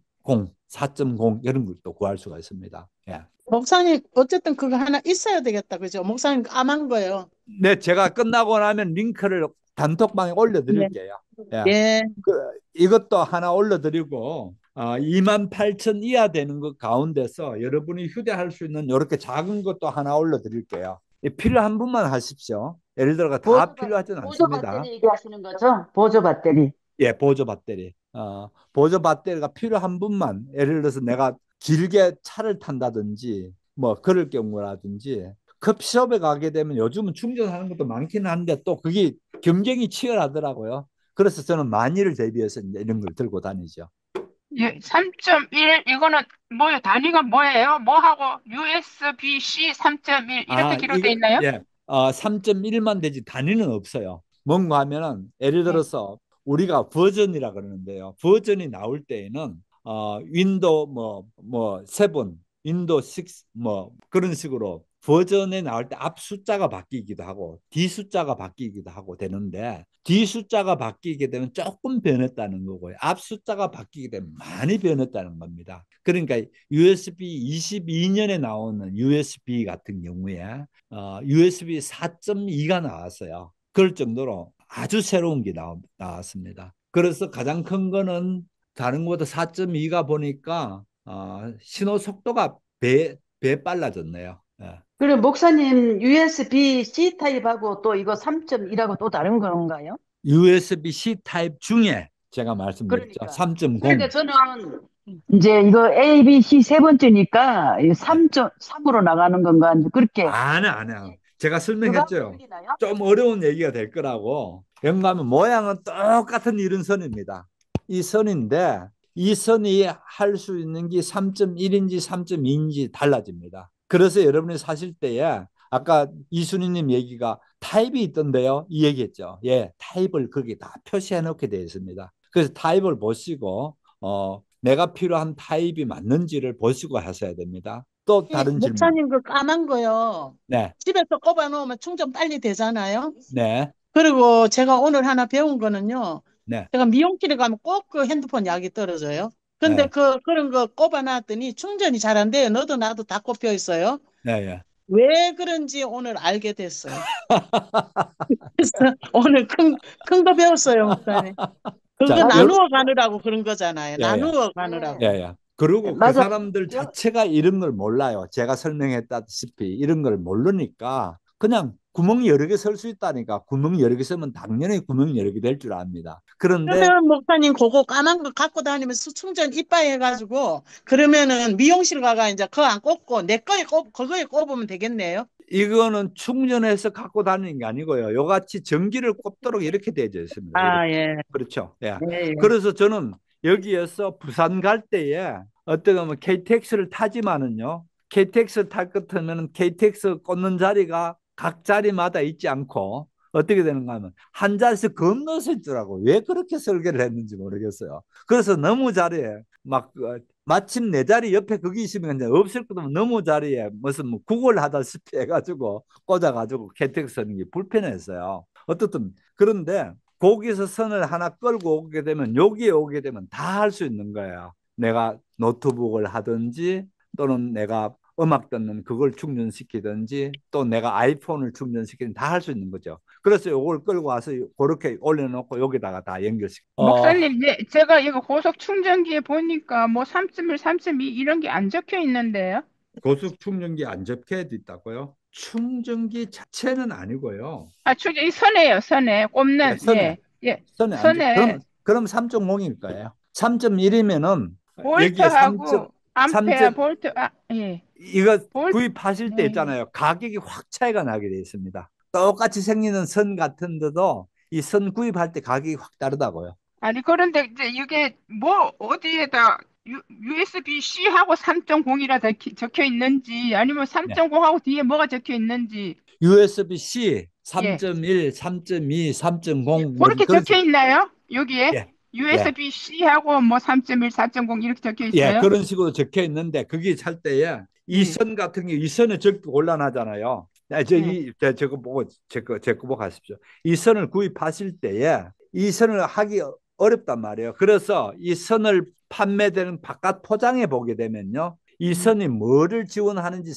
S3: 4.0 이런 것도 구할 수가 있습니다. 예.
S4: 목사님, 어쨌든 그거 하나 있어야 되겠다. 그죠? 목사님 까만 거요.
S3: 네, 제가 끝나고 나면 링크를 단톡방에
S4: 네.
S3: 올려드릴게요. 예.
S4: 예.
S3: 이것도 하나 올려드리고 28,000 이하 되는 것 가운데서 여러분이 휴대할 수 있는 이렇게 작은 것도 하나 올려드릴게요. 필요한 분만 하십시오. 예를 들어 다 필요하지는
S1: 보조
S3: 않습니다.
S1: 배터리 얘기하시는 거죠? 보조 배터리.
S3: 예, 보조 배터리. 보조 배터리가 필요한 분만 예를 들어서 내가 길게 차를 탄다든지 뭐 그럴 경우라든지 커피숍에 가게 되면 요즘은 충전하는 것도 많기는 한데 또 그게 경쟁이 치열하더라고요. 그래서 저는 만일을 대비해서 이제 이런 걸 들고 다니죠.
S2: 예, 3.1 이거는 뭐예요? 단위가 뭐예요? 뭐하고 USB-C 3.1 이렇게 기록돼
S3: 이거
S2: 있나요?
S3: 예, 3.1만 되지 단위는 없어요. 뭔가 하면은 예를
S2: 네.
S3: 들어서 우리가 버전이라 그러는데요. 버전이 나올 때에는 윈도우 뭐 7, 윈도우 6 뭐 그런 식으로 버전에 나올 때 앞 숫자가 바뀌기도 하고 뒤 숫자가 바뀌기도 하고 되는데 뒤 숫자가 바뀌게 되면 조금 변했다는 거고요. 앞 숫자가 바뀌게 되면 많이 변했다는 겁니다. 그러니까 USB 22년에 나오는 USB 같은 경우에 USB 4.2가 나왔어요. 그럴 정도로 아주 새로운 게 나왔습니다. 그래서 가장 큰 거는 다른 것보다 4.2가 보니까 신호 속도가 배 빨라졌네요. 예.
S1: 그리고 목사님 USB-C 타입하고 또 이거 3.1하고 또 다른 건가요?
S3: USB-C 타입 중에 제가 말씀드렸죠.
S1: 그러니까.
S3: 3.0.
S1: 저는 이제 이거 A, B, C 세 번째니까
S3: 네.
S1: 3.3으로 나가는 건가? 그렇게
S3: 아니야. 제가
S1: 그거하고
S3: 설명했죠.
S1: 틀리나요?
S3: 좀 어려운 얘기가 될 거라고. 영감은 모양은 똑같은 이런 선입니다. 이 선인데 이 선이 할 수 있는 게 3.1인지 3.2인지 달라집니다. 그래서 여러분이 사실 때에 아까 이순희님 얘기가 타입이 있던데요. 이 얘기했죠. 예, 타입을 거기 다 표시해 놓게 되어 있습니다. 그래서 타입을 보시고 내가 필요한 타입이 맞는지를 보시고 하셔야 됩니다. 또 다른 질문.
S4: 목사님 그 까만 거요.
S3: 네,
S4: 집에서 꼽아 놓으면 충전 빨리 되잖아요.
S3: 네,
S4: 그리고 제가 오늘 하나 배운 거는요.
S3: 네,
S4: 제가 미용실에 가면 꼭 그 핸드폰 약이 떨어져요. 근데
S3: 네,
S4: 그런 거 꼽아 놨더니 충전이 잘 안 돼요. 너도 나도 다 꼽혀 있어요.
S3: 네, 네.
S4: 왜 그런지 오늘 알게 됐어요. 그래서 오늘 큰 거 배웠어요, 목사님. 그거
S3: 자,
S4: 나누어 가느라고 그런 거잖아요.
S3: 예, 예,
S4: 나누어 가느라고.
S3: 예, 예. 그리고 그
S1: 맞아.
S3: 사람들 자체가 이런 걸 몰라요. 제가 설명했다시피 이런 걸 모르니까 그냥 구멍이 여러 개 설 수 있다니까. 구멍이 여러 개 쓰면 당연히 구멍이 여러 개 될 줄 압니다. 그런데
S4: 그러면 목사님 그거 까만 거 갖고 다니면서 충전 이빠이 해가지고 그러면은 미용실 가가 이제 그거 안 꼽고 내 거에 그거에 꼽으면 되겠네요.
S3: 이거는 충전해서 갖고 다니는 게 아니고요. 요같이 전기를 꼽도록 이렇게 되어 있습니다. 이렇게.
S4: 아, 예.
S3: 그렇죠. 예.
S4: 예, 예.
S3: 그래서 저는 여기에서 부산 갈 때에 어떻게 보면 KTX를 타지만은요. KTX를 탈 것 같으면 KTX 꽂는 자리가 각 자리마다 있지 않고 어떻게 되는가 하면 한 자리씩 건너서 있더라고. 왜 그렇게 설계를 했는지 모르겠어요. 그래서 너무 자리에 막 마침 내 자리 옆에 거기 있으면 이제 없을 것도 없고 너무 자리에 무슨 뭐 구걸 하다시피 해가지고 꽂아가지고 KTX 서는 게 불편했어요. 어떻든 그런데 거기서 선을 하나 끌고 오게 되면 여기에 오게 되면 다 할 수 있는 거예요. 내가 노트북을 하든지 또는 내가 음악 듣는 그걸 충전시키든지 또 내가 아이폰을 충전시키든지 다 할 수 있는 거죠. 그래서 이걸 끌고 와서 그렇게 올려놓고 여기다가 다 연결시켜.
S2: 목사님, 예, 제가 이거 고속 충전기에 보니까 뭐 3.1, 3.2 이런 게 안 적혀 있는데요.
S3: 고속 충전기 안 적혀 있다고요? 충전기 자체는 아니고요.
S2: 아, 충전, 이 선에요, 선에.
S3: 예,
S2: 꼽는,
S3: 선에.
S2: 예, 예,
S3: 선에 안 적.
S2: 선에
S3: 그럼 3.0일 거예요. 3.1이면은 여기에 3.
S2: 볼트하고 암페어, 볼트, 아, 예,
S3: 이거
S2: 볼트,
S3: 구입하실 때
S2: 네.
S3: 있잖아요. 가격이 확 차이가 나게 돼 있습니다. 똑같이 생기는 선 같은데도 이 선 구입할 때 가격이 확 다르다고요.
S2: 아니, 그런데 이제 이게 뭐, 어디에다 USB-C하고 3.0이라 적혀 있는지, 아니면
S3: 네.
S2: 3.0하고 뒤에 뭐가 적혀 있는지,
S3: USB-C
S2: 예,
S3: 3.1, 3.2,
S2: 예,
S3: 3.0 뭐
S2: 그렇게
S3: 그런
S2: 적혀
S3: 식.
S2: 있나요? 여기에?
S3: 예. 예.
S2: USB-C하고 뭐 3.1, 4.0 이렇게 적혀
S3: 예,
S2: 있어요?
S3: 그런 식으로 적혀 있는데 그게 살 때에 이
S2: 예,
S3: 선 같은 게 이 선에 적기 곤란하잖아요.
S2: 예.
S3: 저거 보고 제 거 보고 하십시오. 이 선을 구입하실 때에 이 선을 하기 어렵단 말이에요. 그래서 이 선을 판매되는 바깥 포장해 보게 되면요. 이
S2: 음.
S3: 선이 뭐를 지원하는지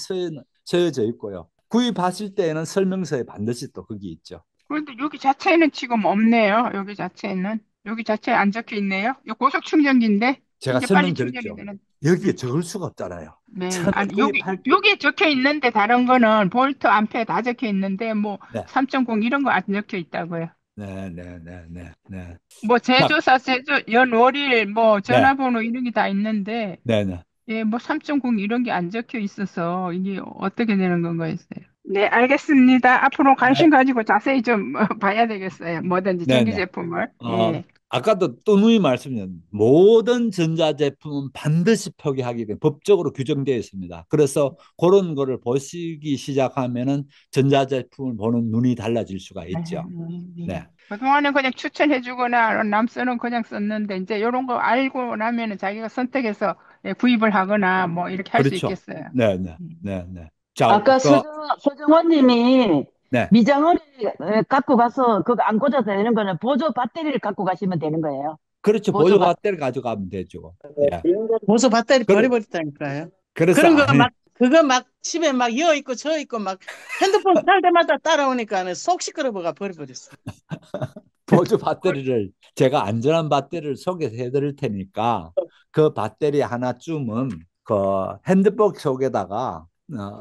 S3: 써져 있고요. 구입하실 때에는 설명서에 반드시 또 거기 있죠.
S2: 그런데 여기 자체에는 지금 없네요. 여기 자체에는. 여기 자체에 안 적혀 있네요. 이 고속 충전기인데,
S3: 제가
S2: 이제 빨리 충전이
S3: 설명드렸죠.
S2: 되는.
S3: 여기에
S2: 음,
S3: 적을 수가 없잖아요.
S2: 네.
S3: 선을
S2: 아니,
S3: 구입할 때.
S2: 여기 적혀 있는데, 다른 거는 볼트, 암페어 다 적혀 있는데, 뭐,
S3: 네.
S2: 3.0 이런 거 안 적혀 있다고요.
S3: 네, 네, 네, 네, 네.
S2: 뭐,
S3: 자,
S2: 제조사, 연월일, 뭐,
S3: 네,
S2: 전화번호 이런 게 다 있는데,
S3: 네, 네.
S2: 예, 뭐, 3.0 이런 게 안 적혀 있어서, 이게 어떻게 되는 건가 했어요. 네, 알겠습니다. 앞으로 관심
S3: 네,
S2: 가지고 자세히 좀 봐야 되겠어요. 뭐든지
S3: 네,
S2: 전기
S3: 네.
S2: 제품을.
S3: 어,
S2: 예.
S3: 아까도 또 누이 말씀드린 모든 전자제품은 반드시 표기하기 때문에 법적으로 규정되어 있습니다. 그래서 그런 거를 보시기 시작하면은 전자제품을 보는 눈이 달라질 수가 있죠. 네.
S2: 그동안은 그냥 추천해주거나 남서는 그냥 썼는데 이제 이런 거 알고 나면은 자기가 선택해서 예, 구입을 하거나 뭐 이렇게 할 수
S3: 그렇죠.
S2: 있겠어요.
S3: 네, 네,
S2: 음.
S3: 네, 네. 자,
S1: 아까 서정원님이
S3: 네.
S1: 미장원을 갖고 가서 그거 안 꽂아도 되는 거는 보조 배터리를 갖고 가시면 되는 거예요.
S3: 그렇죠.
S1: 보조
S3: 보조
S1: 배터리.
S3: 배터리 가져가면 되죠. 예.
S4: 보소 배터리
S3: 그래,
S4: 버려버렸다니까요.
S3: 그래서
S4: 그런 거
S3: 아니,
S4: 막, 그거 막 집에 막 이어 있고 저 있고 막 핸드폰 살 때마다 따라오니까 속 시끄러워가 버려버렸어.
S3: 보조 배터리를 제가 안전한 배터리를 소개해 드릴 테니까 그 배터리 하나쯤은 그 핸드백 속에다가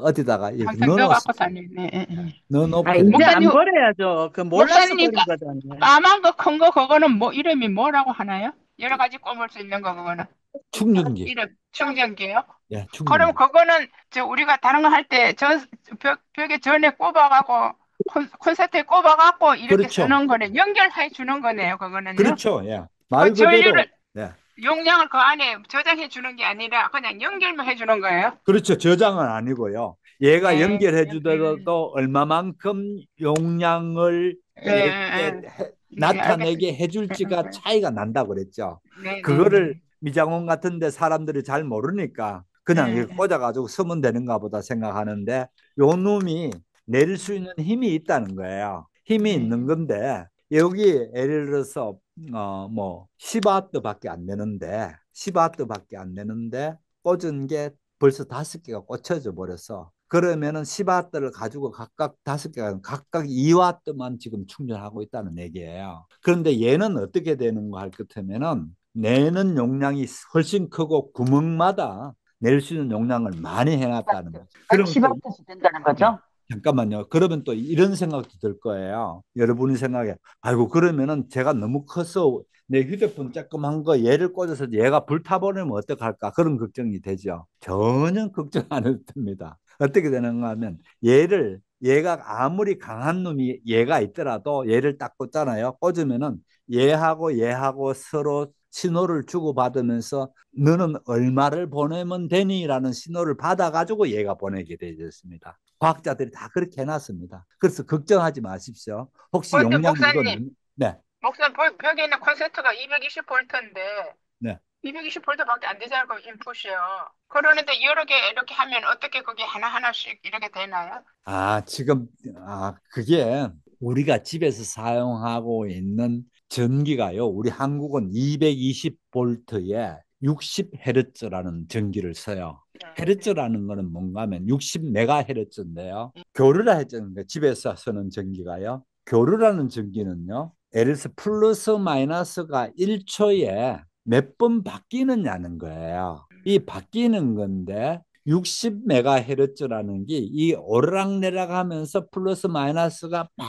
S3: 어디다가 이렇게
S2: 항상
S3: 넣어놓으시,
S2: 넣어갖고 다니네. 예, 예.
S4: 아,
S3: 넣어놓게
S4: 이제
S3: 되면
S4: 안
S2: 목사님,
S4: 버려야죠. 그 몰라서
S2: 목사님
S4: 버린 거잖아요.
S2: 까만 거 큰 거 그거는 뭐 이름이 뭐라고 하나요? 여러 가지 꼽을 수 있는 거 그거는
S3: 충전기,
S2: 이름 충전기요?
S3: 예,
S2: 그럼
S3: 충전기.
S2: 그거는 저 우리가 다른 거 할 때 저 벽에 전에 꼽아가고 콘센트에 꼽아갖고 이렇게
S3: 그렇죠.
S2: 쓰는 거네. 연결해 주는 거네요. 그거는요.
S3: 그렇죠. 예.
S2: 그
S3: 말 그대로,
S2: 전류를
S3: 예.
S2: 용량을 그 안에 저장해 주는 게 아니라 그냥 연결만 해 주는 거예요.
S3: 그렇죠. 저장은 아니고요. 얘가
S2: 네.
S3: 연결해 주더라도 얼마만큼 용량을
S2: 예,
S3: 얘게
S2: 예, 네,
S3: 나타내게
S2: 알겠습니다.
S3: 해줄지가 차이가 난다고 그랬죠.
S2: 네, 네,
S3: 그거를
S2: 네.
S3: 미장원 같은데 사람들이 잘 모르니까 그냥 이거
S2: 예,
S3: 꽂아가지고 쓰면 되는가 보다 생각하는데 요 놈이 낼 수 있는 힘이 있다는 거예요. 힘이
S2: 네.
S3: 있는 건데 여기 예를 들어서 뭐 10와트밖에 안 되는데 10와트밖에 안 되는데 꽂은 게 벌써 5개가 꽂혀져 버려서 그러면은 10와트를 가지고 각각 5개가 각각 2와트만 지금 충전하고 있다는 얘기예요. 그런데 얘는 어떻게 되는가 할 것 같으면은 내는 용량이 훨씬 크고 구멍마다 낼 수 있는 용량을 많이 해놨다는 거죠. 그러면 또
S1: 10와트씩 된다는
S3: 네.
S1: 거죠?
S3: 잠깐만요. 그러면 또 이런 생각도 들 거예요. 여러분이 생각해. 아이고, 그러면은 제가 너무 커서 내 휴대폰 조그만 거 얘를 꽂아서 얘가 불타버리면 어떡할까? 그런 걱정이 되죠. 전혀 걱정 안 해도 됩니다. 어떻게 되는가 하면 얘가 아무리 강한 놈이 얘가 있더라도 얘를 딱 꽂잖아요. 꽂으면은 얘하고 서로 신호를 주고받으면서 너는 얼마를 보내면 되니라는 신호를 받아가지고 얘가 보내게 되었습니다. 과학자들이 다 그렇게 해놨습니다. 그래서 걱정하지 마십시오. 혹시
S2: 그런데
S3: 용량이 이거
S2: 목사님,
S3: 네,
S2: 벽에 있는 콘센트가 220볼트인데
S3: 네.
S2: 220볼트밖에 안 되잖아요, 그 인풋이요. 그러는데 여러 개 이렇게 하면 어떻게 그게 하나하나씩 이렇게 되나요?
S3: 지금 그게 우리가 집에서 사용하고 있는 전기가요. 우리 한국은 220볼트에 60Hz라는 전기를 써요. 헤르츠라는 거는 뭔가 하면 60메가헤르츠인데요. 교류라 했잖아요. 집에서 쓰는 전기가요. 교류라는 전기는요. 예를 들어서 플러스 마이너스가 1초에 몇 번 바뀌느냐는 거예요. 이 바뀌는 건데 60메가헤르츠라는 게 이 오르락내락 하면서 플러스 마이너스가 막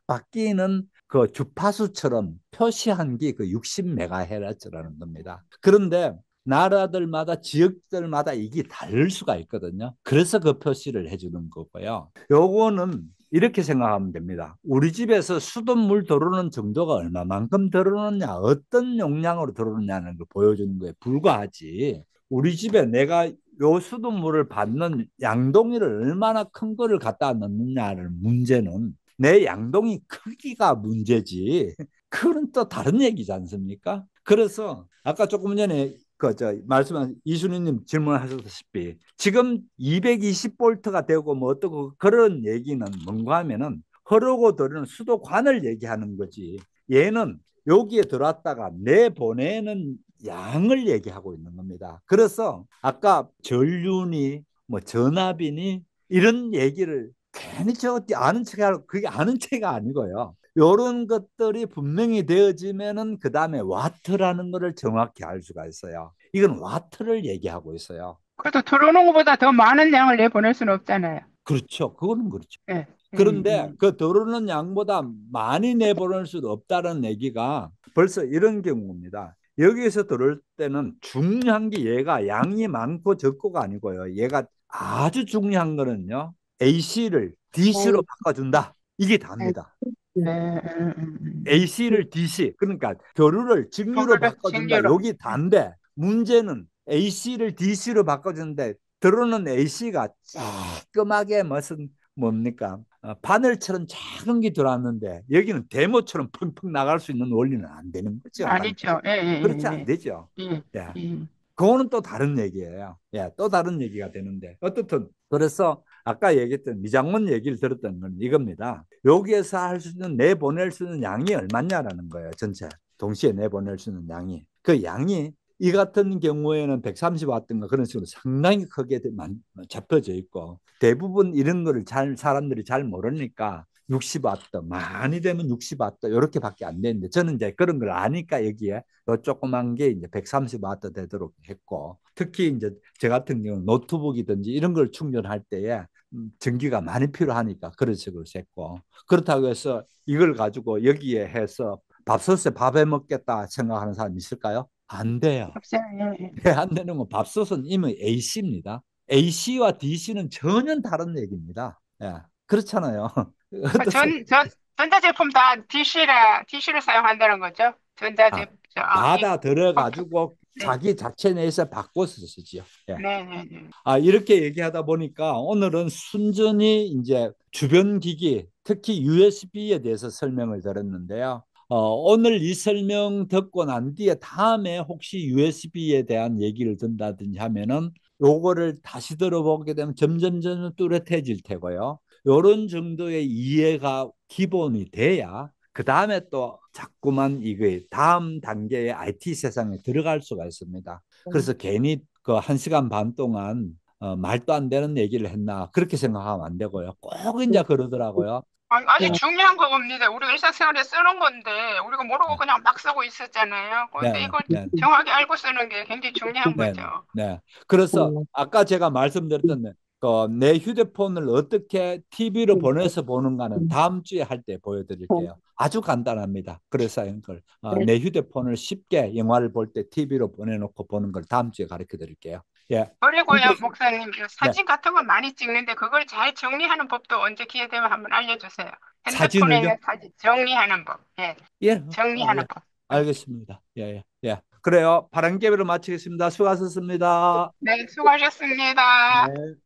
S3: 바뀌는 그 주파수처럼 표시한 게 그 60메가헤르츠라는 겁니다. 그런데 나라들마다 지역들마다 이게 다를 수가 있거든요. 그래서 그 표시를 해주는 거고요. 요거는 이렇게 생각하면 됩니다. 우리 집에서 수돗물 들어오는 정도가 얼마만큼 들어오느냐, 어떤 용량으로 들어오느냐는 걸 보여주는 거에 불과하지. 우리 집에 내가 요 수돗물을 받는 양동이를 얼마나 큰 거를 갖다 넣느냐를 문제는 내 양동이 크기가 문제지. 그건 또 다른 얘기지 않습니까? 그래서 아까 조금 전에 말씀한 이순희님 질문하셨다시피 지금 220볼트가 되고 뭐 어떻고 그런 얘기는 뭔가 하면은 흐르고 들어오는 수도관을 얘기하는 거지. 얘는 여기에 들어왔다가 내보내는 양을 얘기하고 있는 겁니다. 그래서 아까 전륜이 뭐 전압이니 이런 얘기를 괜히 저 아는 척하고 그게 아는 척이 아니고요. 이런 것들이 분명히 되어지면은 그 다음에 와트라는 것을 정확히 알 수가 있어요. 이건 와트를 얘기하고 있어요.
S2: 그래도 들어오는 것보다 더 많은 양을 내보낼 수는 없잖아요.
S3: 그렇죠. 그거는 그렇죠.
S2: 예.
S3: 그런데 그 들어오는 양보다 많이 내보낼 수도 없다는 얘기가 벌써 이런 경우입니다. 여기에서 들어올 때는 중요한 게 얘가 양이 많고 적고가 아니고요. 얘가 아주 중요한 거는요. AC를 DC로 바꿔준다. 이게 답니다. AC를 DC, 그러니까 교류를 직류로 바꿔준다.
S2: 직류로.
S3: 여기 단데 문제는 AC를 DC로 바꿔주는데 들어오는 AC가 조그맣게 무슨 뭡니까? 바늘처럼 작은 게 들어왔는데 여기는 데모처럼 펑펑 나갈 수 있는 원리는 안 되는 거죠.
S2: 아니죠.
S3: 그렇지 안 되죠.
S2: 예.
S3: 예.
S2: 예.
S3: 그거는 또 다른 얘기예요. 예, 또 다른 얘기가 되는데 어떻든 그래서 아까 얘기했던 미장원 얘기를 들었던 건 이겁니다. 여기에서 할 수 있는 내보낼 수 있는 양이 얼마냐라는 거예요. 전체 동시에 내보낼 수 있는 양이 그 양이 이 같은 경우에는 130와트인가 그런 식으로 상당히 크게 잡혀져 있고 대부분 이런 거를 사람들이 잘 모르니까 60와트 많이 되면 60와트 이렇게밖에 안 되는데 저는 이제 그런 걸 아니까 여기에 요 조그만 게 이제 130와트 되도록 했고 특히 이제 저 같은 경우는 노트북이든지 이런 걸 충전할 때에 전기가 많이 필요하니까 그런 식으로 했고 그렇다고 해서 이걸 가지고 여기에 해서 밥솥에 밥해 먹겠다 생각하는 사람 있을까요? 안 돼요. 안 되는 건 밥솥은 이미 AC입니다. AC와 DC는 전혀 다른 얘기입니다. 예, 그렇잖아요.
S2: 전자제품 다 DC를 사용한다는 거죠? 전자제품.
S3: 받아 들어가지고 자기 자체 내에서 바꿔서 쓰지요. 예.
S2: 네네네.
S3: 이렇게 얘기하다 보니까 오늘은 순전히 이제 주변 기기, 특히 USB에 대해서 설명을 드렸는데요. 오늘 이 설명 듣고 난 뒤에 다음에 혹시 USB에 대한 얘기를 든다든지 하면은 요거를 다시 들어보게 되면 점점 뚜렷해질 테고요. 요런 정도의 이해가 기본이 돼야 그 다음에 또 자꾸만 이게 다음 단계의 IT 세상에 들어갈 수가 있습니다. 그래서 괜히 그 1시간 반 동안 말도 안 되는 얘기를 했나 그렇게 생각하면 안 되고요. 꼭 이제 그러더라고요.
S2: 아주 중요한 거겁니다. 우리가 일상생활에 쓰는 건데 우리가 모르고 그냥 막 쓰고 있었잖아요. 그런데 이걸 정확히 알고 쓰는 게 굉장히 중요한 거죠.
S3: 네. 그래서 아까 제가 말씀드렸던 내 휴대폰을 어떻게 TV로 보내서 보는가는 다음 주에 할 때 보여드릴게요. 아주 간단합니다. 그래서 이걸 내 휴대폰을 쉽게 영화를 볼 때 TV로 보내놓고 보는 걸 다음 주에 가르쳐 드릴게요. 예.
S2: 그리고요, 목사님, 사진 같은 거 많이 찍는데 그걸 잘 정리하는 법도 언제 기회 되면 한번 알려주세요. 핸드폰에 있는 사진 정리하는 법. 예. 정리하는 법.
S3: 알겠습니다. 예. 그래요. 바람개비로 마치겠습니다. 수고하셨습니다.
S2: 네, 수고하셨습니다.
S3: 네.